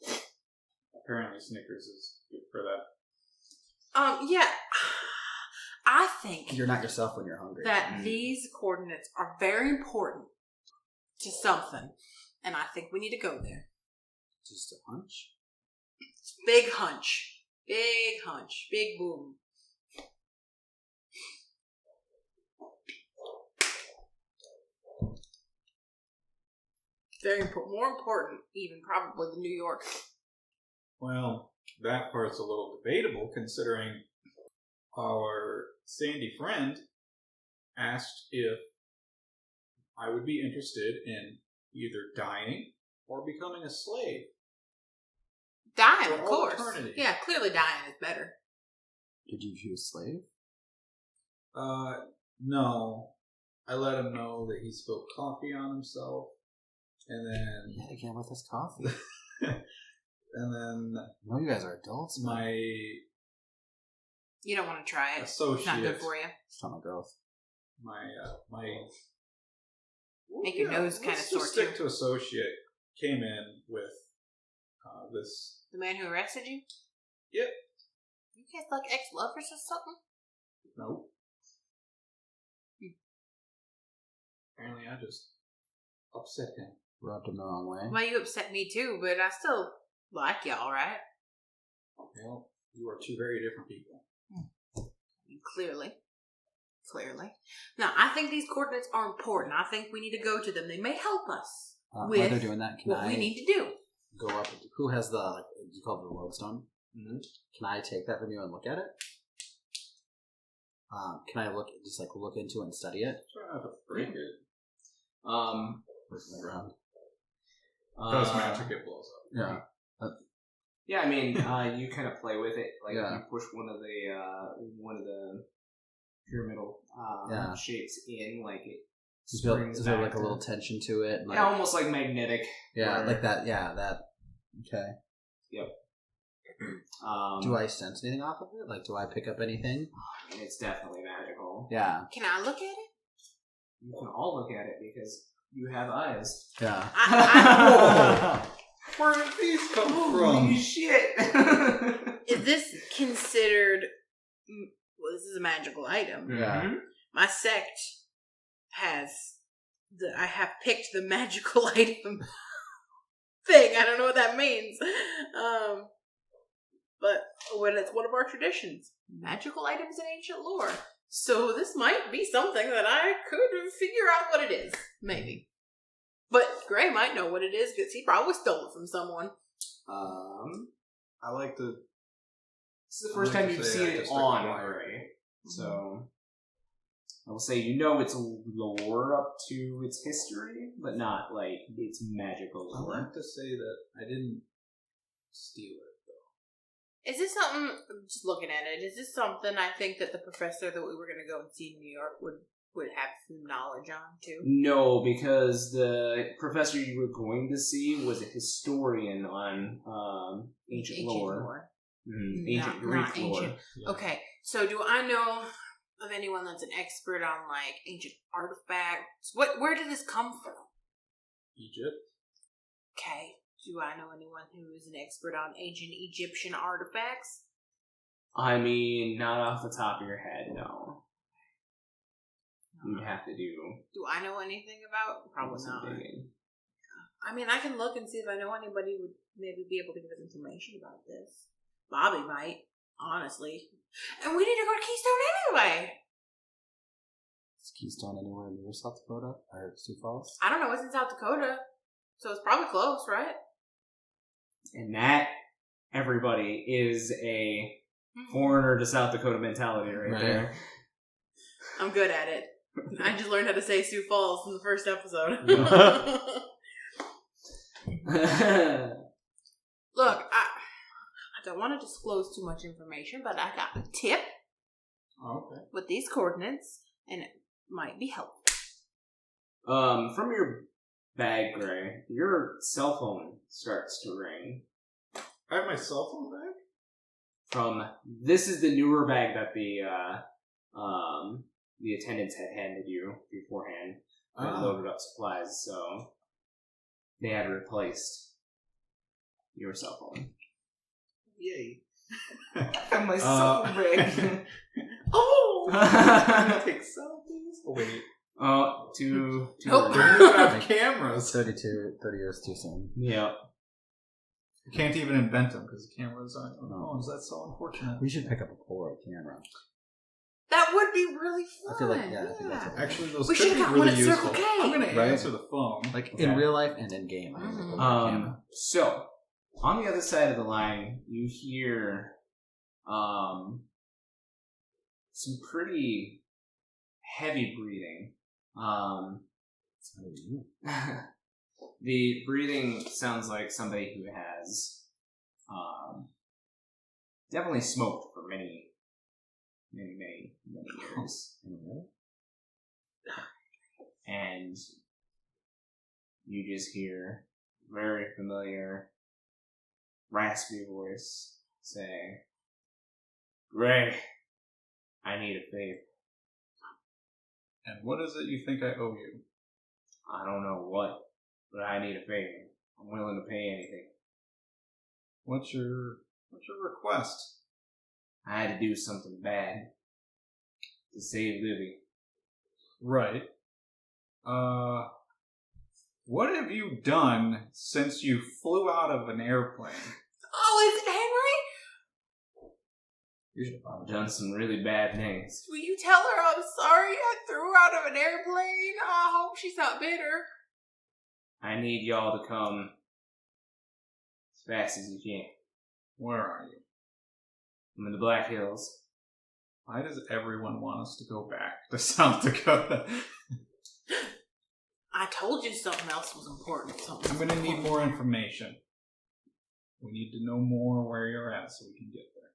Speaker 5: apparently Snickers is good for that.
Speaker 3: Yeah. I think
Speaker 4: You're not yourself when you're hungry.
Speaker 3: that these coordinates are very important to something, and I think we need to go there.
Speaker 4: Just a hunch.
Speaker 3: Big hunch. Big hunch. Big boom. Very important. More important, even probably, than New York.
Speaker 5: Well, that part's a little debatable considering our Sandy friend asked if I would be interested in either dying or becoming a slave.
Speaker 3: Dying,
Speaker 5: For
Speaker 3: of course.
Speaker 5: eternity.
Speaker 3: Yeah, clearly dying is better.
Speaker 4: Did you choose slave?
Speaker 5: No. I let him know that he spilled coffee on himself. And then...
Speaker 4: Yeah, again with this coffee.
Speaker 5: and then
Speaker 4: No, you guys are adults. Man.
Speaker 5: my
Speaker 3: You don't want to try it.
Speaker 5: associate...
Speaker 3: It's not good for you.
Speaker 4: It's not my growth.
Speaker 5: My
Speaker 3: Make your nose kinda
Speaker 5: let's
Speaker 3: sore,
Speaker 5: just stick
Speaker 3: too.
Speaker 5: to associate came in with this.
Speaker 3: The man who arrested you?
Speaker 5: Yep.
Speaker 3: You guys like ex-lovers or something?
Speaker 5: Nope. Apparently, I just upset him.
Speaker 4: Rubbed him the wrong way.
Speaker 3: Well, you upset me too, but I still like y'all, right?
Speaker 5: Well, you are two very different people.
Speaker 3: Clearly. Now, I think these coordinates are important. I think we need to go to them. They may help us
Speaker 4: While
Speaker 3: with
Speaker 4: they're doing that, can
Speaker 3: what
Speaker 4: I
Speaker 3: we need to do.
Speaker 4: go up? Who has the? You call it the lodestone?
Speaker 5: Mm-hmm.
Speaker 4: Can I take that from you and look at it? Can I look into it and study it?
Speaker 5: Try not to break it.
Speaker 4: Where's my ground?
Speaker 5: Does magic, it blows up.
Speaker 4: Yeah.
Speaker 2: Yeah, I mean, you kind of play with it. Like
Speaker 4: Yeah.
Speaker 2: you push one of the pyramidal
Speaker 4: Yeah.
Speaker 2: shapes in, like it
Speaker 4: Is there,
Speaker 2: springs
Speaker 4: is there
Speaker 2: back
Speaker 4: like a
Speaker 2: to-
Speaker 4: little tension to it? Like,
Speaker 2: yeah, almost like magnetic.
Speaker 4: yeah,
Speaker 2: where-
Speaker 4: like that. Yeah, that. Okay. Do I sense anything off of it? Like, do I pick up anything?
Speaker 2: It's definitely magical.
Speaker 4: Yeah.
Speaker 3: Can I look at it?
Speaker 2: You can all look at it because You have eyes.
Speaker 4: Yeah.
Speaker 5: Where did these come
Speaker 2: Holy
Speaker 5: from?
Speaker 2: shit!
Speaker 3: Is this considered? Well, this is a magical item.
Speaker 4: Yeah.
Speaker 3: My sect has I have picked the magical item thing. I don't know what that means. But when it's one of our traditions, magical items in ancient lore. So this might be something that I could figure out what it is. Maybe. But Gray might know what it is because he probably stole it from someone.
Speaker 5: I like to.
Speaker 2: This is the first time you've seen it on Gray. So, I will say you know its lore up to its history, but not like its magical
Speaker 5: I
Speaker 2: lore.
Speaker 5: like to say that I didn't steal it.
Speaker 3: Is this something, just looking at it, is this something I think that the professor that we were going to go and see in New York would have some knowledge on, too?
Speaker 2: No, because the professor you were going to see was a historian on ancient lore. Ancient Greek lore.
Speaker 3: Ancient. Okay, so do I know of anyone that's an expert on, like, ancient artifacts? Where did this come from?
Speaker 5: Egypt?
Speaker 3: Okay. Do I know anyone who is an expert on ancient Egyptian artifacts?
Speaker 2: I mean, not off the top of your head, no. You'd have to do.
Speaker 3: Do I know anything about? Probably
Speaker 2: some
Speaker 3: not.
Speaker 2: digging.
Speaker 3: I mean, I can look and see if I know anybody who would maybe be able to give us information about this. Bobby might, honestly. And we need to go to Keystone anyway.
Speaker 4: Is Keystone anywhere near South Dakota or Sioux Falls?
Speaker 3: I don't know. It's in South Dakota, so it's probably close, right?
Speaker 2: And that, everybody, is a foreigner to South Dakota mentality right there.
Speaker 3: I'm good at it. I just learned how to say Sioux Falls in the first episode. Look, I don't want to disclose too much information, but I got a tip with these coordinates, and it might be helpful.
Speaker 2: From your bag, Gray, your cell phone starts to ring.
Speaker 5: I have my cell phone back?
Speaker 2: This is the newer bag that the attendants had handed you beforehand. They loaded up supplies, so they had replaced your cell phone.
Speaker 5: Yay.
Speaker 2: And my cell phone bag.
Speaker 5: Oh! Take selfies. Oh, wait.
Speaker 2: Two.
Speaker 3: Nope.
Speaker 5: We don't have cameras.
Speaker 4: 30 years too soon.
Speaker 2: Yeah.
Speaker 5: You can't even invent them because the cameras aren't on phones. That's so unfortunate.
Speaker 4: We should pick up a Polaroid camera.
Speaker 3: That would be really fun.
Speaker 4: I feel like, I think that's what
Speaker 5: Actually, those
Speaker 3: We
Speaker 5: could
Speaker 3: should've
Speaker 5: be
Speaker 3: got
Speaker 5: really
Speaker 3: one at
Speaker 5: useful.
Speaker 3: Circle K.
Speaker 5: I'm going to
Speaker 4: Right?
Speaker 5: answer the phone.
Speaker 4: like
Speaker 2: Okay.
Speaker 4: in real life and in game. I think a Polaroid camera.
Speaker 2: So, on the other side of the line, you hear some pretty heavy breathing. The breathing sounds like somebody who has definitely smoked for many years. And you just hear a very familiar, raspy voice saying, "Gray, I need a favor."
Speaker 5: And what is it you think I owe you?
Speaker 2: I don't know what, but I need a favor. I'm willing to pay anything.
Speaker 5: What's your request?
Speaker 2: I had to do something bad to save Livy.
Speaker 5: Right. What have you done since you flew out of an airplane?
Speaker 3: Oh, is it Henry?
Speaker 4: You should
Speaker 2: I've done some really bad things.
Speaker 3: Will you tell her I'm sorry I threw her out of an airplane? I hope she's not bitter.
Speaker 2: I need y'all to come as fast as you can.
Speaker 5: Where are you?
Speaker 2: I'm in the Black Hills.
Speaker 5: Why does everyone want us to go back to South Dakota?
Speaker 3: I told you something else was important.
Speaker 5: I'm going to need more information. We need to know more where you're at so we can get there.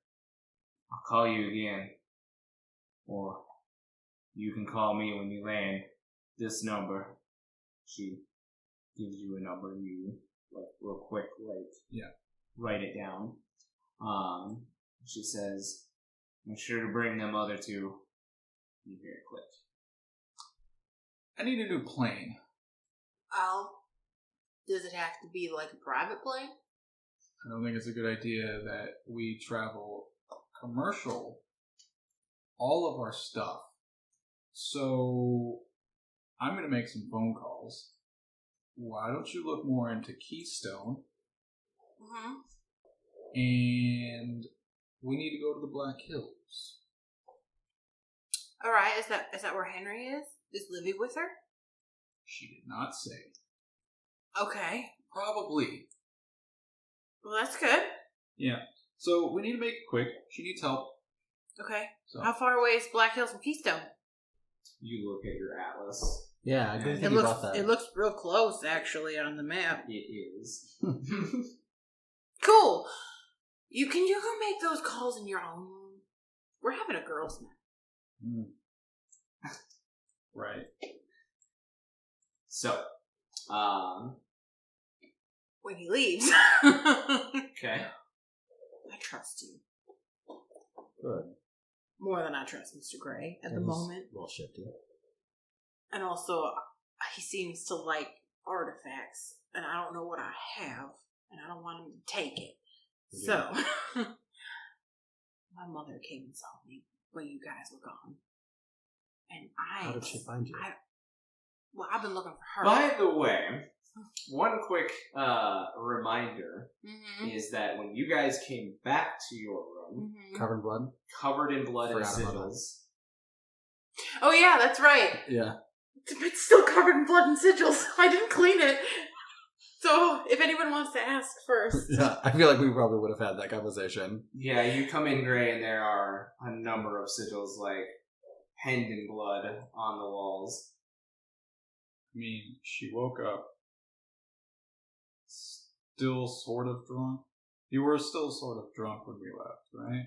Speaker 2: I'll call you again. Or you can call me when you land. This number. She gives you a number and you, real quick, write it down. She says, make sure to bring them other two. You hear it click.
Speaker 5: I need a new plane.
Speaker 3: Does it have to be like a private plane?
Speaker 5: I don't think it's a good idea that we travel commercial all of our stuff. So I'm going to make some phone calls. Why don't you look more into Keystone?
Speaker 3: Mm-hmm.
Speaker 5: And we need to go to the Black Hills.
Speaker 3: All right. Is that where Henry is? Is Livy with her?
Speaker 5: She did not say.
Speaker 3: Okay.
Speaker 5: Probably.
Speaker 3: Well, that's good.
Speaker 5: Yeah. So we need to make it quick. She needs help.
Speaker 3: Okay.
Speaker 5: So
Speaker 3: How far away is Black Hills from Keystone?
Speaker 2: You look at your atlas.
Speaker 4: Yeah, I didn't think
Speaker 3: It
Speaker 4: about that.
Speaker 3: looks real close, actually, on the map.
Speaker 2: It is.
Speaker 3: Cool. Can you go make those calls in your own room? We're having a girls' night.
Speaker 5: Right.
Speaker 2: So,
Speaker 3: When he leaves.
Speaker 2: okay.
Speaker 3: I trust you.
Speaker 4: Good.
Speaker 3: More than I trust Mr. Gray at the moment.
Speaker 4: A little shifty.
Speaker 3: And also, he seems to like artifacts, and I don't know what I have, and I don't want him to take it.
Speaker 4: Yeah.
Speaker 3: So, my mother came and saw me when you guys were gone. And
Speaker 4: How did she find you?
Speaker 3: Well, I've been looking for her.
Speaker 2: By the way, one quick reminder
Speaker 3: Mm-hmm.
Speaker 2: is that when you guys came back to your room,
Speaker 3: Mm-hmm.
Speaker 4: Covered in blood?
Speaker 2: covered in blood and
Speaker 4: Forgot about
Speaker 2: sigils,
Speaker 3: Oh, yeah, that's right.
Speaker 4: Yeah.
Speaker 3: It's still covered in blood and sigils. I didn't clean it. So, if anyone wants to ask first.
Speaker 4: Yeah, I feel like we probably would have had that conversation.
Speaker 2: yeah, you come in, Gray, and there are a number of sigils, like, penned in blood on the walls.
Speaker 5: I mean, she woke up still sort of drunk. You were still sort of drunk when we left, right?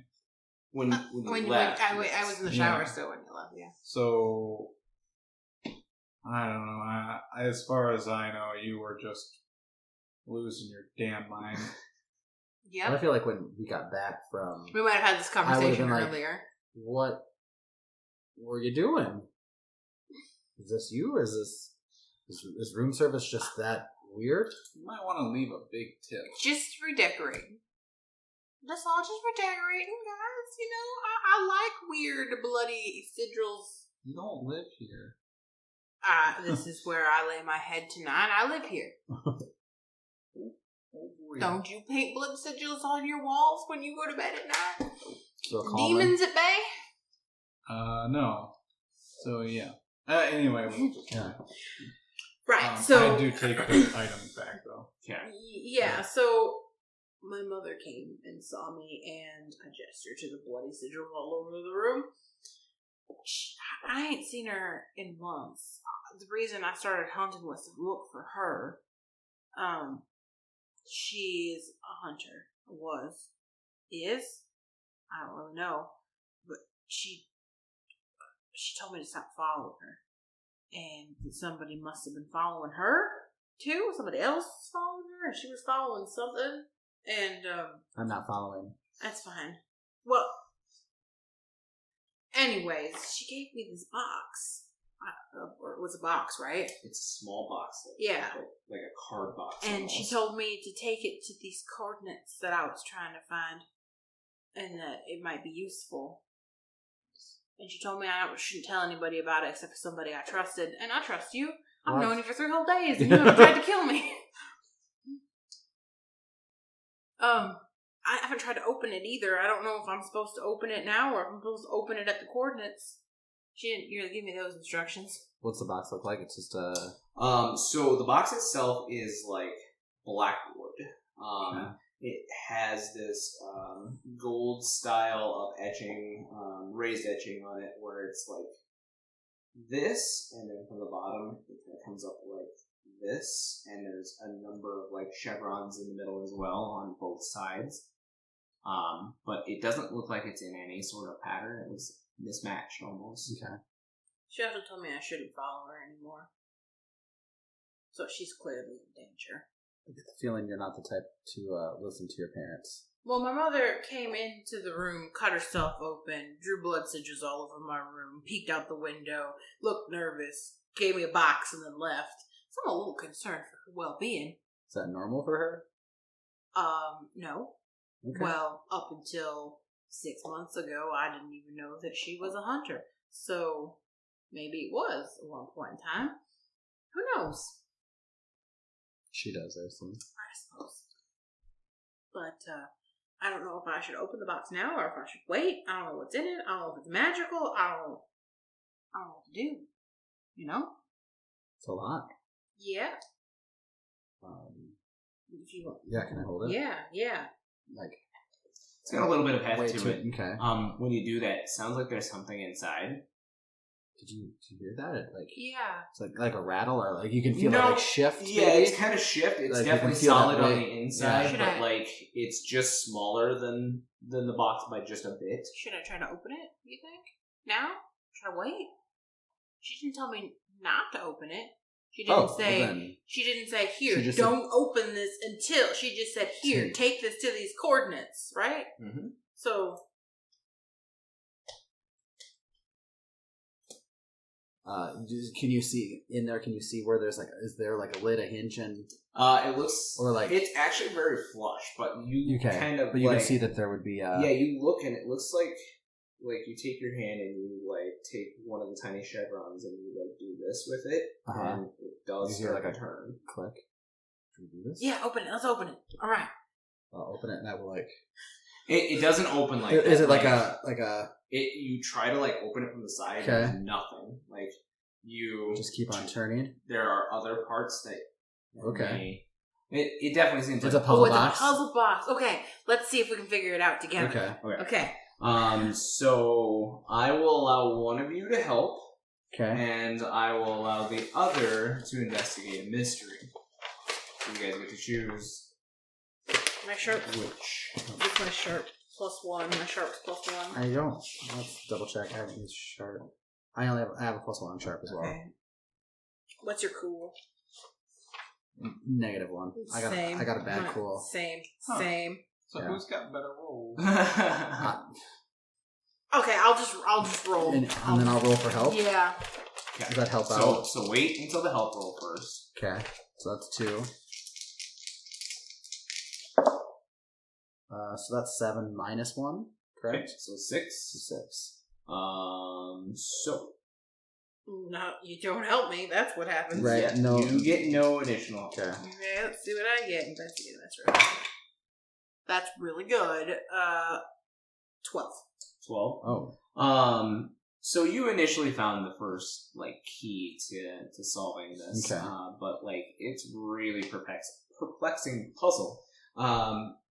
Speaker 2: When
Speaker 3: When
Speaker 2: you
Speaker 3: you
Speaker 2: left.
Speaker 3: went, I was in the shower
Speaker 5: Yeah.
Speaker 3: still when you left, yeah.
Speaker 5: So, I don't know. As far as I know, you were just losing your damn mind.
Speaker 3: Yep.
Speaker 4: But I feel like when we got back from...
Speaker 3: We might have had this
Speaker 4: I would've
Speaker 3: conversation
Speaker 4: been like,
Speaker 3: earlier.
Speaker 4: What were you doing? Is this you, or is room service just that weird?
Speaker 5: You might want to leave a big tip.
Speaker 3: Just redecorating. That's all, just redecorating, guys. You know, I like weird, bloody sigils.
Speaker 5: You don't live here.
Speaker 3: This is where I lay my head tonight. I live here. Don't you paint blood sigils on your walls when you go to bed at night?
Speaker 4: So calming.
Speaker 3: Demons at bay?
Speaker 5: No. So, yeah. Anyway.
Speaker 4: Yeah.
Speaker 3: Right, so...
Speaker 5: I do take the items back, though.
Speaker 2: Okay.
Speaker 3: Yeah, so my mother came and saw me, and I gestured to the bloody sigils all over the room. I ain't seen her in months. The reason I started hunting was to look for her. She's a hunter. Is? I don't really know. But she told me to stop following her. And somebody must have been following her, too. Somebody else was following her. She was following something. And,
Speaker 4: I'm not following.
Speaker 3: that's fine. Well, anyways, she gave me this box. Or it was a box, right?
Speaker 2: It's a small box.
Speaker 3: Yeah.
Speaker 2: Like a card box.
Speaker 3: And she
Speaker 2: almost.
Speaker 3: told me to take it to these coordinates that I was trying to find. And that it might be useful. And she told me I shouldn't tell anybody about it except for somebody I trusted. And I trust you. I've
Speaker 4: What?
Speaker 3: known you for 3 whole days and you haven't tried to kill me. I haven't tried to open it either. I don't know if I'm supposed to open it now or if I'm supposed to open it at the coordinates. She didn't really give me those instructions.
Speaker 4: What's the box look like? It's just a...
Speaker 2: So the box itself is like black wood.
Speaker 4: Okay.
Speaker 2: It has this gold style of etching, raised etching on it, where it's like this, and then from the bottom it kind of comes up like this, and there's a number of like chevrons in the middle as well on both sides. But it doesn't look like it's in any sort of pattern. It was mismatched almost.
Speaker 4: Okay.
Speaker 3: She also told me I shouldn't follow her anymore. So she's clearly in danger.
Speaker 4: I get the feeling you're not the type to listen to your parents.
Speaker 3: Well, my mother came into the room, cut herself open, drew blood sigils all over my room, peeked out the window, looked nervous, gave me a box, and then left. So I'm a little concerned for her well-being.
Speaker 4: Is that normal for her?
Speaker 3: No.
Speaker 4: Okay.
Speaker 3: Well, up until 6 months ago, I didn't even know that she was a hunter. So, maybe it was at one point in time. Who knows?
Speaker 4: She does, I assume.
Speaker 3: I suppose. But, I don't know if I should open the box now or if I should wait. I don't know what's in it. I don't know if it's magical. I don't know what to do. You know?
Speaker 4: It's a lot.
Speaker 3: Yeah. If you want.
Speaker 4: Yeah, can I hold it?
Speaker 3: Yeah.
Speaker 4: Like,
Speaker 2: It's got a little bit of heft
Speaker 4: way
Speaker 2: to it.
Speaker 4: Okay.
Speaker 2: When you do that, it sounds like there's something inside.
Speaker 4: Did you hear that? It, like,
Speaker 3: Yeah.
Speaker 4: it's like a rattle, or like you can feel it
Speaker 2: No,
Speaker 4: like shift.
Speaker 2: Yeah,
Speaker 4: maybe?
Speaker 2: it's kind of shift. It's
Speaker 4: Like, you
Speaker 2: definitely
Speaker 4: can feel that
Speaker 2: solid on
Speaker 4: way.
Speaker 2: the inside,
Speaker 3: Yeah.
Speaker 2: but like it's just smaller than the box by just a bit.
Speaker 3: Should I try to open it, you think? Now? Should I wait? She didn't tell me not to open it. She didn't say,
Speaker 4: well then,
Speaker 3: she didn't say, here,
Speaker 4: She just
Speaker 3: don't open this until. She just said, here,
Speaker 4: Take.
Speaker 3: take this to these coordinates, right?
Speaker 2: Mm-hmm.
Speaker 3: So,
Speaker 4: can you see in there? Can you see where there's like, is there like a lid, a hinge, and
Speaker 2: It looks
Speaker 4: or like
Speaker 2: it's actually very flush, but you kind of
Speaker 4: but you
Speaker 2: like,
Speaker 4: can see that there would be.
Speaker 2: yeah, you look and it looks like you take your hand and you like take one of the tiny chevrons and you like do this with it, and it does
Speaker 4: You hear,
Speaker 2: start
Speaker 4: like,
Speaker 2: to turn.
Speaker 4: click. Should we do this?
Speaker 3: yeah, open it. Let's open it. All right.
Speaker 4: I'll open it and I will like.
Speaker 2: It doesn't open like
Speaker 4: Is
Speaker 2: that.
Speaker 4: it like a?
Speaker 2: You try to like open it from the side,
Speaker 4: Okay.
Speaker 2: and there's nothing. Like you
Speaker 4: Just keep on turning.
Speaker 2: There are other parts that.
Speaker 4: Okay.
Speaker 2: It definitely seems
Speaker 4: It's
Speaker 2: like
Speaker 4: a puzzle
Speaker 3: it's
Speaker 4: box.
Speaker 3: a puzzle box. Okay, let's see if we can figure it out together.
Speaker 4: Okay.
Speaker 3: Okay.
Speaker 2: So I will allow one of you to help,
Speaker 4: Okay.
Speaker 2: and I will allow the other to investigate a mystery. So you guys get to choose
Speaker 3: My sharp.
Speaker 2: which.
Speaker 3: It's my sharp +1. My sharp's +1.
Speaker 4: I don't. Let's double check. I haven't used sharp. I have a +1 on sharp as well.
Speaker 3: Okay. What's your cool?
Speaker 4: -1. I got a bad
Speaker 3: Right.
Speaker 4: cool.
Speaker 3: Same.
Speaker 5: Huh.
Speaker 3: Same.
Speaker 5: So
Speaker 4: Yeah.
Speaker 5: who's got better rolls?
Speaker 3: Okay, I'll just roll.
Speaker 4: And then I'll roll for help.
Speaker 3: Yeah.
Speaker 4: Does that help
Speaker 2: so
Speaker 4: out?
Speaker 2: so wait until the help roll first.
Speaker 4: Okay. So that's 2. So that's 7 minus 1. Correct.
Speaker 2: So 6.
Speaker 4: 6.
Speaker 2: So
Speaker 3: No, you don't help me. That's what happens.
Speaker 4: Right.
Speaker 2: yeah,
Speaker 4: No.
Speaker 2: you get no additional.
Speaker 4: Okay.
Speaker 3: Okay, let's see what I get. Investigate. That's right. That's really good. 12.
Speaker 2: 12.
Speaker 4: Oh.
Speaker 2: So you initially found the first key to solving this,
Speaker 4: Okay.
Speaker 2: but it's really perplexing puzzle.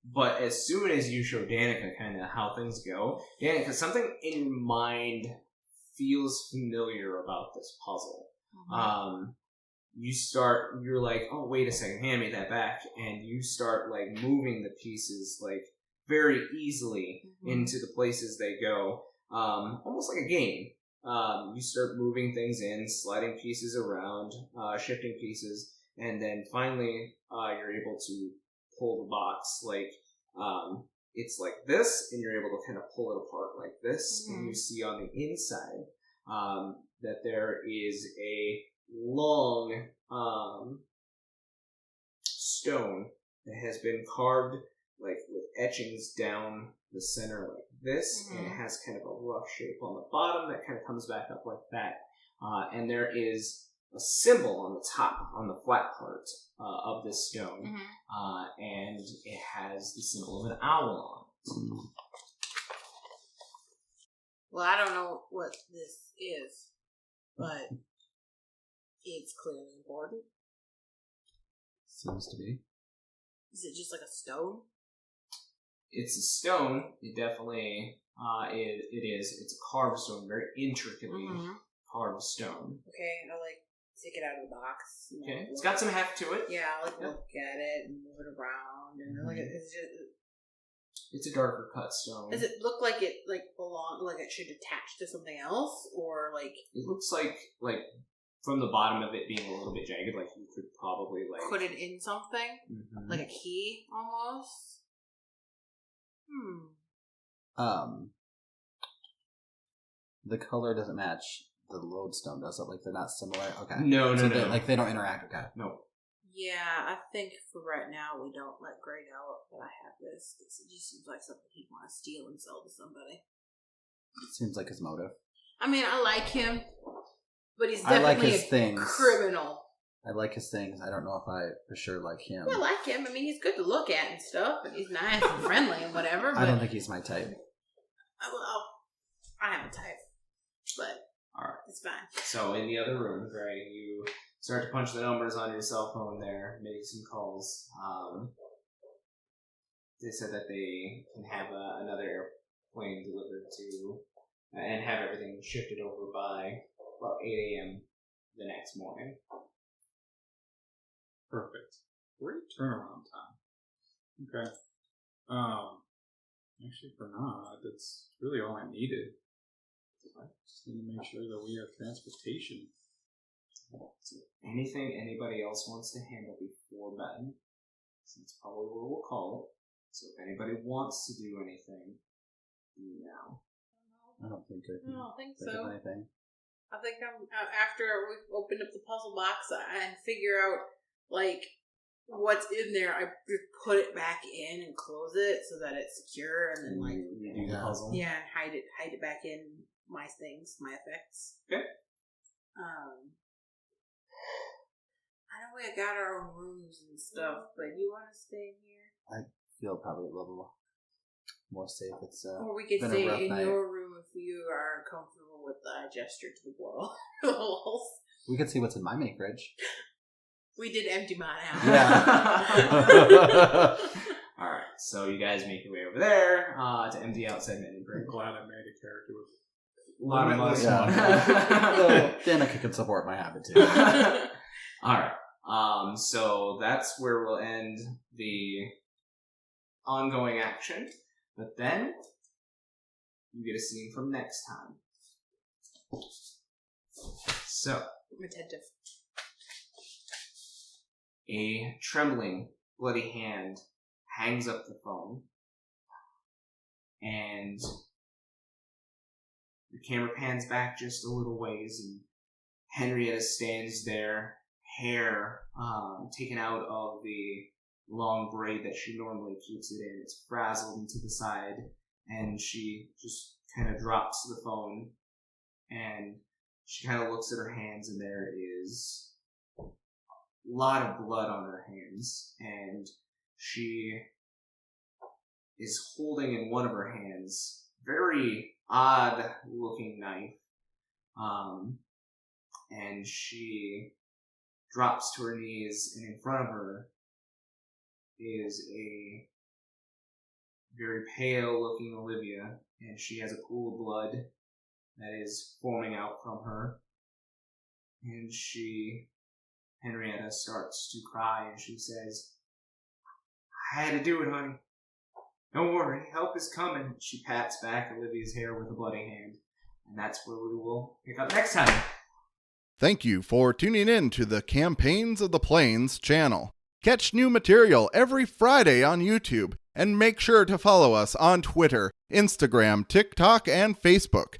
Speaker 2: But as soon as you show Danica kind of how things go, Danica, something in your mind feels familiar about this puzzle.
Speaker 3: Mm-hmm.
Speaker 2: You're like, oh, wait a second, hand me that back, and you start moving the pieces very easily into the places they go, almost like a game. You start moving things in, sliding pieces around, shifting pieces, and then finally you're able to pull the box it's like this, and you're able to kind of pull it apart like this, and you see on the inside that there is a long stone that has been carved with etchings down the center like this, and it has kind of a rough shape on the bottom that kind of comes back up like that, and there is a symbol on the top, on the flat part of this stone, and it has the symbol of an owl on it.
Speaker 3: Well, I don't know what this is, but it's clearly important.
Speaker 4: Seems to be.
Speaker 3: Is it just like a stone?
Speaker 2: It's a stone. It definitely it is. It's a carved stone, very intricately carved stone.
Speaker 3: Okay, I take it out of the box.
Speaker 2: Okay, it's got some heft to it.
Speaker 3: Yeah, I look at it and move it around, and
Speaker 2: It's a darker cut stone.
Speaker 3: does it look like it it should attach to something else, or
Speaker 2: It looks like from the bottom of it being a little bit jagged, you could probably
Speaker 3: put it in something,
Speaker 2: Mhm.
Speaker 3: like a key almost.
Speaker 4: The color doesn't match the lodestone does it. Like they're not similar. Okay.
Speaker 2: No.
Speaker 4: They don't interact. Okay.
Speaker 2: No.
Speaker 3: Yeah, I think for right now we don't let Gray know that I have this because it just seems like something he'd want to steal and sell to somebody.
Speaker 4: Seems like his motive.
Speaker 3: I mean, I like him, but he's
Speaker 4: I like
Speaker 3: definitely
Speaker 4: his things.
Speaker 3: criminal.
Speaker 4: I like his things. I don't know if I for sure like him.
Speaker 3: I like him. I mean, he's good to look at and stuff, and he's nice and friendly and whatever. But
Speaker 4: I don't think he's my type.
Speaker 3: well, I have a type, but
Speaker 2: All right.
Speaker 3: it's fine.
Speaker 2: So in the other room, Gray, you start to punch the numbers on your cell phone there, make some calls. They said that they can have another airplane delivered to, and have everything shifted over by about 8 a.m. the next morning.
Speaker 5: Perfect. Great turnaround time. Okay. Actually, for now, that's really all I needed. Just need to make sure that we have transportation.
Speaker 2: So anything anybody else wants to handle before bed, that's probably what we'll call it. So if anybody wants to do anything, do now.
Speaker 4: I don't think I
Speaker 3: I don't think
Speaker 4: think
Speaker 3: so.
Speaker 4: of anything.
Speaker 3: I think I'm after we've opened up the puzzle box and figure out like what's in there. I just put it back in and close it so that it's secure, and then like
Speaker 2: You do the puzzle.
Speaker 3: yeah, and hide it back in my things, my effects.
Speaker 2: Okay.
Speaker 3: I know we got our own rooms and stuff, but you want to stay here?
Speaker 4: I feel probably a little more safe. It's
Speaker 3: Or we could
Speaker 4: been a
Speaker 3: stay
Speaker 4: rough
Speaker 3: in
Speaker 4: night.
Speaker 3: your room if you are comfortable with the gesture to the walls.
Speaker 4: We could see what's in my mini fridge.
Speaker 3: We did empty mine out.
Speaker 4: Yeah.
Speaker 2: Alright, so you guys make your way over there to empty out said mini
Speaker 5: I'm
Speaker 2: break.
Speaker 5: glad I made a character with
Speaker 2: A lot of
Speaker 5: limitless
Speaker 2: money.
Speaker 5: money.
Speaker 4: Well, Danica can support my habit too.
Speaker 2: Alright, so that's where we'll end the ongoing action. But then, you get a scene from next time. So,
Speaker 3: I'm attentive.
Speaker 2: a trembling, bloody hand hangs up the phone, and the camera pans back just a little ways, and Henrietta stands there, hair taken out of the long braid that she normally keeps it in. It's frazzled into the side, and she just kind of drops the phone, and she kind of looks at her hands, and there is a lot of blood on her hands, and she is holding in one of her hands very odd looking knife, and she drops to her knees, and in front of her is a very pale looking Olivia, and she has a pool of blood that is forming out from her, and Henrietta starts to cry, and she says, "I had to do it, honey. Don't worry, help is coming." She pats back Olivia's hair with a bloody hand, and that's where we will pick up next time.
Speaker 8: Thank you for tuning in to the Campaigns of the Plains channel. Catch new material every Friday on YouTube, and make sure to follow us on Twitter, Instagram, TikTok, and Facebook.